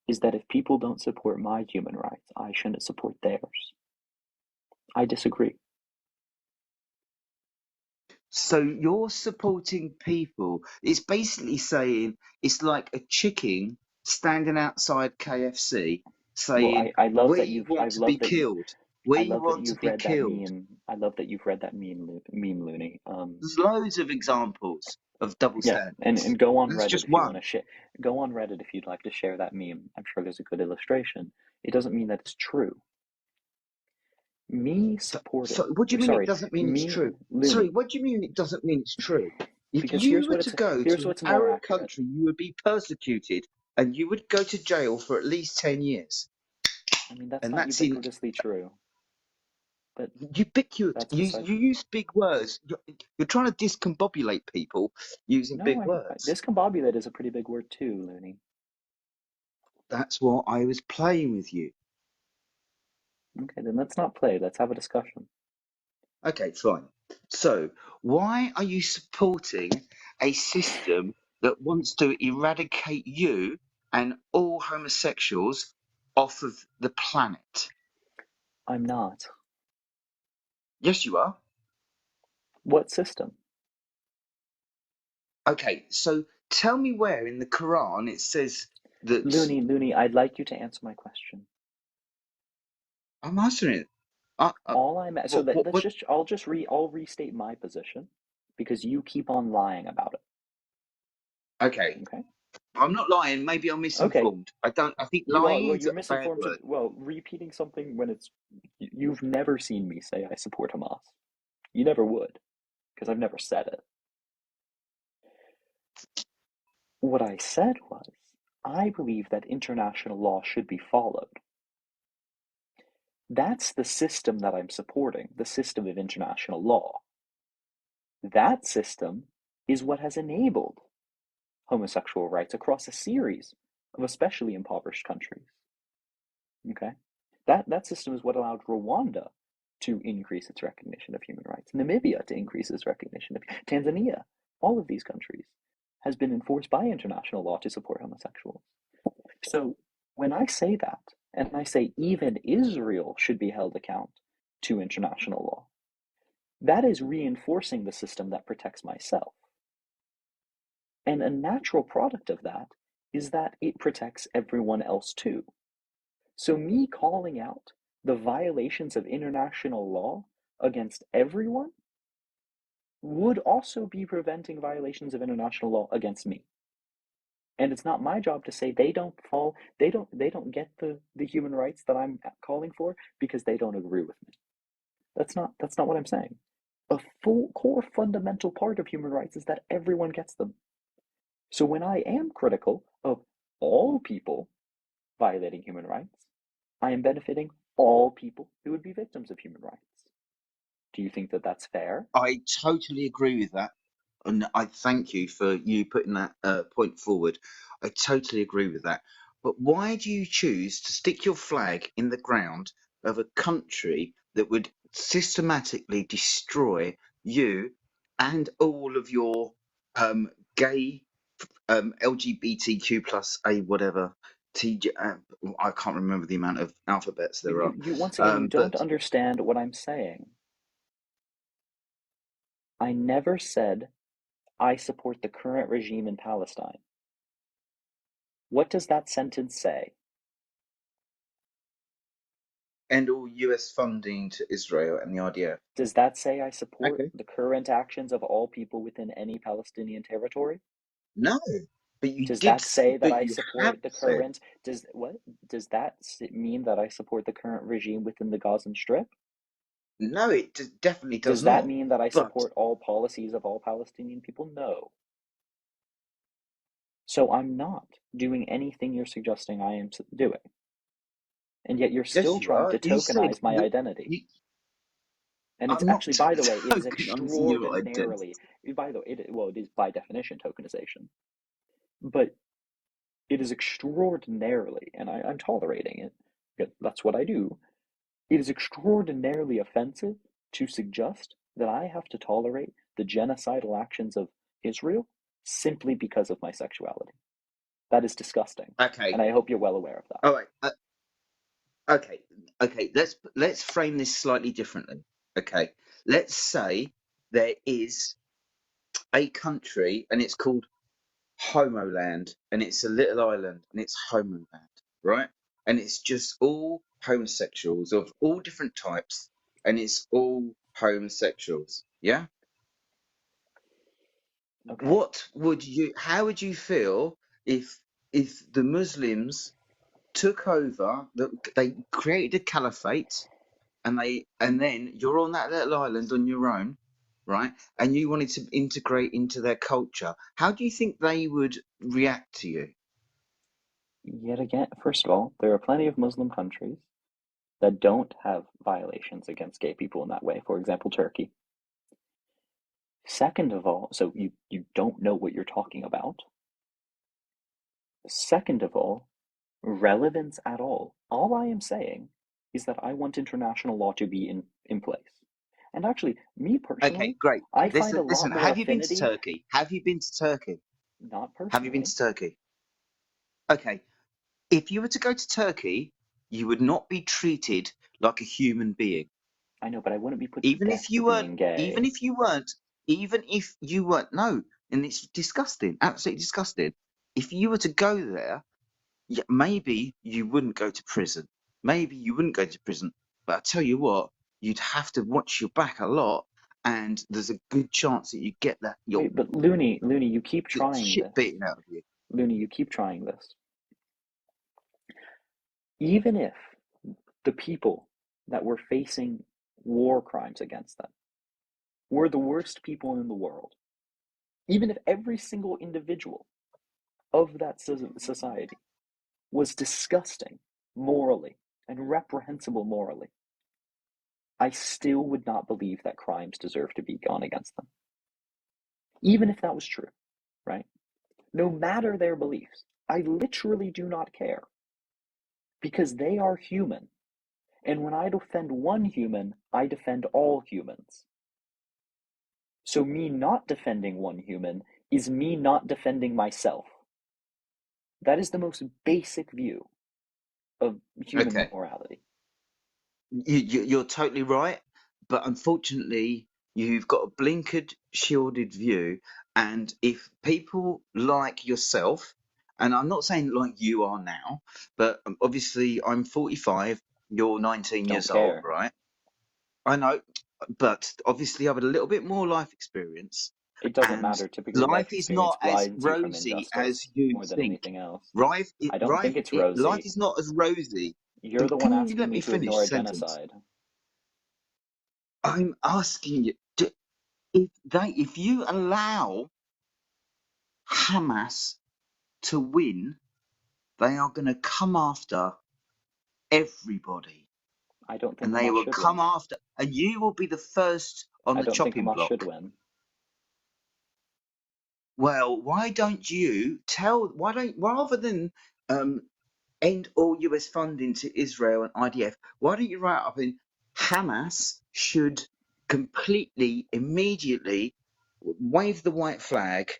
is that if people don't support my human rights, I shouldn't support theirs. I disagree. So you're supporting people. It's basically saying it's like a chicken standing outside KFC Well, saying, I love that "We you've want to be killed. I We love that want to you've be read that killed." meme. I love that you've read that meme, Looney. There's loads of examples of double Yeah, standards. and go on That's Reddit just if you want one. to share. Go on Reddit if you'd like to share that meme. I'm sure there's a good illustration. It doesn't mean that it's true. Me So supporting, what do you mean it sorry, doesn't mean it's me, true? Sorry, Looney, what do you mean it doesn't mean it's true? If because you were to go to here's an what's more Arab accurate. country, you would be persecuted and you would go to jail for at least 10 years. I mean, that's And not that's in ubiquitously true, but ubiquitous. that's You besides. use big words. You're trying to discombobulate people using big No, words. discombobulate is a pretty big word too, Looney. That's what I was playing with you. Okay, then let's not play. Let's have a discussion. Okay, fine. So, why are you supporting a system that wants to eradicate you and all homosexuals off of the planet? I'm not. Yes, you are. What system? Okay, so tell me where in the Quran it says that. Looney, I'd like you to answer my question. I'm answering it. All I'm so What, let's what? just I'll restate my position because you keep on lying about it. Okay, Okay? I'm not lying. Maybe I'm Okay. misinformed. I don't. I think You are, lying well, is you're a bad misinformed to, word. well, repeating something when you've never seen me say I support Hamas. You never would, because I've never said it. What I said was, I believe that international law should be followed. That's the system that I'm supporting, the system of international law. That system is what has enabled homosexual rights across a series of especially impoverished countries. Okay? That system is what allowed Rwanda to increase its recognition of human rights, Namibia to increase its recognition of Tanzania. All of these countries has been enforced by international law to support homosexuals. So when I say that, and I say even Israel should be held account to international law, that is reinforcing the system that protects myself. And a natural product of that is that it protects everyone else too. So me calling out the violations of international law against everyone would also be preventing violations of international law against me. And it's not my job to say they don't get the human rights that I'm calling for because they don't agree with me. That's not what I'm saying. A full core fundamental part of human rights is that everyone gets them. So when I am critical of all people violating human rights, I am benefiting all people who would be victims of human rights. Do you think that that's fair? I totally agree with that. And I thank you for you putting that point forward. I totally agree with that. But why do you choose to stick your flag in the ground of a country that would systematically destroy you and all of your gay LGBTQ plus a whatever TJ? I can't remember the amount of alphabets there are. You once again, you don't But understand what I'm saying. I never said I support the current regime in Palestine. What does that sentence say? and all US funding to Israel and the IDF. Does that say I support Okay. the current actions of all people within any Palestinian territory? No, but you Does did. that say that But I you have support the said current? Does that mean that I support the current regime within the Gaza Strip? no. It definitely does Does that not. mean that I But support all policies of all Palestinian people? No. So I'm not doing anything you're suggesting I am doing. And yet you're yes, still you trying are. to You said tokenize my that identity. you. And it's I'm not actually, by the way, it is tokenizing your extraordinarily, identity. by the way, it is by definition tokenization, but it is extraordinarily, and I'm tolerating it, because that's what I do. It is extraordinarily offensive to suggest that I have to tolerate the genocidal actions of Israel simply because of my sexuality. That is disgusting, Okay. and I hope you're well aware of that. All right. Okay. Okay. Let's frame this slightly differently. Okay. Let's say there is a country and it's called Homoland, and it's a little island, and it's Homoland, right? And it's just all homosexuals of all different types, and it's all homosexuals. Yeah. Okay. How would you feel if the Muslims took over, they created a caliphate, and then you're on that little island on your own, right? And you wanted to integrate into their culture. How do you think they would react to you? Yet again, first of all, there are plenty of Muslim countries that don't have violations against gay people in that way. For example, Turkey. Second of all, so you don't know what you're talking about. Second of all, relevance at all. All I am saying is that I want international law to be in place. And actually, me Okay, personally, great. I find a Listen, lot listen. more Have you been to affinity, Turkey? Have you been to Turkey? not Have you been personally. to Turkey? Okay. If you were to go to Turkey, you would not be treated like a human being. I know, but I wouldn't be put to Even death if for you weren't, being even gay. if you weren't, even if you weren't, no, and it's disgusting, absolutely disgusting. If you were to go there, yeah, maybe you wouldn't go to prison. Maybe you wouldn't go to prison. But I tell you what, you'd have to watch your back a lot, and there's a good chance that you get that your Wait, but Looney, you keep the trying shit this. beaten out of you. Looney, you keep trying this. Even if the people that were facing war crimes against them were the worst people in the world, even if every single individual of that society was disgusting morally and reprehensible morally, I still would not believe that crimes deserve to be gone against them. Even if that was true, right? No matter their beliefs, I literally do not care because they are human. And when I defend one human, I defend all humans. So me not defending one human is me not defending myself. That is the most basic view of human Okay, morality. you're totally right, but unfortunately, you've got a blinkered, shielded view. And if people like yourself, and I'm not saying like you are now, but obviously I'm 45, you're 19 Don't years old, care. right? I know, but obviously I've had a little bit more life experience, It doesn't and matter. Typically, life life is experience not as blinds you from rosy as injustice you more than think. anything else. I don't think it's Life rosy. is not as rosy. You're the one Can you asking let me me to finish ignore a sentence? genocide. I'm asking you. if you allow Hamas to win, they are going to come after everybody, I don't think and they Hamas will should come win. after, and you will be the first on I the don't think chopping Hamas should block. win. Well, why don't you rather than end all US funding to Israel and IDF, why don't you write up in Hamas should completely, immediately wave the white flag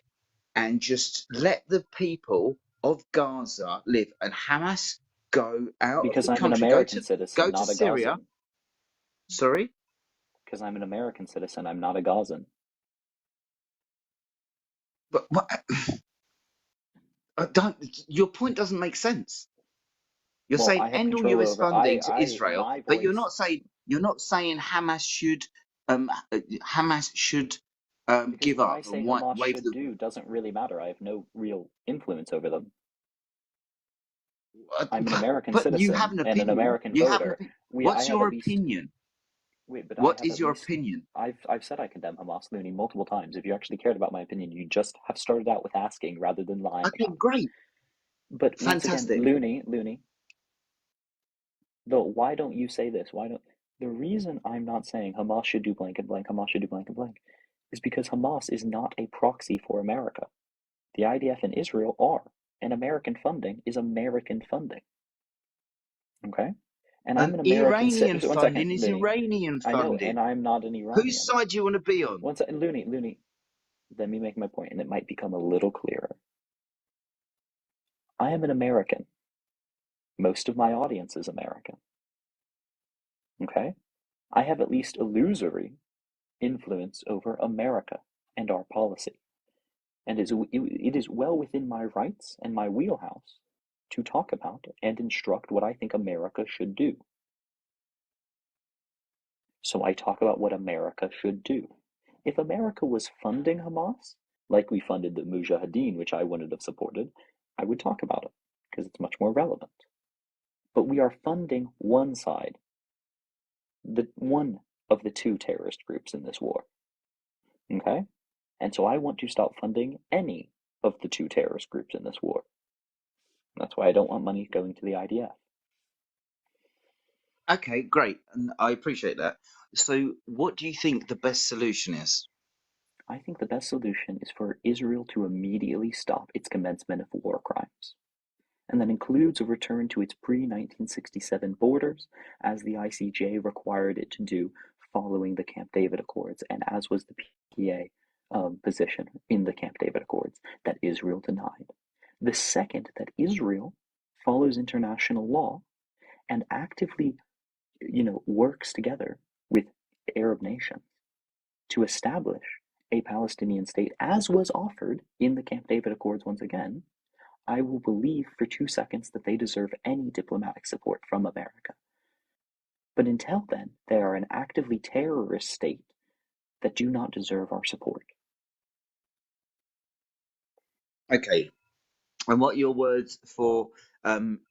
and just let the people of Gaza live, and Hamas go out of Because the I'm an country, American go citizen, to not a Syria. Gazan. Sorry, Because I'm an American citizen, I'm not a Gazan. but your point doesn't make sense. You're Well, saying I have end all control US over funding to Israel, my but voice, you're not saying Hamas should because give what I up say and Hamas wave should the. do doesn't really matter. I have no real influence over them. Uh, I'm an American but you have citizen an and an opinion. American You have an voter. opinion. I What's have your at least opinion? wait, but I What have is at your least opinion? I've said I condemn Hamas, Looney, multiple times. If you actually cared about my opinion, you just have started out with asking rather than lying Okay, about it. great, But once again, fantastic. Looney, though, why don't you say this? The reason I'm not saying Hamas should do blank and blank, Hamas should do blank and blank, is because Hamas is not a proxy for America. The IDF and Israel are, and American funding is American funding. Okay? And I'm an American Iranian citizen. One second, funding is Looney. Iranian I know, and funding. I'm not an Whose Iranian. side do you want to be on? One second, Looney, let me make my point, and it might become a little clearer. I am an American. Most of my audience is American. Okay? I have at least illusory influence over America and our policy. And it is well within my rights and my wheelhouse to talk about and instruct what I think America should do. So I talk about what America should do. If America was funding Hamas, like we funded the Mujahideen, which I wouldn't have supported, I would talk about it because it's much more relevant. But we are funding one side, one of the two terrorist groups in this war. Okay? And so I want to stop funding any of the two terrorist groups in this war. That's why I don't want money going to the IDF. Okay, great, and I appreciate that. So, what do you think the best solution is? I think the best solution is for Israel to immediately stop its commencement of war crimes. And that includes a return to its pre-1967 borders, as the ICJ required it to do following the Camp David Accords, and as was the PA position in the Camp David Accords that Israel denied. The second, that Israel follows international law and actively, works together with Arab nations to establish a Palestinian state, as was offered in the Camp David Accords once again. I will believe for 2 seconds that they deserve any diplomatic support from America. But until then, they are an actively terrorist state that do not deserve our support. Okay, and what are your words for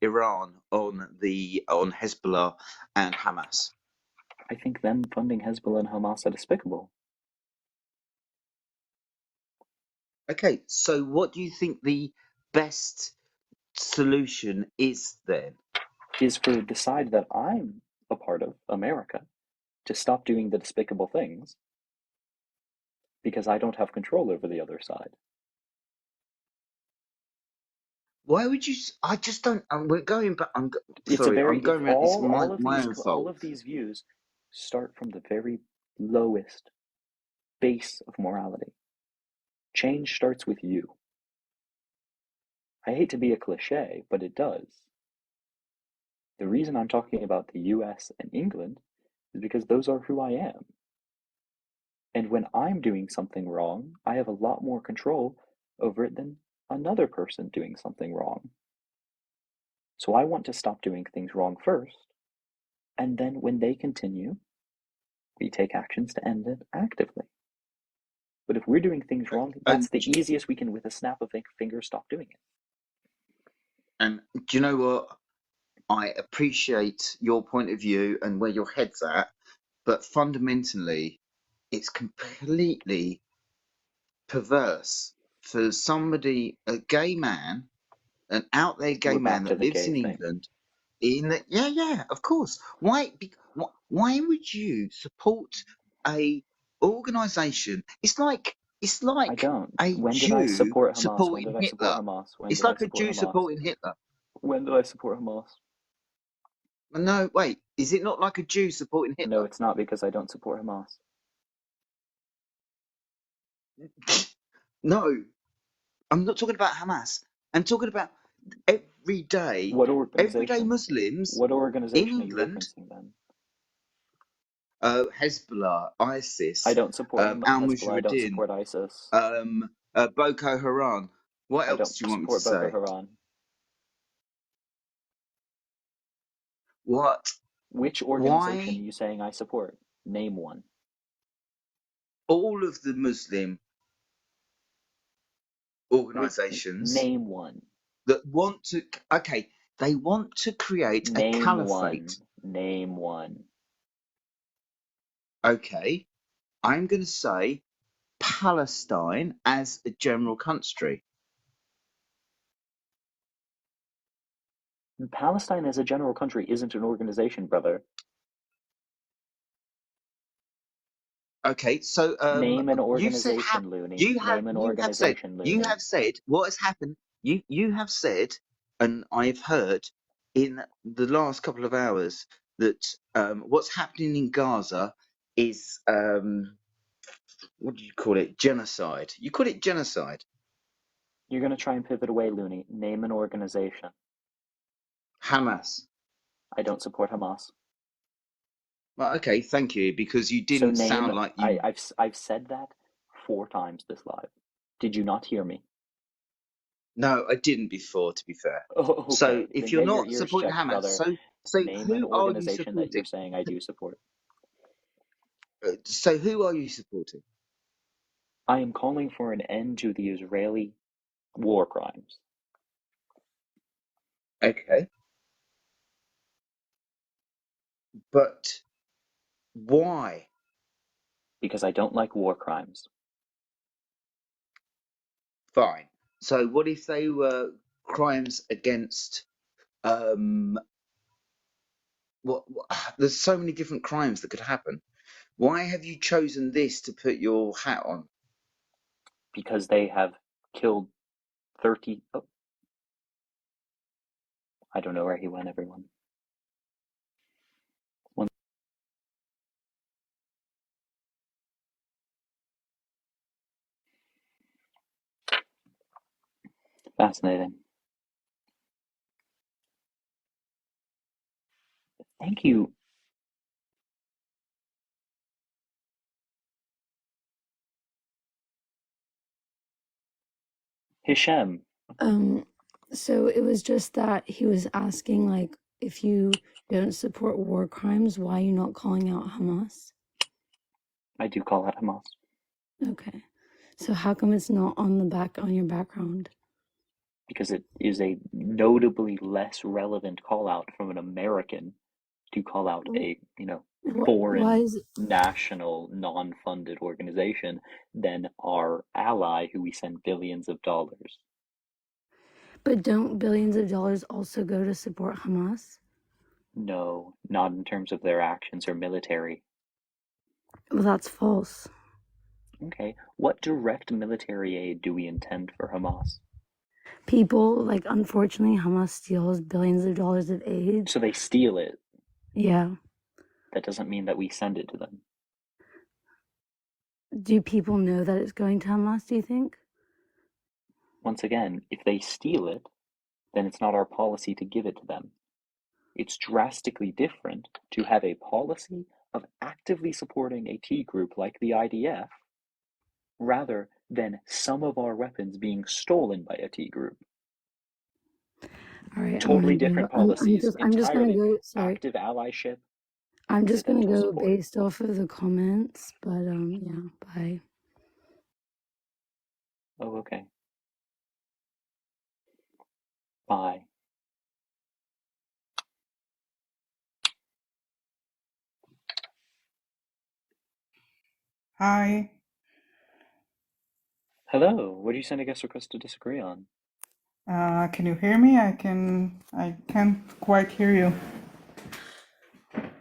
Iran on Hezbollah and Hamas? I think them funding Hezbollah and Hamas are despicable. Okay, so what do you think the best solution is then? Is for the side that I'm a part of, America, to stop doing the despicable things because I don't have control over the other side. Why would you? I just don't. We're going back. It's a Sorry, I'm very if going around. It's all of my these own fault. views start from the very lowest base of morality. Change starts with you. I hate to be a cliche, but it does. The reason I'm talking about the US and England is because those are who I am. And when I'm doing something wrong, I have a lot more control over it than another person doing something wrong. So I want to stop doing things wrong first, and then when they continue, we take actions to end it actively. But if we're doing things wrong, that's the easiest we can, with a snap of a finger, stop doing it. And do you know what? I appreciate your point of view and where your head's at, but fundamentally, it's completely perverse for somebody, a gay man, an out there gay We're man back to that the lives gay in thing. England. Yeah, of course. Why would you support a organisation? It's I like don't. a When did I Jew support Hamas? When supporting did I support Hitler. Hamas? When It's did I like a support Jew Hamas? supporting Hitler. When did I support Hamas? No, wait, is it not like a Jew supporting No, Hitler? it's not, because I don't support Hamas. No, I'm not talking about Hamas. I'm talking about everyday What organization? Muslims What in organization are you England. referencing then? Hezbollah, I ISIS, don't support Al Hezbollah. I don't Mujahideen, support ISIS. Boko Haram. What I else don't do you want me to support Boko say? Haram. What? Which organization are Why? you saying I support? Name one. All of the Muslim organizations Name one. that want to, okay, they want to create a Name one. caliphate. Name one. Okay, I'm going to say Palestine as a general country. Palestine as a general country isn't an organization, brother. Okay, so Name an you said organization, Looney. Name an organization, you Looney. have said what has happened. You have said, and I've heard in the last couple of hours that what's happening in Gaza is what do you call it? Genocide. You call it genocide. You're going to try and pivot away, Looney. Name an organization. Hamas. I don't support Hamas. Well, okay, thank you, because you So didn't name. sound like you. I've said that 4 times this live. Did you not hear me? No, I didn't before, to be fair. Oh, So okay. if Then you're get your not ears supporting checked, Hamas, brother. so Name an who are you organization that supporting? you're saying I do support. So who are you supporting? I am calling for an end to the Israeli war crimes. Okay, but why? Because I don't like war crimes. Fine. So what if they were crimes against what there's so many different crimes that could happen. Why have you chosen this to put your hat on? Because they have killed 30. Oh, I don't know where he went, everyone. Fascinating. Thank you. Hishem. So it was just that he was asking, like, if you don't support war crimes, why are you not calling out Hamas? I do call out Hamas. Okay. So how come it's not on your background? Because it is a notably less relevant call out from an American to call out a, Why foreign is it? national non-funded organization than our ally who we send billions of dollars. But don't billions of dollars also go to support Hamas? No, not in terms of their actions or military. Well, that's false. Okay, what direct military aid do we intend for Hamas? People, like, unfortunately, Hamas steals billions of dollars of aid. So they steal it. Yeah. That doesn't mean that we send it to them. Do people know that it's going to Hamas, do you think? Once again, if they steal it, then it's not our policy to give it to them. It's drastically different to have a policy of actively supporting a T group like the IDF rather than some of our weapons being stolen by a T group. All right, Totally different policies. I'm just gonna Entirely. go. Sorry, Active allyship, I'm just gonna incidental go support. based off of the comments. But yeah, bye. Oh, okay. Bye. Hi. Hello, what do you send a guest request to disagree on? Can you hear me? I can't quite hear you.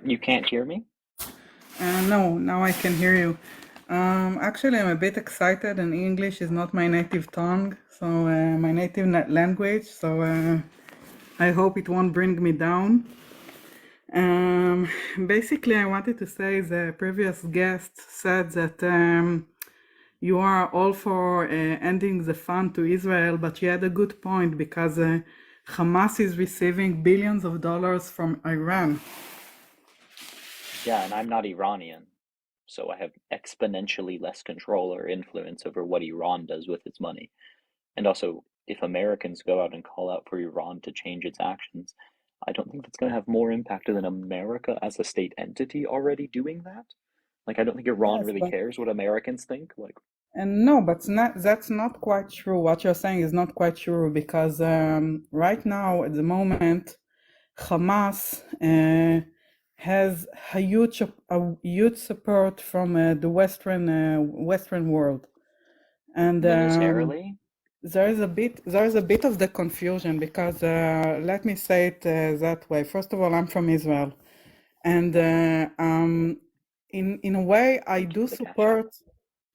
You can't hear me? No, now I can hear you. Actually, I'm a bit excited, and English is not my native tongue, so my native language. So I hope it won't bring me down. Basically, I wanted to say the previous guest said that you are all for ending the fund to Israel, but you had a good point because Hamas is receiving billions of dollars from Iran. Yeah, and I'm not Iranian, so I have exponentially less control or influence over what Iran does with its money. And also, if Americans go out and call out for Iran to change its actions, I don't think that's going to have more impact than America as a state entity already doing that. Like, I don't think Iran Yes, really but cares what Americans think. Like, and no, but that's not quite true. What you're saying is not quite true because right now, at the moment, Hamas has a huge support from the Western world, and militarily? there is a bit of the confusion because let me say it that way. First of all, I'm from Israel, and in a way, I Thank you do for the cash app. support.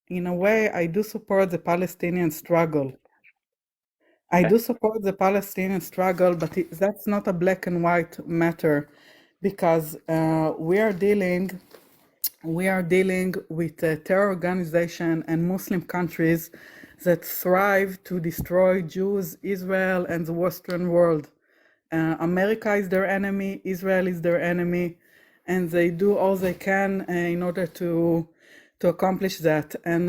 In a way, I do support the Palestinian struggle. I Okay. do support the Palestinian struggle, but that's not a black and white matter, because we are dealing with a terror organization and Muslim countries that thrive to destroy Jews, Israel, and the Western world. America is their enemy, Israel is their enemy, and they do all they can in order to accomplish that. And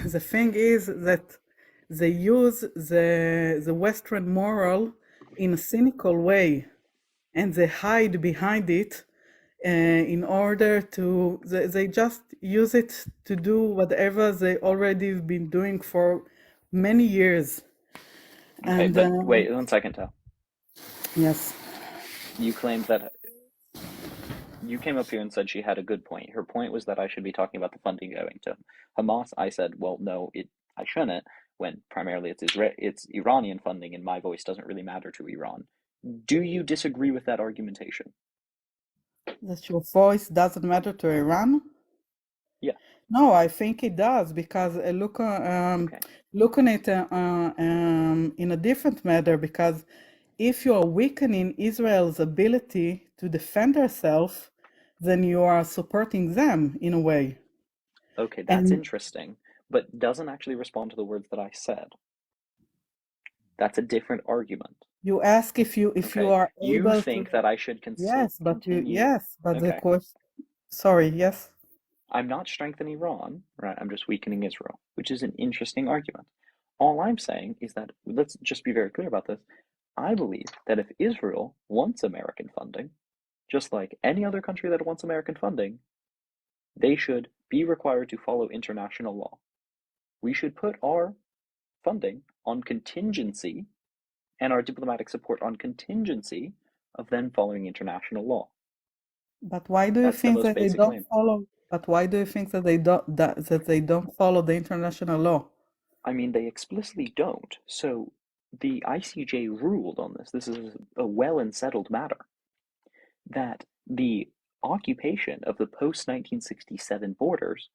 the thing is that they use the Western moral in a cynical way, and they hide behind it in order to they just use it to do whatever they already have been doing for many years. Okay, And but wait 1 second, Tal. yes, You claimed that you came up here and said she had a good point. Her point was that I should be talking about the funding going to Hamas. I said, well, no, I shouldn't, when primarily it's Iranian funding, and my voice doesn't really matter to Iran. Do you disagree with that argumentation? that your voice doesn't matter to Iran. Yeah. No, I think it does because Okay. look on it in a different matter. Because if you are weakening Israel's ability to defend herself, then you are supporting them in a way. Okay, that's And interesting, but doesn't actually respond to the words that I said. That's a different argument. you ask if you Okay. are You able to. think that I should continue. Yes, but the Okay. question. Sorry, yes. I'm not strengthening Iran, right? I'm just weakening Israel, which is an interesting argument. All I'm saying is that, let's just be very clear about this. I believe that if Israel wants American funding, just like any other country that wants American funding, they should be required to follow international law. We should put our funding on contingency and our diplomatic support on contingency of them following international law. But why do you That's the think most that they basic don't claim. follow? But why do you think that they don't follow the international law? I mean, they explicitly don't. So the ICJ ruled on this. This is a well and settled matter that the occupation of the post 1967 borders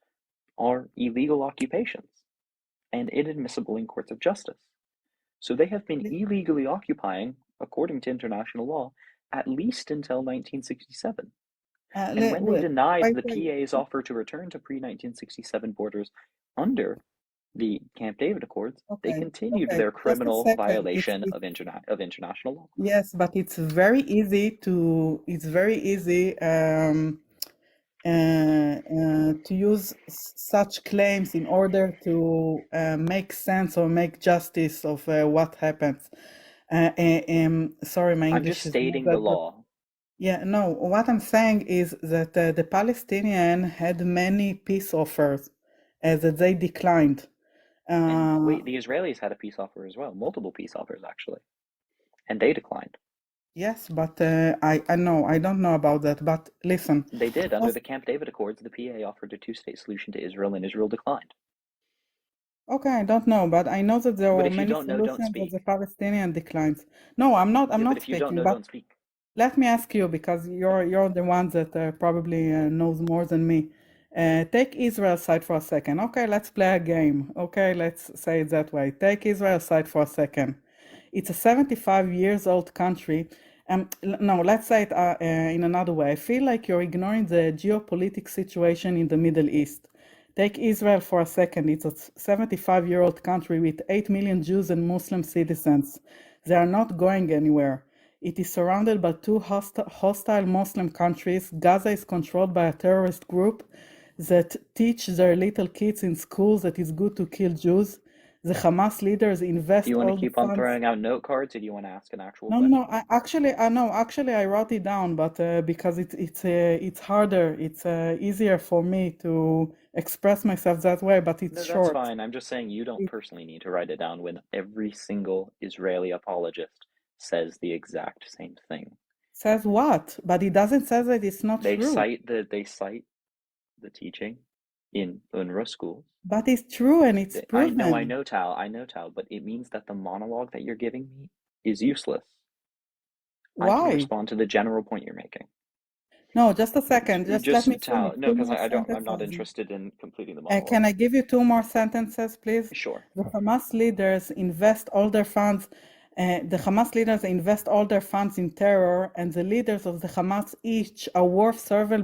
are illegal occupations and inadmissible in courts of justice. So they have been illegally occupying, according to international law, at least until 1967. And when they denied Wait, the PA's offer to return to pre 1967 borders under the Camp David Accords, they continued okay, their just a criminal second. violation of international law. Yes, but it's very easy to use such claims in order to make sense or make justice of what happens. Sorry, my I'm English just is not stating the that good. law. Yeah, no, what I'm saying is that the Palestinian had many peace offers that they declined. And Uh, wait, the Israelis had a peace offer as well, multiple peace offers actually, and they declined. Yes, but I know, I don't know about that. But listen, They did. Under first, the Camp David Accords, the PA offered a two-state solution to Israel, and Israel declined. okay, I don't know, but I know that there But were if you many don't know, don't solutions that the speak. Palestinian declines. No, I'm Yeah, but not if you don't speaking, know, but don't speak. let me ask you, because you're the one that probably knows more than me. Take Israel's side for a second. Okay, let's play a game. Okay, let's say it that way. Take Israel's side for a second. It's a 75 years old country. No, let's say it in another way. I feel like you're ignoring the geopolitical situation in the Middle East. Take Israel for a second. It's a 75-year-old country with 8 million Jews and Muslim citizens. They are not going anywhere. It is surrounded by two hostile Muslim countries. Gaza is controlled by a terrorist group that teach their little kids in schools that it's good to kill Jews. The Hamas leaders Do invest you want to all the keep on funds. throwing out note cards, or do you want to ask an actual No, question? I know. Actually, I wrote it down, but because it's harder, it's easier for me to express myself that way. But it's No, that's short. fine. I'm just saying you don't It personally need to write it down when every single Israeli apologist says the exact same thing. says what? But it doesn't say that it's not They true. cite the teaching in UNRWA schools. But it's true and it's I know, proven. Tal, but it means that the monologue that you're giving me is useless. I can Why? respond to the general point you're making. No, just a second. Just let me Just Tal, finish no, two because more I'm not sentences. interested in completing the monologue. Can I give you two more sentences, please? Sure. The Hamas leaders invest all their funds. The Hamas leaders invest all their funds in terror, and the leaders of the Hamas each are worth several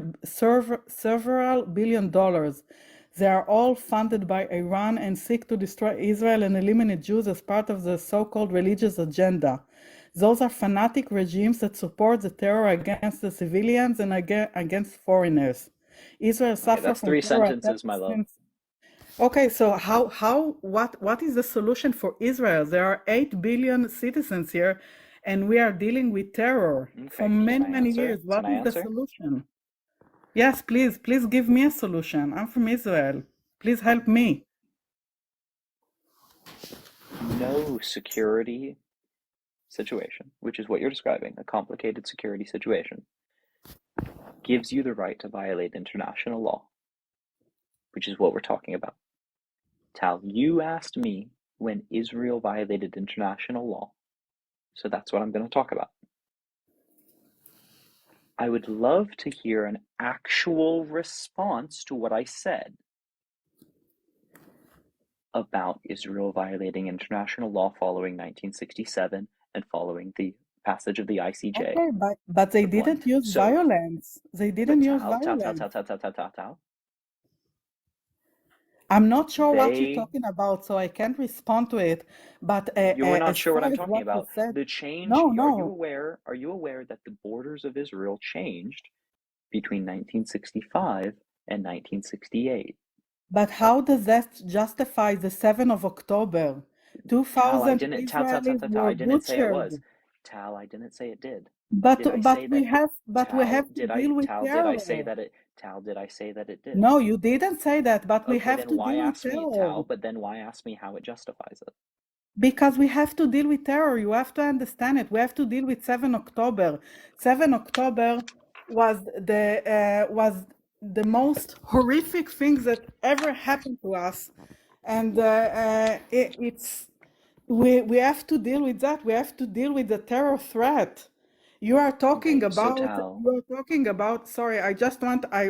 billion dollars. They are all funded by Iran and seek to destroy Israel and eliminate Jews as part of the so-called religious agenda. Those are fanatic regimes that support the terror against the civilians and against foreigners. Israel Okay, suffers that's from three terror sentences, my attacks love. since. Okay, so what is the solution for Israel? There are 8 billion citizens here, and we are dealing with terror for Okay, can I many answer? years. Can What I is the answer? solution? Yes, please give me a solution. I'm from Israel. Please help me. No security situation, which is what you're describing, a complicated security situation, gives you the right to violate international law, which is what we're talking about. Tal, you asked me when Israel violated international law, so that's what I'm going to talk about. I would love to hear an actual response to what I said about Israel violating international law following 1967 and following the passage of the ICJ. Okay, but they Number one. didn't use So, violence. They but didn't use Tal, violence. I'm not sure what you're they, talking about, so I can't respond to it. But you're not as sure what far I'm as talking what you about. said, The change, no, are you no. aware that the borders of Israel changed between 1965 and 1968? But how does that justify the 7th of October? Tal, I 2,000 didn't, Israelis I were didn't say it was. butchered. Tal, I didn't say it did. But Did I say that, we have to deal with Did I terror. say that it, Tal, did I say that it did? No, you didn't say that, but we Okay, have then to why deal with ask me, terror. Tal, but then why ask me how it justifies it? Because we have to deal with terror. You have to understand it. We have to deal with 7 October. 7 October was the most horrific thing that ever happened to us. And we have to deal with that. We have to deal with the terror threat. You are talking Okay, so about, Tal, sorry, I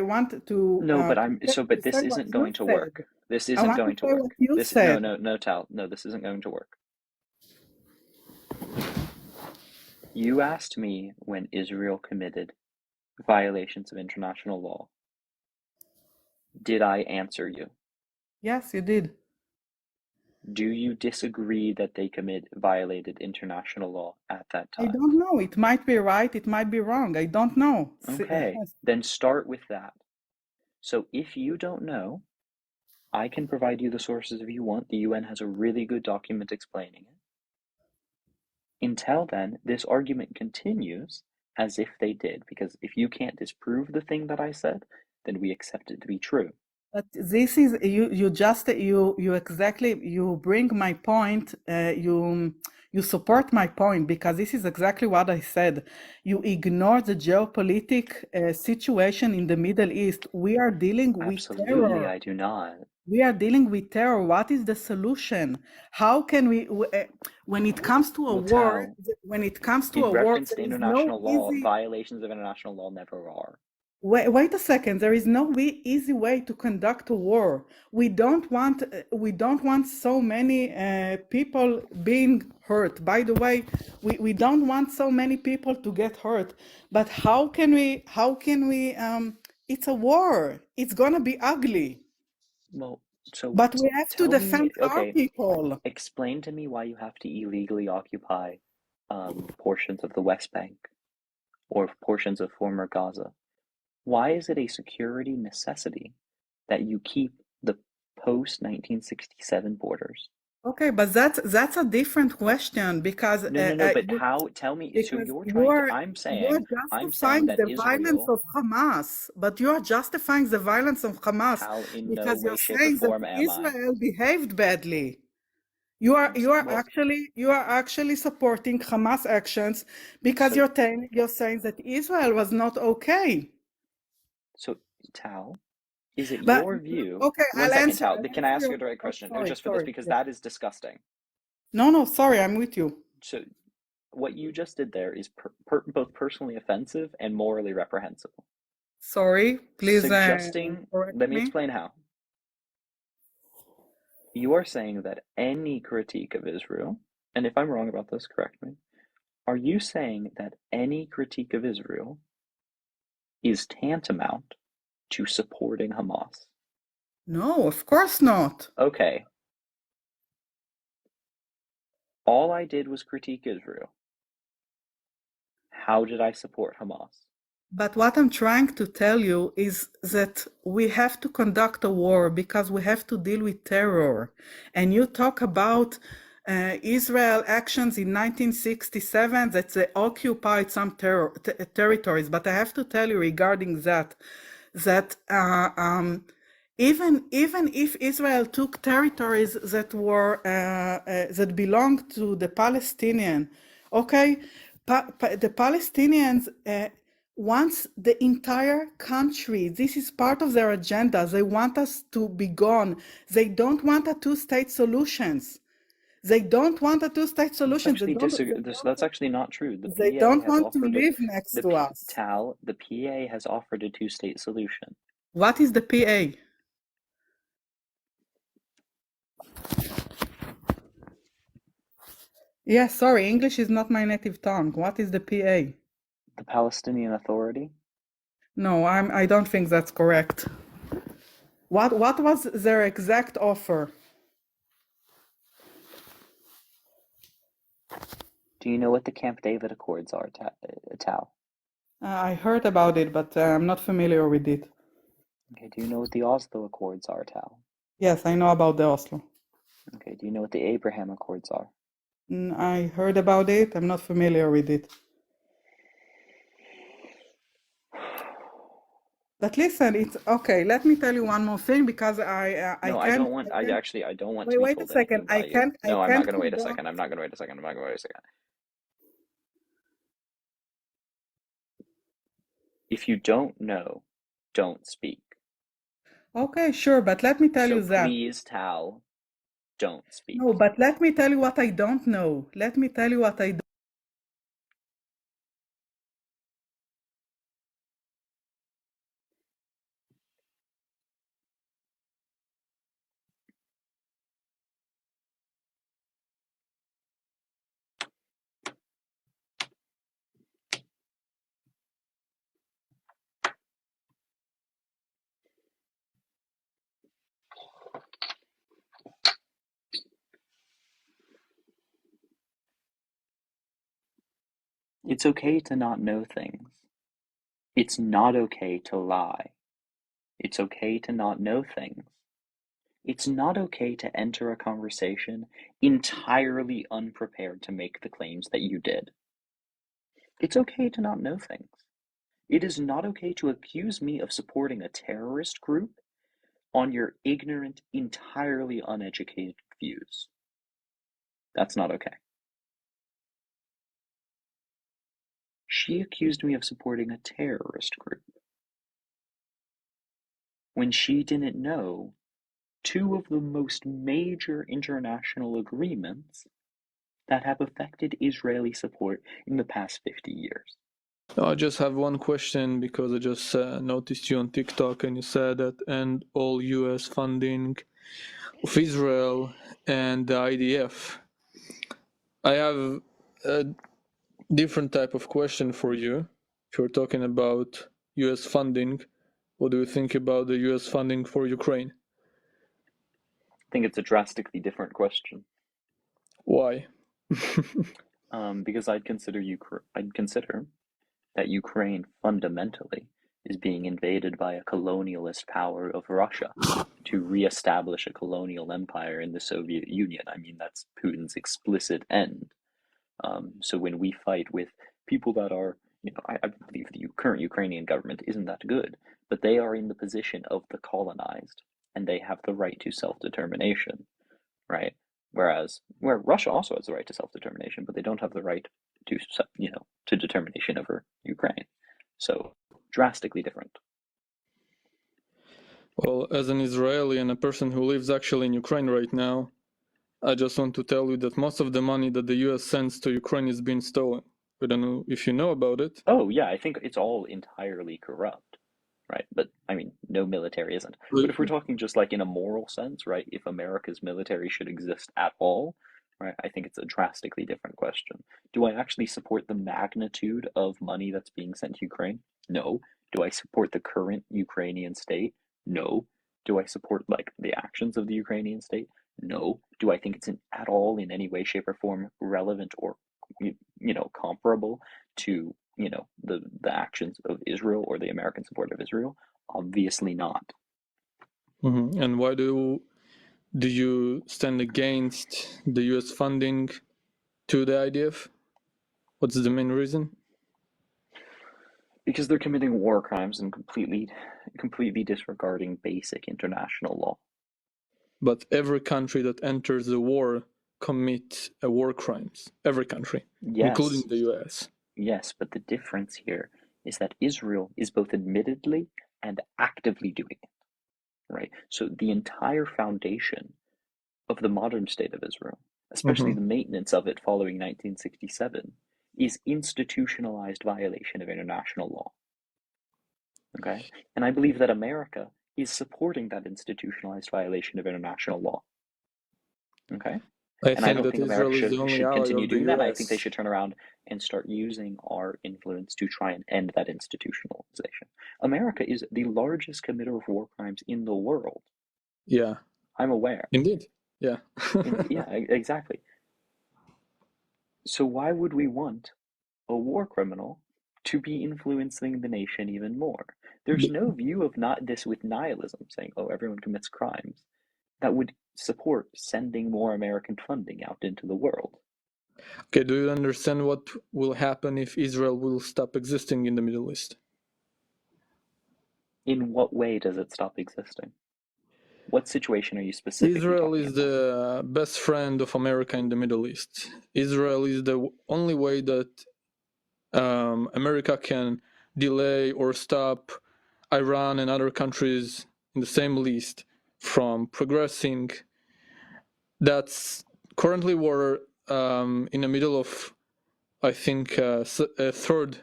want no, but to this say what isn't you going to said. work. This I isn't want to going to say what work. you said. No, Tal, no, this isn't going to work. You asked me when Israel committed violations of international law. Did I answer you? Yes, you did. Do you disagree that they violated international law at that I time? don't know. It might be right. It might be wrong. I don't know. Okay, then start with that. So if you don't know, I can provide you the sources if you want. The UN has a really good document explaining it. Until then, this argument continues as if they did, because if you can't disprove the thing that I said, then we accept it to be true. But this is you exactly you bring my point. You support my point because this is exactly what I said. You ignore the geopolitical situation in the Middle East. We are dealing with Absolutely, terror. I do not. We are dealing with terror. What is the solution? How can we, when it comes to a Well, war, Tal, when it comes to it a war, referenced there is no international law. easy. Violations of international law never are. Wait a second. There is no easy way to conduct a war. We don't want so many people being hurt. By the way, we don't want so many people to get hurt. But how can we, it's a war. It's gonna be ugly. Well, so But we have to tell me, defend our okay, people. explain to me why you have to illegally occupy portions of the West Bank or portions of former Gaza. Why is it a security necessity that you keep the post-1967 borders? Okay, but that's a different question because No, but how, tell me, so because you're I'm saying justifying that the violence Israel, of Hamas, but you're justifying the violence of Hamas Tal, in no because way, you're shape, or saying that form am I. Israel behaved badly. Well, You are actually supporting Hamas actions because so, you're saying that Israel was not okay. so, Tal, is it But your view? okay, One second, Tal, I'll can I answer ask your you the right oh, question? Just for this, because yeah. that is disgusting. No, sorry, I'm with you. So, what you just did there is both personally offensive and morally reprehensible. Sorry, please correct Let me me. explain how. You are saying that any critique of Israel, and if I'm wrong about this, correct me, are you saying that any critique of Israel is tantamount to supporting Hamas? No, of course not. Okay, all I did was critique Israel. How did I support Hamas? But what I'm trying to tell you is that we have to conduct a war because we have to deal with terror. And you talk about Israel actions in 1967 that they occupied some territories. But I have to tell you regarding that even if Israel took territories that were that belonged to the Palestinian, okay, the Palestinians wants the entire country. This is part of their agenda. They want us to be gone. They don't want a two-state solutions. They don't want a two-state That's solution. actually that's actually not true. The They PA don't has want to offered live next to us. The PA has offered a two-state solution. What is the PA? Yeah, sorry, English is not my native tongue. What is the PA? The Palestinian Authority? No, I don't think that's correct. What was their exact offer? Do you know what the Camp David Accords are, Tal? I heard about it, but I'm not familiar with it. Okay, do you know what the Oslo Accords are, Tal? Yes, I know about the Oslo. Okay, do you know what the Abraham Accords are? I heard about it. I'm not familiar with it. But listen, it's okay. Let me tell you one more thing because I No, I can't. don't want. I don't want to be Wait a told second. anything by you. I No, I'm not can't going to wait a condone. second. I'm not going to wait a second. I'm not going to wait a second. If you don't know, don't speak. Okay, sure, but let me tell So you that. please, Tal, don't speak. No, but let me tell you what I don't know. Let me tell you what I don't. It's okay to not know things. It's not okay to lie. It's okay to not know things. It's not okay to enter a conversation entirely unprepared to make the claims that you did. It's okay to not know things. It is not okay to accuse me of supporting a terrorist group on your ignorant, entirely uneducated views. That's not okay. She accused me of supporting a terrorist group when she didn't know two of the most major international agreements that have affected Israeli support in the past 50 years. I just have one question because I just noticed you on TikTok and you said that end all US funding of Israel and the IDF. I have a different type of question for you. If you're talking about US funding, what do you think about the US funding for Ukraine? I think it's a drastically different question. Why? Because I'd consider that Ukraine fundamentally is being invaded by a colonialist power of Russia to reestablish a colonial empire in the Soviet Union. I mean, that's Putin's explicit end. So when we fight with people that are, I believe the current Ukrainian government isn't that good, but they are in the position of the colonized, and they have the right to self-determination, right? Whereas, where Russia also has the right to self-determination, but they don't have the right to, to determination over Ukraine. So drastically different. Well, as an Israeli and a person who lives actually in Ukraine right now, I just want to tell you that most of the money that the US sends to Ukraine is being stolen. I don't know if you know about it. Oh, yeah, I think it's all entirely corrupt, right? But, I mean, no military isn't. But if we're talking just like in a moral sense, right, if America's military should exist at all, right, I think it's a drastically different question. Do I actually support the magnitude of money that's being sent to Ukraine? No. Do I support the current Ukrainian state? No. Do I support, like, the actions of the Ukrainian state? No. Do I think it's at all in any way, shape, or form relevant or, comparable to, the actions of Israel or the American support of Israel? Obviously not. Mm-hmm. And why do you stand against the US funding to the IDF? What's the main reason? Because they're committing war crimes and completely disregarding basic international law. But every country that enters the war commits war crimes. Every country, including the US. Yes, but the difference here is that Israel is both admittedly and actively doing it, right? So the entire foundation of the modern state of Israel, especially the maintenance of it following 1967, is institutionalized violation of international law. Okay? And I believe that America is supporting that institutionalized violation of international law. Okay? I don't think America should continue doing that. I think they should turn around and start using our influence to try and end that institutionalization. America is the largest committer of war crimes in the world. Yeah. I'm aware. Indeed. Yeah. Yeah, exactly. So why would we want a war criminal to be influencing the nation even more? There's no view of not this with nihilism, saying, oh, everyone commits crimes, that would support sending more American funding out into the world. Okay, do you understand what will happen if Israel will stop existing in the Middle East? In what way does it stop existing? What situation are you specifically Israel talking is about? the best friend of America in the Middle East. Israel is the only way that America can delay or stop Iran and other countries in the same list from progressing. That's currently we're in the middle of, I think, a third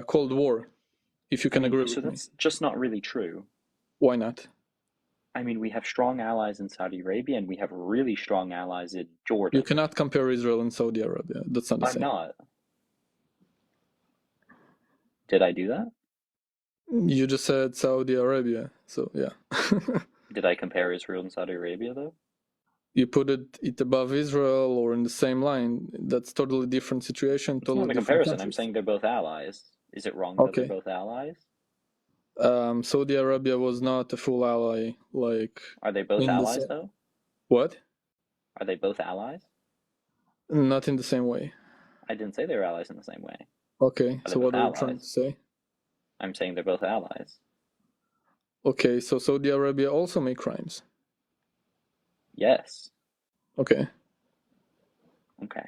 Cold War, if you can agree with me. So that's just not really true. Why not? I mean, we have strong allies in Saudi Arabia, and we have really strong allies in Jordan. You cannot compare Israel and Saudi Arabia. That's not the same. I'm not. Did I do that? You just said Saudi Arabia, so yeah. Did I compare Israel and Saudi Arabia, though? You put it above Israel or in the same line. That's totally different situation. It's not a comparison. I'm saying they're both allies. Is it wrong that they're both allies? Saudi Arabia was not a full ally. Are they both allies, though? What? Are they both allies? Not in the same way. I didn't say they were allies in the same way. Okay, so what are you trying to say? I'm saying they're both allies. Okay, so Saudi Arabia also make crimes. Yes. Okay. Okay.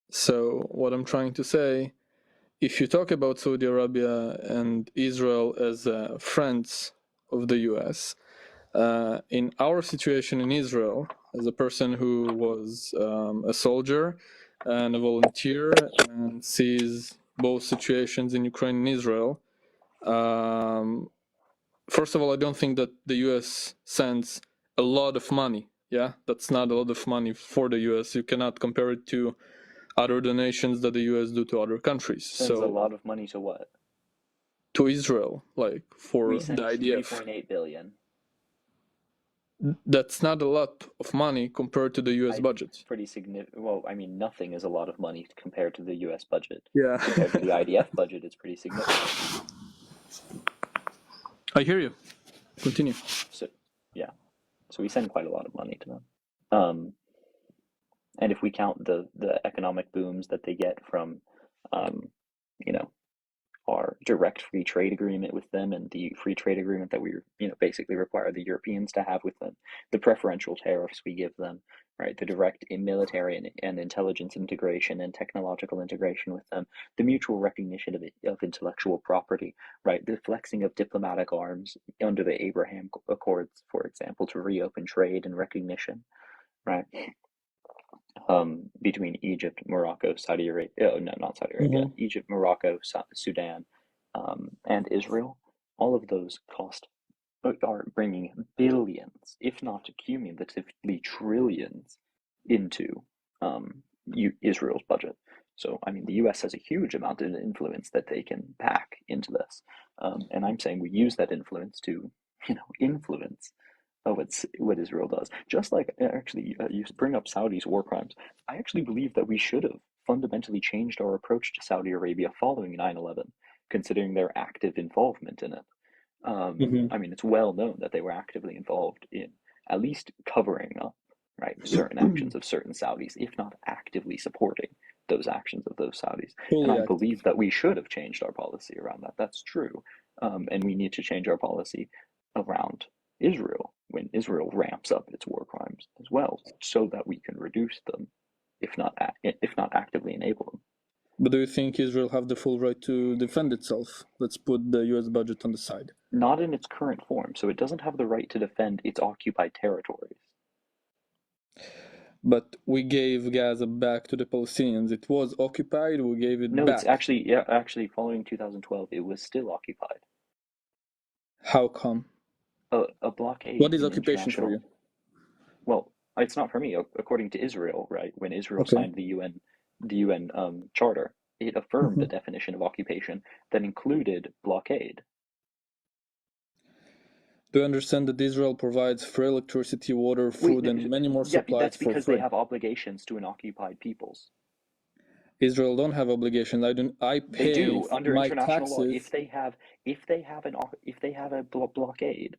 So what I'm trying to say, if you talk about Saudi Arabia and Israel as friends of the US, in our situation in Israel, as a person who was a soldier and a volunteer and sees both situations in Ukraine and Israel, first of all, I don't think that the US sends a lot of money. Yeah, that's not a lot of money for the US. You cannot compare it to other donations that the US do to other countries. Sends a lot of money to what? To Israel, like for We the sent IDF. 3.8 billion. That's not a lot of money compared to the US budget. Pretty significant. Well, I mean, nothing is a lot of money compared to the US budget. Yeah. Compared to the IDF budget, it's pretty significant. I hear you. Continue. So, yeah. So we send quite a lot of money to them. And if we count the economic booms that they get from, you know, our direct free trade agreement with them and the free trade agreement that we, basically require the Europeans to have with them, the preferential tariffs we give them, right? The direct military and intelligence integration and technological integration with them, the mutual recognition of intellectual property, right? The flexing of diplomatic arms under the Abraham Accords, for example, to reopen trade and recognition, right? Between Egypt, Morocco, Saudi Arabia, not Saudi Arabia, Egypt, Morocco, Sudan, and Israel, all of those are bringing billions, if not cumulatively trillions, into Israel's budget. So, I mean, the US has a huge amount of influence that they can pack into this. And I'm saying we use that influence to, influence what Israel does. Just like, actually, you bring up Saudi's war crimes. I actually believe that we should have fundamentally changed our approach to Saudi Arabia following 9/11, considering their active involvement in it. I mean, it's well known that they were actively involved in at least covering up, right, certain actions of certain Saudis, if not actively supporting those actions of those Saudis. And I believe that we should have changed our policy around that. That's true. And we need to change our policy around Israel when Israel ramps up its war crimes as well, so that we can reduce them, if not actively enable them. But do you think Israel have the full right to defend itself? Let's put the US budget on the side. Not in its current form, so it doesn't have the right to defend its occupied territories. But we gave Gaza back to the Palestinians. It was occupied, we gave it back. No, it's actually following 2012, it was still occupied. How come? A blockade. What is occupation for you? Well, it's not for me. According to Israel, right? When Israel signed the UN Charter, it affirmed a definition of occupation that included blockade. Do you understand that Israel provides free electricity, water, food, and many more supplies that's because for free? They have obligations to an occupied peoples. Israel don't have obligations. I pay they do under my international taxes. law. If they have a blockade,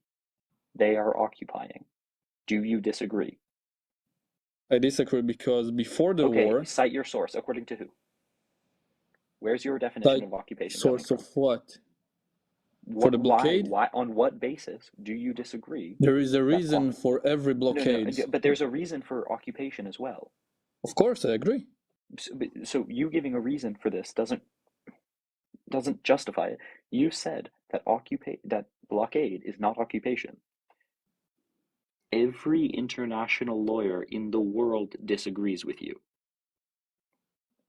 they are occupying. Do you disagree? I disagree because before the war... Cite your source. According to who? Where's your definition of occupation? Source of what? For the blockade? Why? On what basis do you disagree? There is a reason for every blockade. No, but there's a reason for occupation as well. Of course, I agree. So you giving a reason for this doesn't justify it. You said that that blockade is not occupation. Every international lawyer in the world disagrees with you.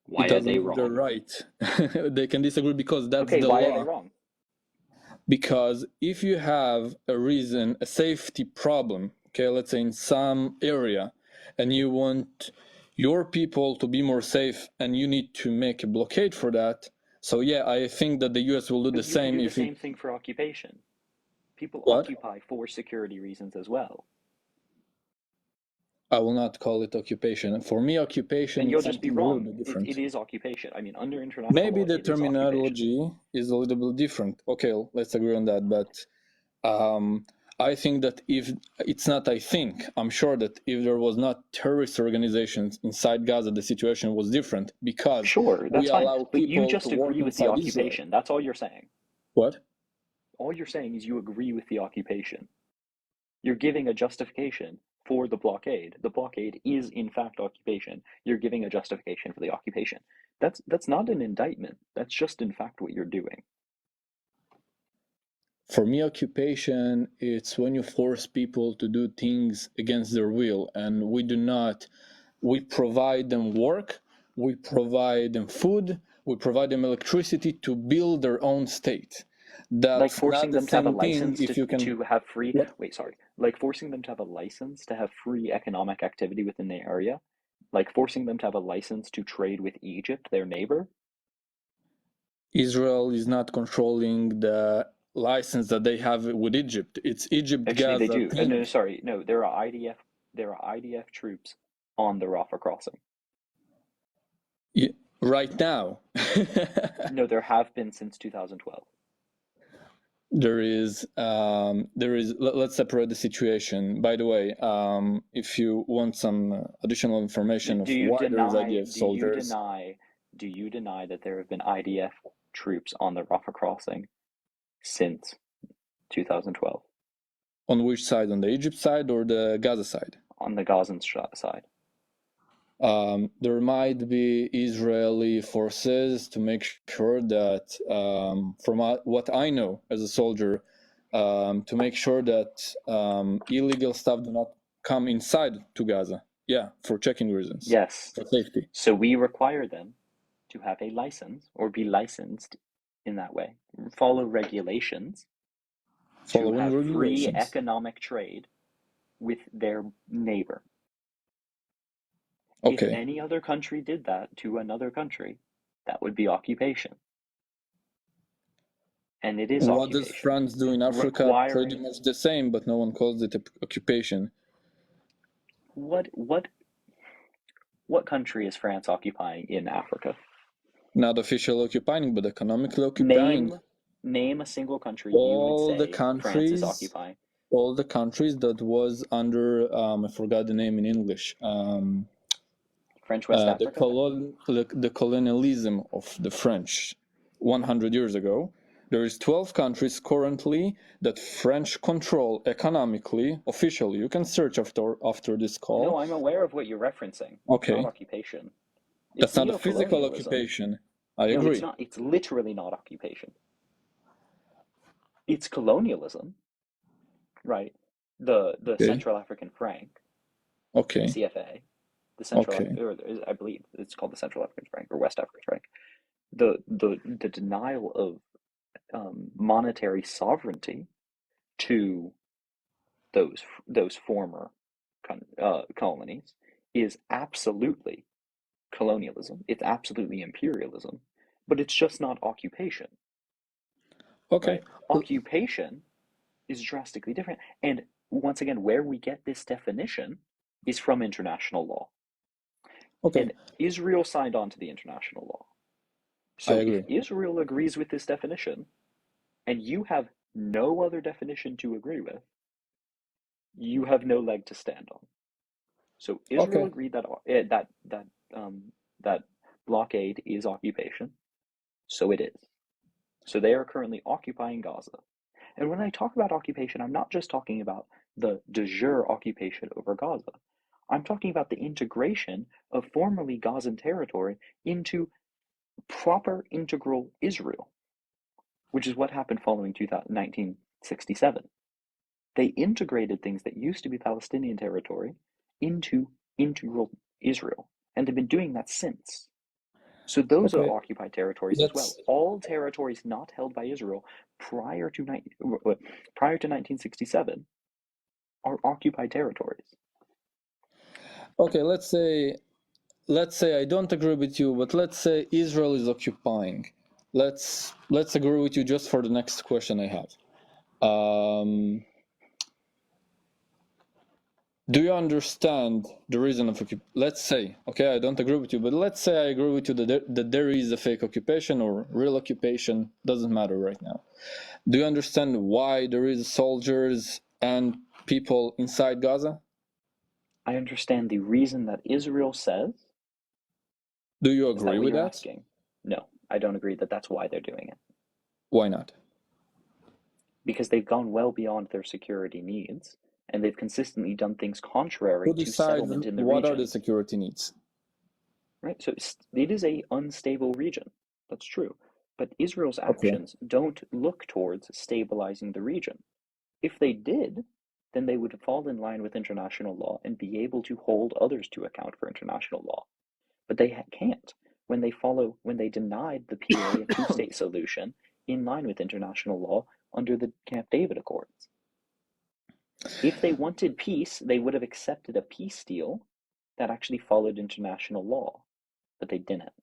Why are they wrong? They're right. They can disagree because that's the law. law. Why are they wrong? Because if you have a reason, a safety problem, let's say in some area, and you want your people to be more safe and you need to make a blockade for that, so yeah, I think that the US will do the same. The same thing for occupation. People occupy for security reasons as well. I will not call it occupation. For me, occupation and you'll is just be wrong. It is occupation. I mean, under international maybe law, the terminology is a little bit different. Okay, let's agree on that. But I think that I'm sure that if there was not terrorist organizations inside Gaza, the situation was different because that's we fine. allow but you people just to work agree with the occupation. Israel. That's all you're saying. What? All you're saying is you agree with the occupation. You're giving a justification for the blockade. The blockade is in fact occupation. You're giving a justification for the occupation. That's not an indictment. That's just in fact what you're doing. For me, occupation, it's when you force people to do things against their will, and we do not. We provide them work, we provide them food, we provide them electricity to build their own state. Like That's forcing not the them to have a same thing license if you can. to have free, What? like forcing them to have a license to have free economic activity within the area, like forcing them to have a license to trade with Egypt, their neighbor. Israel is not controlling the license that they have with Egypt. It's Actually, they Egypt-Gaza do. thing. No, sorry, no. There are IDF troops on the Rafah crossing. Yeah, right now. No, there have been since 2012. There is, let's separate the situation. By the way, if you want some additional information of why there is IDF soldiers. Do you deny that there have been IDF troops on the Rafah crossing since 2012? On which side? On the Egypt side or the Gaza side? On the Gazan side. There might be Israeli forces to make sure that, from what I know as a soldier, to make sure that illegal stuff do not come inside to Gaza. Yeah, for checking reasons. Yes. For safety. So we require them to have a license or be licensed in that way. Follow regulations to have free economic trade with their neighbor. Okay. If any other country did that to another country, that would be occupation. And it is what occupation. Does France do in Africa? Pretty much the same, but no one calls it occupation. What country is France occupying in Africa? Not officially occupying, but economically occupying. Name a single country all you would say France is occupying. All the countries that was under, I forgot the name in English. French West Africa? The colonialism of the French 100 years ago. There is 12 countries currently that French control economically, officially. You can search after this call. No, I'm aware of what you're referencing. Okay. It's not occupation. That's not a physical occupation. I agree. It's not. It's literally not occupation. It's colonialism, right? The Central African franc, okay, CFA, the Central, or I believe it's called the Central African franc or West African franc. The denial of monetary sovereignty to those former colonies is absolutely colonialism. It's absolutely imperialism, but it's just not occupation. Okay. Right? Occupation is drastically different. And once again, where we get this definition is from international law. Okay. And Israel signed on to the international law. So if Israel agrees with this definition, and you have no other definition to agree with, you have no leg to stand on. So Israel agreed that that blockade is occupation. So it is. So they are currently occupying Gaza. And when I talk about occupation, I'm not just talking about the de jure occupation over Gaza. I'm talking about the integration of formerly Gazan territory into proper integral Israel, which is what happened following 1967. They integrated things that used to be Palestinian territory into integral Israel, and they've been doing that since. So those are occupied territories as well. All territories not held by Israel prior to 1967 are occupied territories. Okay, let's say I don't agree with you, but let's say Israel is occupying. Let's agree with you just for the next question I have. Do you understand the reason of occupation? Let's say, okay, I don't agree with you, but let's say I agree with you that there is a fake occupation or real occupation, doesn't matter right now. Do you understand why there is soldiers and people inside Gaza? I understand the reason that Israel says. Do you agree with that? Asking? No, I don't agree that that's why they're doing it. Why not? because they've gone well beyond their security needs, and they've consistently done things contrary Who to decides settlement in the what are the region. security needs? Right? So it is a unstable region. That's true. But Israel's Okay. actions don't look towards stabilizing the region. If they did, then they would fall in line with international law and be able to hold others to account for international law. But they can't when they denied the PA a two-state solution in line with international law under the Camp David Accords. If they wanted peace, they would have accepted a peace deal that actually followed international law, but they didn't.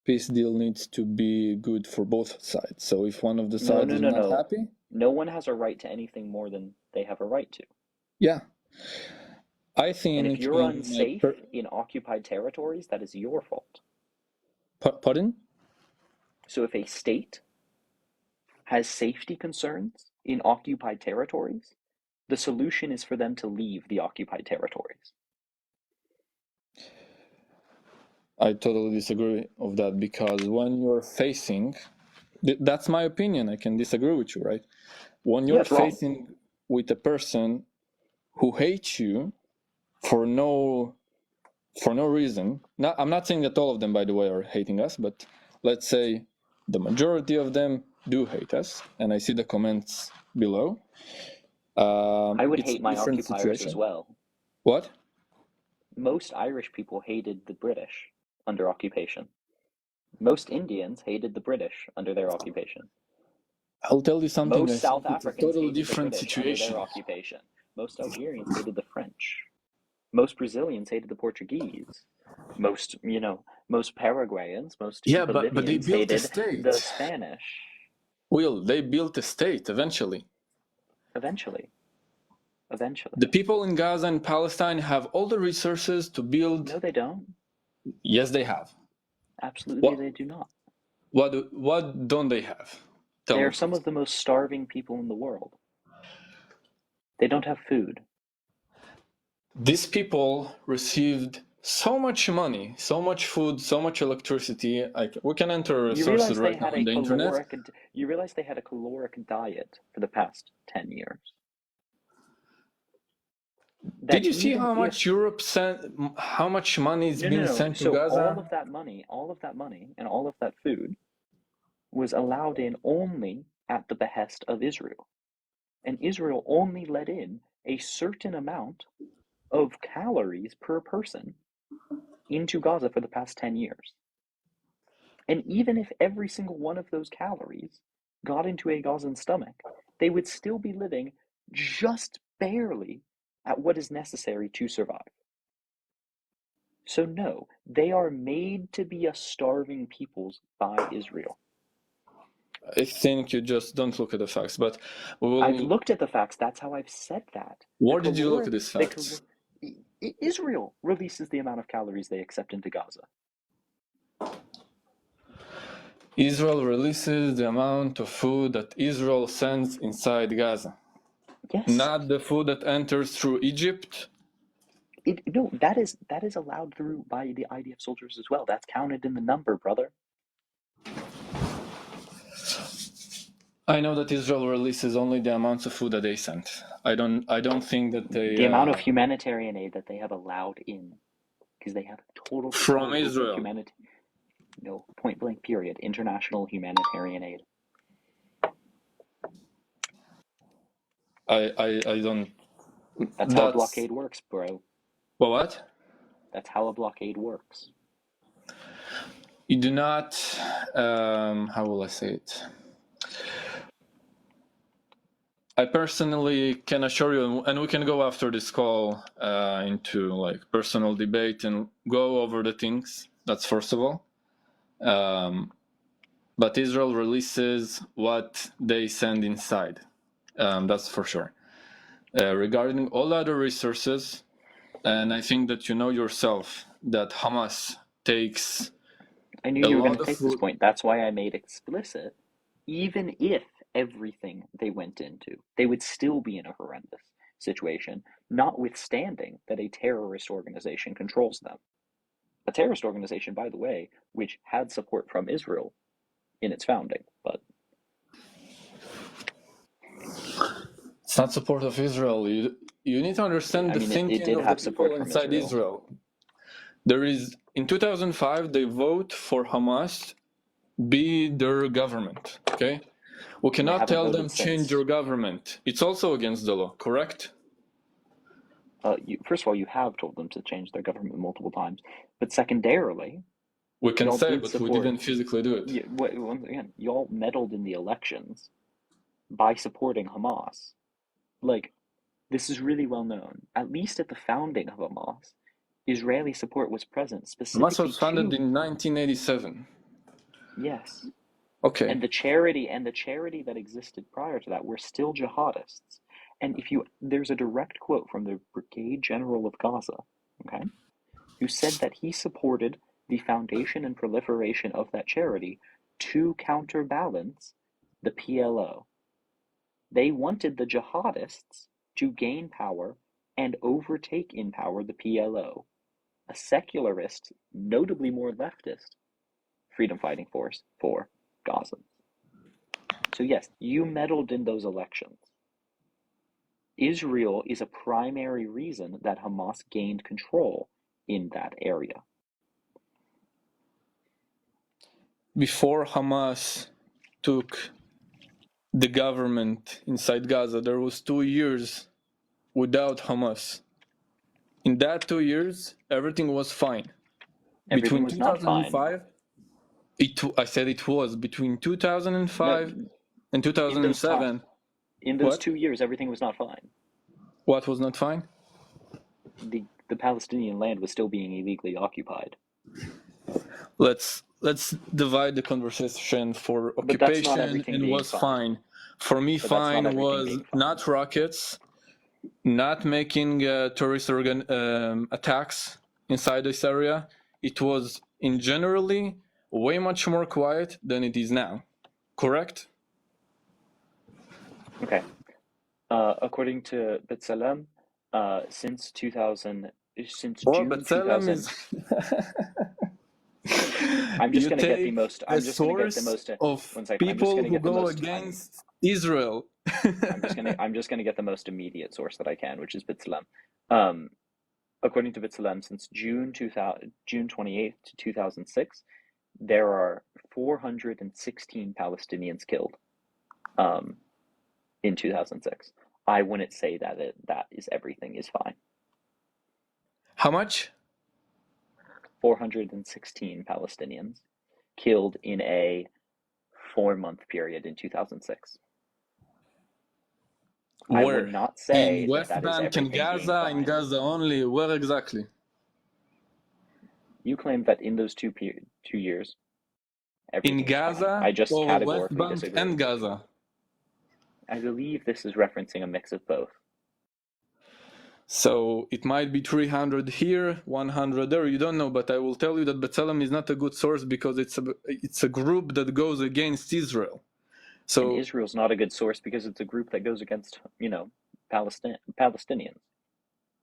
Peace deal needs to be good for both sides. So if one of the No, sides no, is no, not no. happy, No one has a right to anything more than they have a right to. yeah. I And if think you're in unsafe in occupied territories, that is your fault. pardon? So if a state has safety concerns in occupied territories, the solution is for them to leave the occupied territories. I totally disagree of that, because when you're facing, that's my opinion, I can disagree with you, right? When Yeah, you're it's wrong. facing with a person who hates you for no reason, I'm not saying that all of them, by the way, are hating us, but let's say the majority of them do hate us, and I see the comments below. I would It's a hate my different occupiers as situation. well. What? Most Irish people hated the British under occupation. Most Indians hated the British under their occupation. I'll tell you something, I Most South think it's a Africans totally hated the different British under situation. their occupation. Most Algerians hated the French. Most Brazilians hated the Portuguese. Most Paraguayans, most Yeah, but they Bolivians built a hated the state. Spanish. Will, they built a state eventually. Eventually. The people in Gaza and Palestine have all the resources to build. No, they don't. Yes, they have. Absolutely, they do not. What don't they have? Tell They me, are some please. of the most starving people in the world. They don't have food. These people received so much money, so much food, so much electricity. We can enter You resources realize they right now had on the internet. You realize they had a caloric diet for the past 10 years. Did you see how much Europe sent? How much money is being sent to Gaza? So all of that money, and all of that food was allowed in only at the behest of Israel. And Israel only let in a certain amount of calories per person into Gaza for the past 10 years. And even if every single one of those calories got into a Gazan stomach, they would still be living just barely at what is necessary to survive. So no, they are made to be a starving people by Israel. I think you just don't look at the facts, but I've looked at the facts. That's how I've said that. Where did you look at these facts? Israel releases the amount of calories they accept into Gaza. Israel releases the amount of food that Israel sends inside Gaza. Yes. Not the food that enters through Egypt. No, that is allowed through by the IDF soldiers as well. That's counted in the number, brother. I know that Israel releases only the amounts of food that they sent. I don't think that they. The amount of humanitarian aid that they have allowed in, because they have total from Israel. No, point blank. Period. International humanitarian aid. I don't. That's how a blockade works, bro. Well, what? That's how a blockade works. You do not. How will I say it? I personally can assure you, and we can go after this call into like personal debate and go over the things. That's first of all. But Israel releases what they send inside. That's for sure. Regarding all other resources, and I think that you know yourself that Hamas takes. I knew you were going to take this point. That's why I made explicit. Even if everything they went into, they would still be in a horrendous situation, notwithstanding that a terrorist organization controls them. A terrorist organization, by the way, which had support from Israel in its founding, but It's not support of Israel. You need to understand I the mean, thinking it did of the have support people from inside Israel. There is, in 2005, they vote for Hamas be their government, okay? We They cannot haven't tell voted them since. change your government. It's also against the law, correct? First of all, you have told them to change their government multiple times, but secondarily, We can y'all say, did but support. we didn't physically do it. Once again, y'all meddled in the elections by supporting Hamas. Like, this is really well known. At least at the founding of Hamas, Israeli support was present specifically Hamas was founded to. in 1987. Yes. Okay. And the charity that existed prior to that were still jihadists. And there's a direct quote from the Brigade General of Gaza, okay, who said that he supported the foundation and proliferation of that charity to counterbalance the PLO. They wanted the jihadists to gain power and overtake in power the PLO, a secularist, notably more leftist, freedom fighting force for Gaza. So yes, you meddled in those elections. Israel is a primary reason that Hamas gained control in that area. Before Hamas took the government inside Gaza, there was 2 years without Hamas. In that 2 years, everything was fine. Everything Between was not fine. 2005, I said it was between 2005 and 2007. In those What? 2 years, everything was not fine. What was not fine? The Palestinian land was still being illegally occupied. Let's divide the conversation for But that's not occupation everything and being was fine. fine. For me, But that's not fine everything was being fine. not rockets, not making terrorist attacks inside this area. It was in generally way much more quiet than it is now. Correct? Okay. According to B'Tselem, since June 2000. Is. I'm just going to get the most. Of one second. people who go against Israel. I'm just going to get the most immediate source that I can, which is B'Tselem. According to B'Tselem, since June 28th to 2006, there are 416 Palestinians killed. In 2006, I wouldn't say that everything is fine. How much? 416 Palestinians killed in a 4-month period in 2006. Where? I would not say in West that is Bank everything and Gaza, being fine. in Gaza only. Where exactly? You claim that in those 2 years, everything in is Gaza, fine. I just or categorically West Bank disagree. and Gaza. I believe this is referencing a mix of both. So it might be 300 here, 100 there. You don't know, but I will tell you that B'Tselem is not a good source because it's a group that goes against Israel. So and Israel's not a good source because it's a group that goes against, Palestinians.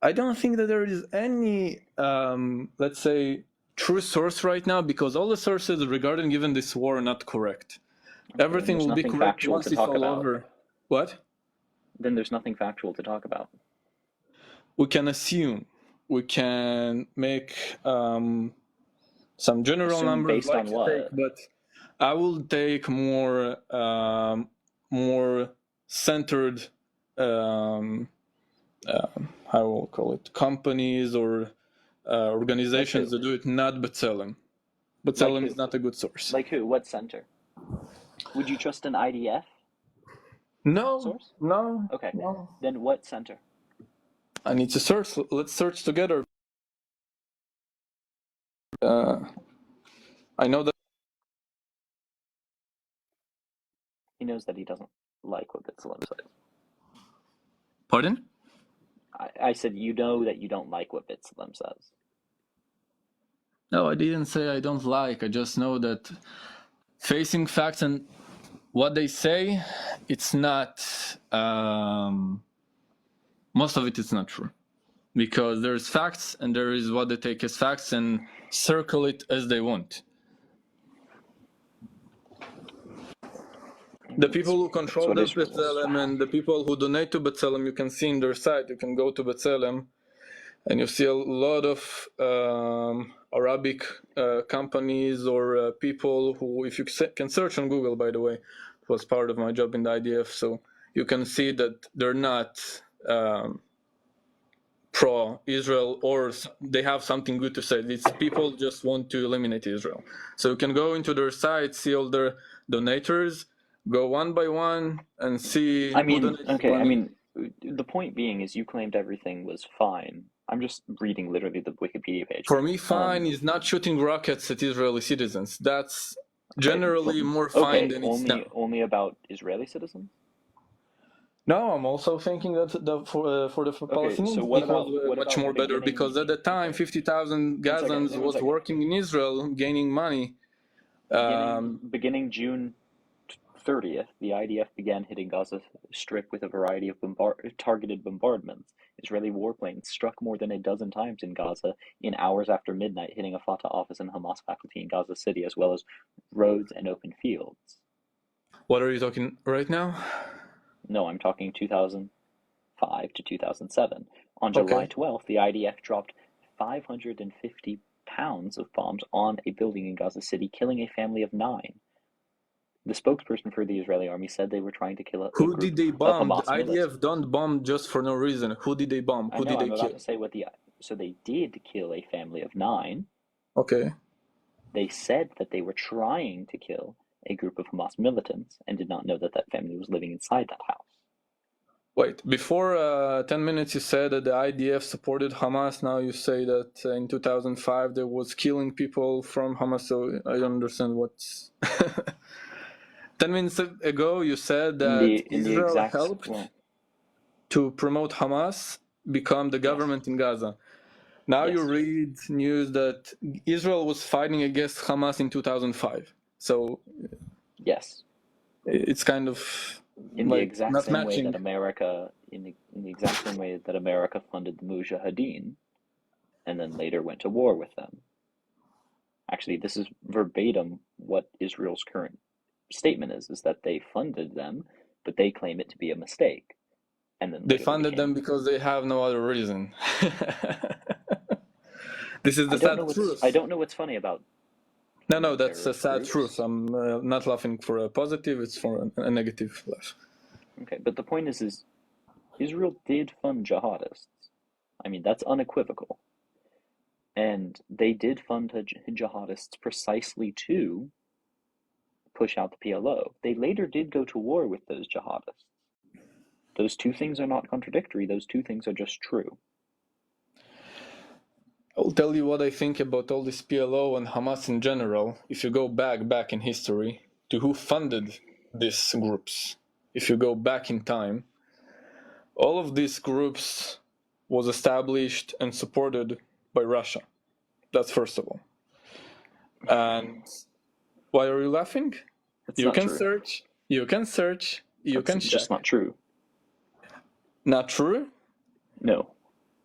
I don't think that there is any, let's say, true source right now because all the sources regarding even this war are not correct. Okay, Everything will be correct once it's all over. What? Then there's nothing factual to talk about. We can assume. We can make some general numbers based on what? but I will take more centered, how will call it, companies or organizations that do it, not B'Tselem. B'Tselem is not a good source. Like who? What center? Would you trust an IDF? No. Source? No. Okay. No. Then what center? I need to search. Let's search together. I know that he knows that he doesn't like what B'Tselem says. Pardon? I said you know that you don't like what B'Tselem says. No, I didn't say I don't like. I just know that facing facts and what they say, it's not. Most of it is not true, because there is facts and there is what they take as facts and circle it as they want. The people who That's control what the Israel was. B'Tselem and the people who donate to B'Tselem, you can see in their site. You can go to B'Tselem, and you see a lot of Arabic companies or people who, if you can search on Google, by the way, it was part of my job in the IDF, so you can see that they're not pro-Israel, or they have something good to say. These people just want to eliminate Israel. So you can go into their site, see all their donators, go one by one and see I who mean, donates okay, I money. mean, the point being is you claimed everything was fine. I'm just reading literally the Wikipedia page. For me, fine is not shooting rockets at Israeli citizens. That's generally more fine than it's now. Only about Israeli citizens? No, I'm also thinking that for the Palestinians, so what it was about much more better because at the time, 50,000 Gazans was working in Israel, gaining money. Beginning June 30th, the IDF began hitting Gaza Strip with a variety of targeted bombardments. Israeli warplanes struck more than a dozen times in Gaza in hours after midnight, hitting a Fatah office and Hamas faculty in Gaza City, as well as roads and open fields. What are you talking right now? No, I'm talking 2005 to 2007. On July 12th, the IDF dropped 550 pounds of bombs on a building in Gaza City, killing a family of 9. The spokesperson for the Israeli army said they were trying to kill a Who group did they of bomb? The Hamas militants. IDF don't bomb just for no reason. Who did they bomb? Who did they I'm kill? about to say what so they did kill a family of 9. Okay. They said that they were trying to kill a group of Hamas militants and did not know that that family was living inside that house. Wait, before 10 minutes you said that the IDF supported Hamas. Now you say that in 2005 there was killing people from Hamas. So I don't understand what's... 10 minutes ago you said that Israel helped to promote Hamas become the government in Gaza. Now you read news that Israel was fighting against Hamas in 2005. So yes, it's kind of in like the exact not same matching. way that America in the exact same way that America funded the Mujahideen and then later went to war with them. Actually, this is verbatim what Israel's current statement is that they funded them, but they claim it to be a mistake. And then they funded them because they have no other reason. This is the sad truth. I don't know what's funny about. No, that's a sad truth. I'm not laughing for a positive, it's for a negative laugh. Okay, but the point is Israel did fund jihadists. I mean, that's unequivocal. And they did fund jihadists precisely to push out the PLO. They later did go to war with those jihadists. Those two things are not contradictory. Those two things are just true. I'll tell you what I think about all this PLO and Hamas in general. If you go back in history to who funded these groups, if you go back in time, all of these groups was established and supported by Russia. That's first of all. And why are you laughing? You can search, you can search, you can check. It's just not true. Not true? No.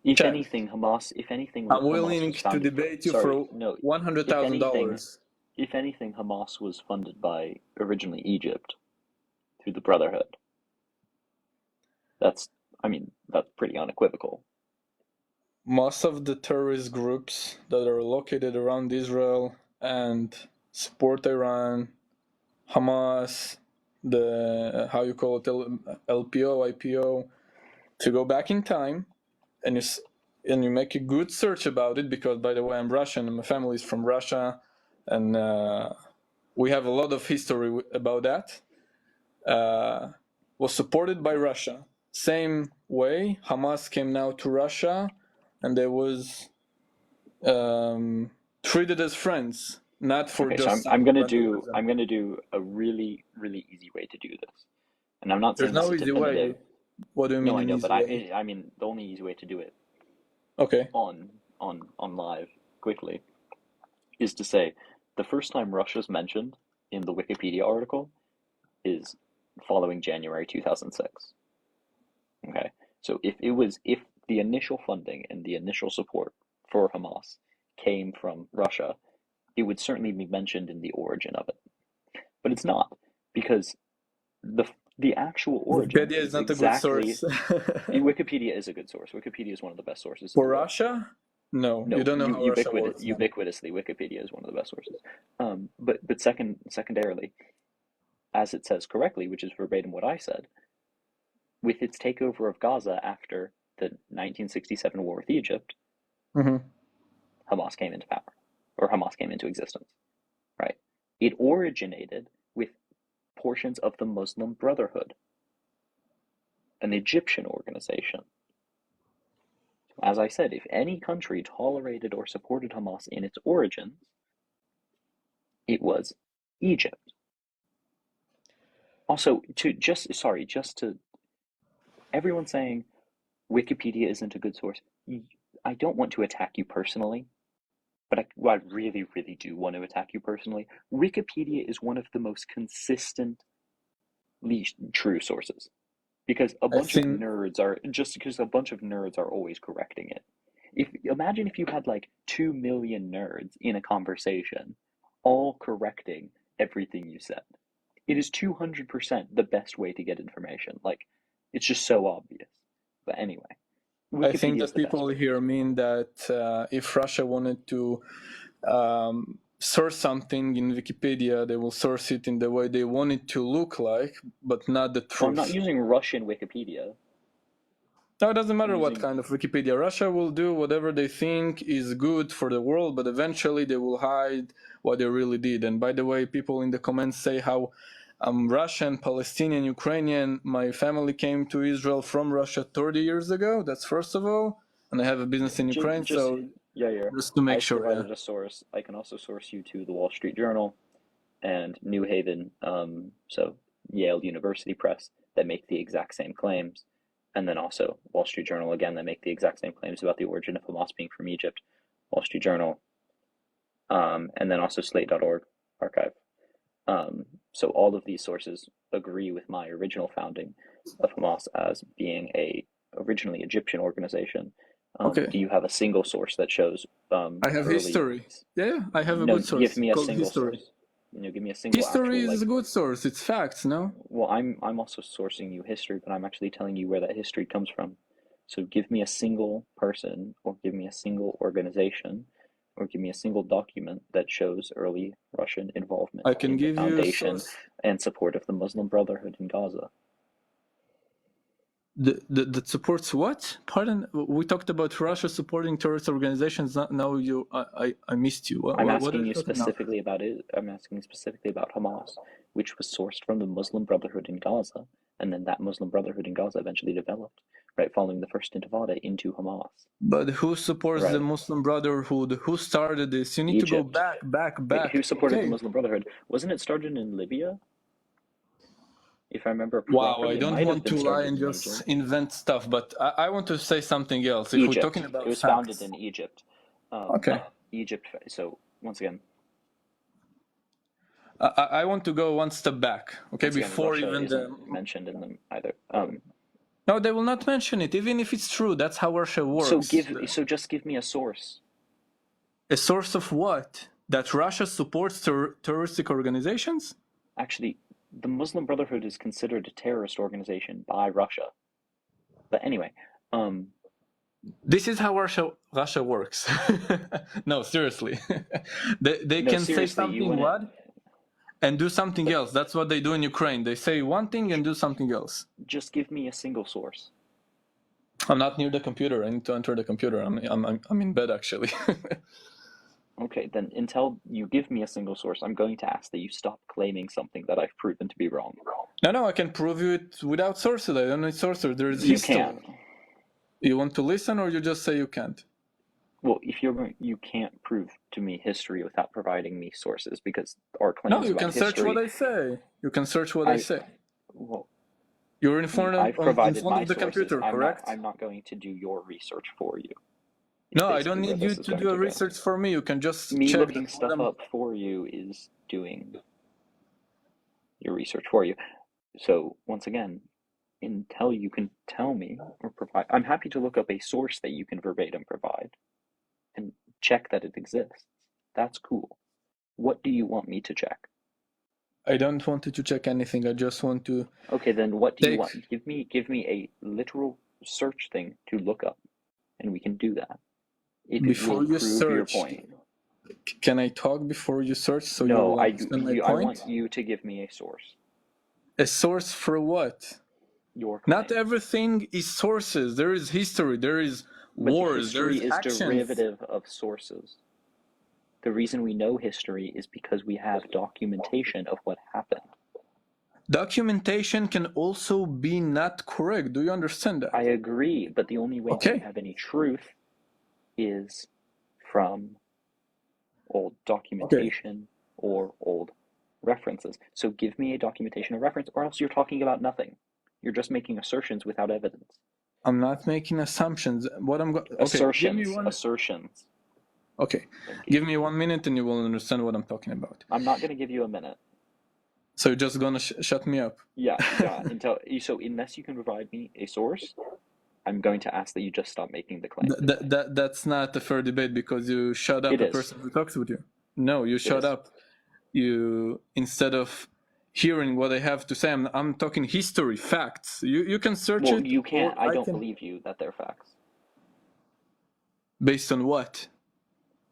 If anything, Hamas. I'm willing to debate you for $100,000. If anything, Hamas was funded by originally Egypt through the Brotherhood. That's pretty unequivocal. Most of the terrorist groups that are located around Israel and support Iran, Hamas, the how you call it, LPO, IPO, to go back in time, and you make a good search about it, because by the way, I'm Russian and my family is from Russia, and we have a lot of history about that. Was supported by Russia. Same way, Hamas came now to Russia, and they was treated as friends, not for just. So I'm gonna do a really, really easy way to do this, and I'm not saying there's no easy way. What do you mean? No, I know, but way? I mean the only easy way to do it. Okay. On live quickly, is to say the first time Russia's mentioned in the Wikipedia article is following January 2006. Okay, so if the initial funding and the initial support for Hamas came from Russia, it would certainly be mentioned in the origin of it. But it's not, because the actual origin Wikipedia is is not a good exactly. source. Wikipedia is a good source. Wikipedia is one of the best sources in For the world. Russia? No, you No, don't know how Russia works. Then. ubiquitously, Wikipedia is one of the best sources. But secondarily, as it says correctly, which is verbatim what I said, with its takeover of Gaza after the 1967 war with Egypt, Mm-hmm. Hamas came into power, or Hamas came into existence, right? It originated with portions of the Muslim Brotherhood, an Egyptian organization. As I said, if any country tolerated or supported Hamas in its origins, it was Egypt. Also, everyone saying Wikipedia isn't a good source. I don't want to attack you personally, but I really, really do want to attack you personally. Wikipedia is one of the most consistently true sources because a bunch of nerds are always correcting it. Imagine if you had like 2 million nerds in a conversation, all correcting everything you said. It is 200% the best way to get information. Like, it's just so obvious. But anyway, Wikipedia I think that is the people best. here mean that if Russia wanted to source something in Wikipedia, they will source it in the way they want it to look like, but not the truth. Well, I'm not using Russian Wikipedia. No, it doesn't matter what kind of Wikipedia. Russia will do whatever they think is good for the world, but eventually they will hide what they really did. And by the way, people in the comments say how I'm Russian, Palestinian, Ukrainian. My family came to Israel from Russia 30 years ago. That's first of all. And I have a business in Ukraine, so just to make sure. Provided a source. I can also source you to the Wall Street Journal and New Haven, so Yale University Press, that make the exact same claims. And then also Wall Street Journal, again, that make the exact same claims about the origin of Hamas being from Egypt. Wall Street Journal, and then also Slate.org archive. So all of these sources agree with my original founding of Hamas as being a originally Egyptian organization. Okay. Do you have a single source that shows? I have history. Yeah, I have a good source. Give me a called single history. source. Give me a single. History actual, is a good source. It's facts, no? Well, I'm also sourcing you history, but I'm actually telling you where that history comes from. So give me a single person, or give me a single organization, or give me a single document that shows early Russian involvement in the foundation and support of the Muslim Brotherhood in Gaza. That supports what? Pardon? We talked about Russia supporting terrorist organizations. Now I missed you. I'm asking you specifically about it. I'm asking specifically about Hamas, which was sourced from the Muslim Brotherhood in Gaza, and then that Muslim Brotherhood in Gaza eventually developed, right, following the first Intifada, into Hamas. But who supports the Muslim Brotherhood? Who started this? You need to go back. Wait, who supported the Muslim Brotherhood? Wasn't it started in Libya? If I remember properly. Wow, I don't want to lie and just invent stuff, but I want to say something else. If Egypt. we're talking about it was facts. founded in Egypt. Okay. Egypt. So once again, I want to go one step back. Okay, before Russia even isn't mentioned in them either. No, they will not mention it, even if it's true. That's how Russia works. So just give me a source. A source of what? That Russia supports terroristic organizations? Actually, the Muslim Brotherhood is considered a terrorist organization by Russia. But anyway, this is how Russia works. No, seriously. they can say something what and do something else. That's what they do in Ukraine. They say one thing and do something else. Just give me a single source. I'm not near the computer. I need to enter the computer. I'm in bed actually. Okay, then until you give me a single source, I'm going to ask that you stop claiming something that I've proven to be wrong. No, I can prove you it without sources. I don't need sources. There is history. You can't. You want to listen, or you just say you can't? Well, if you can't prove to me history without providing me sources, because our claims No, you can search what I say. You can search what I say. Well, you're in front of the computer, correct? I'm not going to do your research for you. No, I don't need you to do a research for me. You can just check. Looking stuff up for you is doing your research for you. So once again, until you can tell me or provide, I'm happy to look up a source that you can verbatim provide and check that it exists. That's cool. What do you want me to check? I don't want you to check anything. I just want to Okay, then what do you take. want? Give me a literal search thing to look up, and we can do that. It will Before you prove your search, point. can I talk before you search so you No, will understand my I point? want you to give me a source. A source for what? Your claim. Not everything is sources. There is history. There is But wars. There history is is actions. derivative of sources. The reason we know history is because we have documentation of what happened. Documentation can also be not correct. Do you understand that? I agree, but the only way that we Okay. have any truth is from old documentation or old references. So give me a documentation or reference, or else you're talking about nothing. You're just making assertions without evidence. I'm not making assumptions. What I'm going. Okay. Assertions. Give me one. Assertions. Okay. Give me 1 minute and you will understand what I'm talking about. I'm not going to give you a minute. So you're just gonna shut me up? Yeah. So unless you can provide me a source, I'm going to ask that you just stop making the claim. That's not a fair debate because you shut up It a is. person who talks with you. No, you shut up. You, instead of hearing what I have to say, I'm talking history, facts. You can search it. You can't. I don't can... believe you that they're facts. Based on what?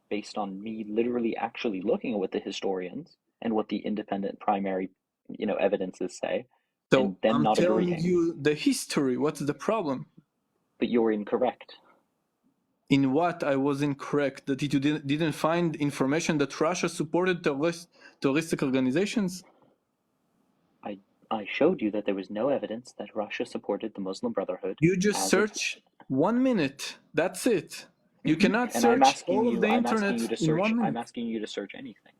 Based on me literally actually looking at what the historians and what the independent primary, evidences say, so and them I'm not telling agreeing. you the history. What's the problem? But you're incorrect. In what I was incorrect? That you didn't find information that Russia supported terroristic organizations? I showed you that there was no evidence that Russia supported the Muslim Brotherhood. You just search 1 minute. That's it. You cannot and search all of the internet in 1 minute. I'm asking you to search anything.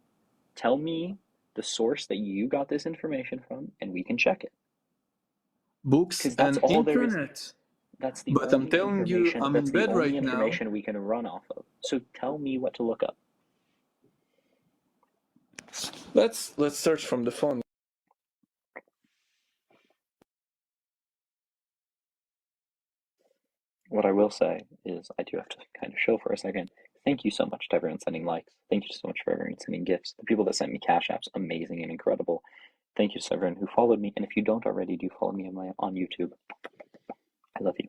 Tell me the source that you got this information from, and we can check it. Books that's and all internet. there is. That's the but only I'm telling you, I'm in bed right now. Information we can run off of. So tell me what to look up. Let's search from the phone. What I will say is, I do have to kind of show for a second. Thank you so much to everyone sending likes. Thank you so much for everyone sending gifts. The people that sent me cash apps, amazing and incredible. Thank you to everyone who followed me. And if you don't already, do follow me on YouTube. I love you.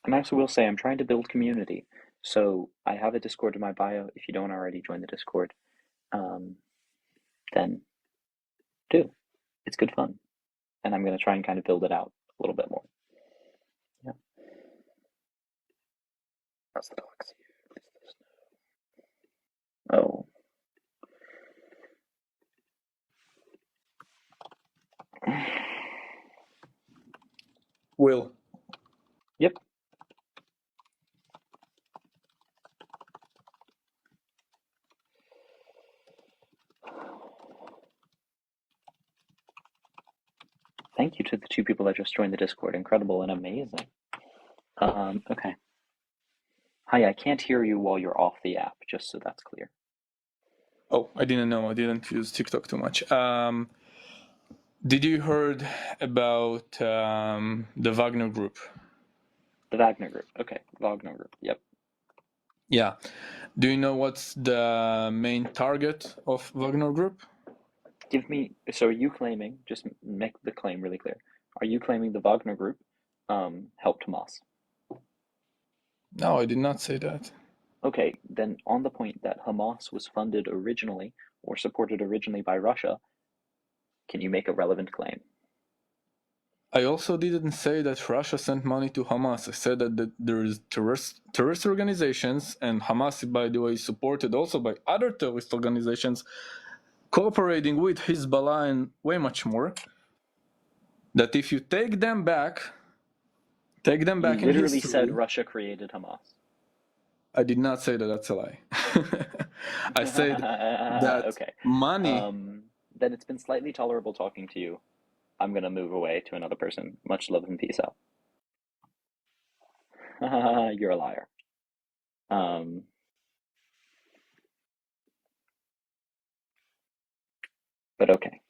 And I also will say, I'm trying to build community. So I have a Discord in my bio. If you don't already join the Discord, then do. It's good fun. And I'm going to try and kind of build it out a little bit more. Yeah. How's the dogs? Oh. Will. Yep. Thank you to the 2 people that just joined the Discord. Incredible and amazing. Okay. Hi, I can't hear you while you're off the app, just so that's clear. Oh, I didn't know. I didn't use TikTok too much. Did you heard about the Wagner Group? The Wagner Group. Okay, Wagner Group. Yep. Yeah. Do you know what's the main target of Wagner Group? So are you claiming, just make the claim really clear, are you claiming the Wagner Group helped Hamas? No, I did not say that. Okay, then on the point that Hamas was funded originally or supported originally by Russia, can you make a relevant claim? I also didn't say that Russia sent money to Hamas. I said that there is terrorist organizations, and Hamas, by the way, is supported also by other terrorist organizations, cooperating with Hezbollah and way much more. That if you take them back You in literally history, said Russia created Hamas. I did not say that. That's a lie. I said that okay. money then it's been slightly tolerable talking to you. I'm gonna move away to another person. Much love and peace out. You're a liar. But okay.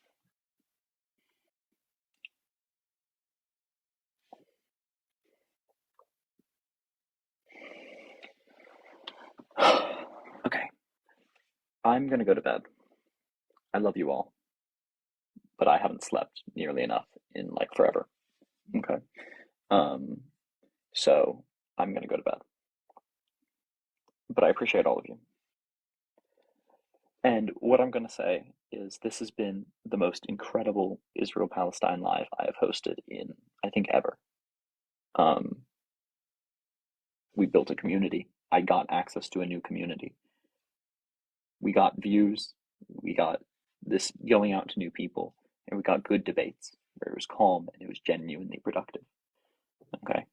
Okay. I'm gonna go to bed. I love you all, but I haven't slept nearly enough in like forever. Okay. So I'm gonna go to bed. But I appreciate all of you. And what I'm gonna say is this has been the most incredible Israel-Palestine Live I have hosted in, I think, ever. We built a community. I got access to a new community. We got views. We got this going out to new people, and we got good debates where it was calm and it was genuinely productive. Okay.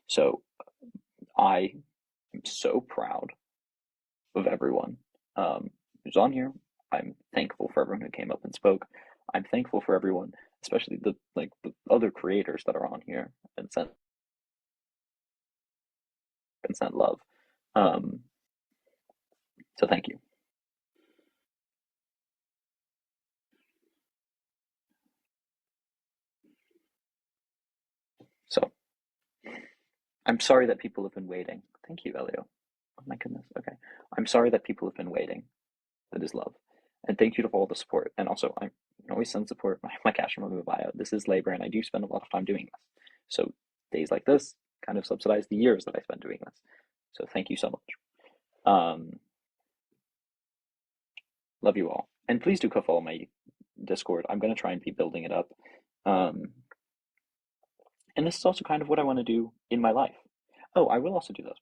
So I am so proud of everyone who's on here. I'm thankful for everyone who came up and spoke. I'm thankful for everyone, especially the other creators that are on here and sent love. So thank you. So I'm sorry that people have been waiting. Thank you, Elio. Oh my goodness. Okay. I'm sorry that people have been waiting. That is love. And thank you for all the support. And also, I can always send support. My cash from my bio. This is labor, and I do spend a lot of time doing this. So days like this kind of subsidize the years that I spend doing this. So thank you so much. Love you all. And please do go follow my Discord. I'm going to try and be building it up. And this is also kind of what I want to do in my life. Oh, I will also do this.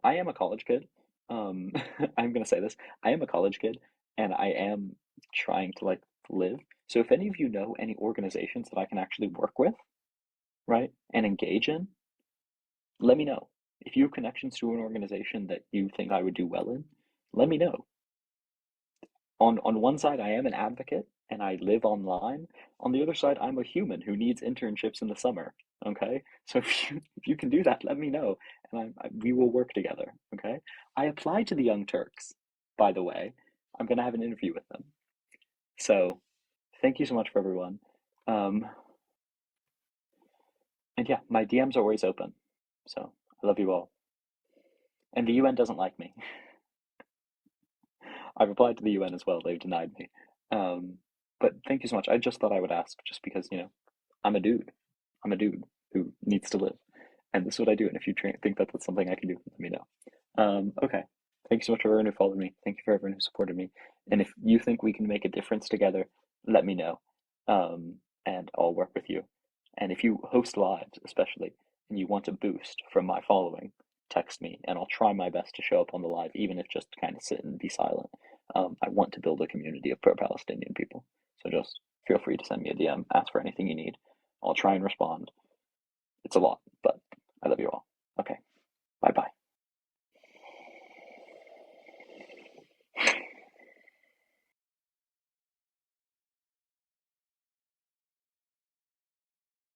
I am a college kid. I'm going to say this. I am a college kid, and I am trying to like live. So if any of you know any organizations that I can actually work with, right, and engage in, let me know. If you have connections to an organization that you think I would do well in, let me know. On one side, I am an advocate and I live online. On the other side, I'm a human who needs internships in the summer. Okay, so if you can do that, let me know, and we will work together. Okay, I applied to the Young Turks, by the way. I'm gonna have an interview with them. So, thank you so much for everyone. And yeah, my DMs are always open. So I love you all. And the UN doesn't like me. I've applied to the UN as well. They've denied me. But thank you so much. I just thought I would ask, just because I'm a dude. I'm a dude who needs to live, and this is what I do. And if you think that that's something I can do, let me know. Okay. Thank you so much for everyone who followed me. Thank you for everyone who supported me. And if you think we can make a difference together, let me know, and I'll work with you. And if you host lives, especially, and you want a boost from my following, text me, and I'll try my best to show up on the live, even if just to kind of sit and be silent. I want to build a community of pro-Palestinian people. So just feel free to send me a DM, ask for anything you need. I'll try and respond. It's a lot, but I love you all. Okay.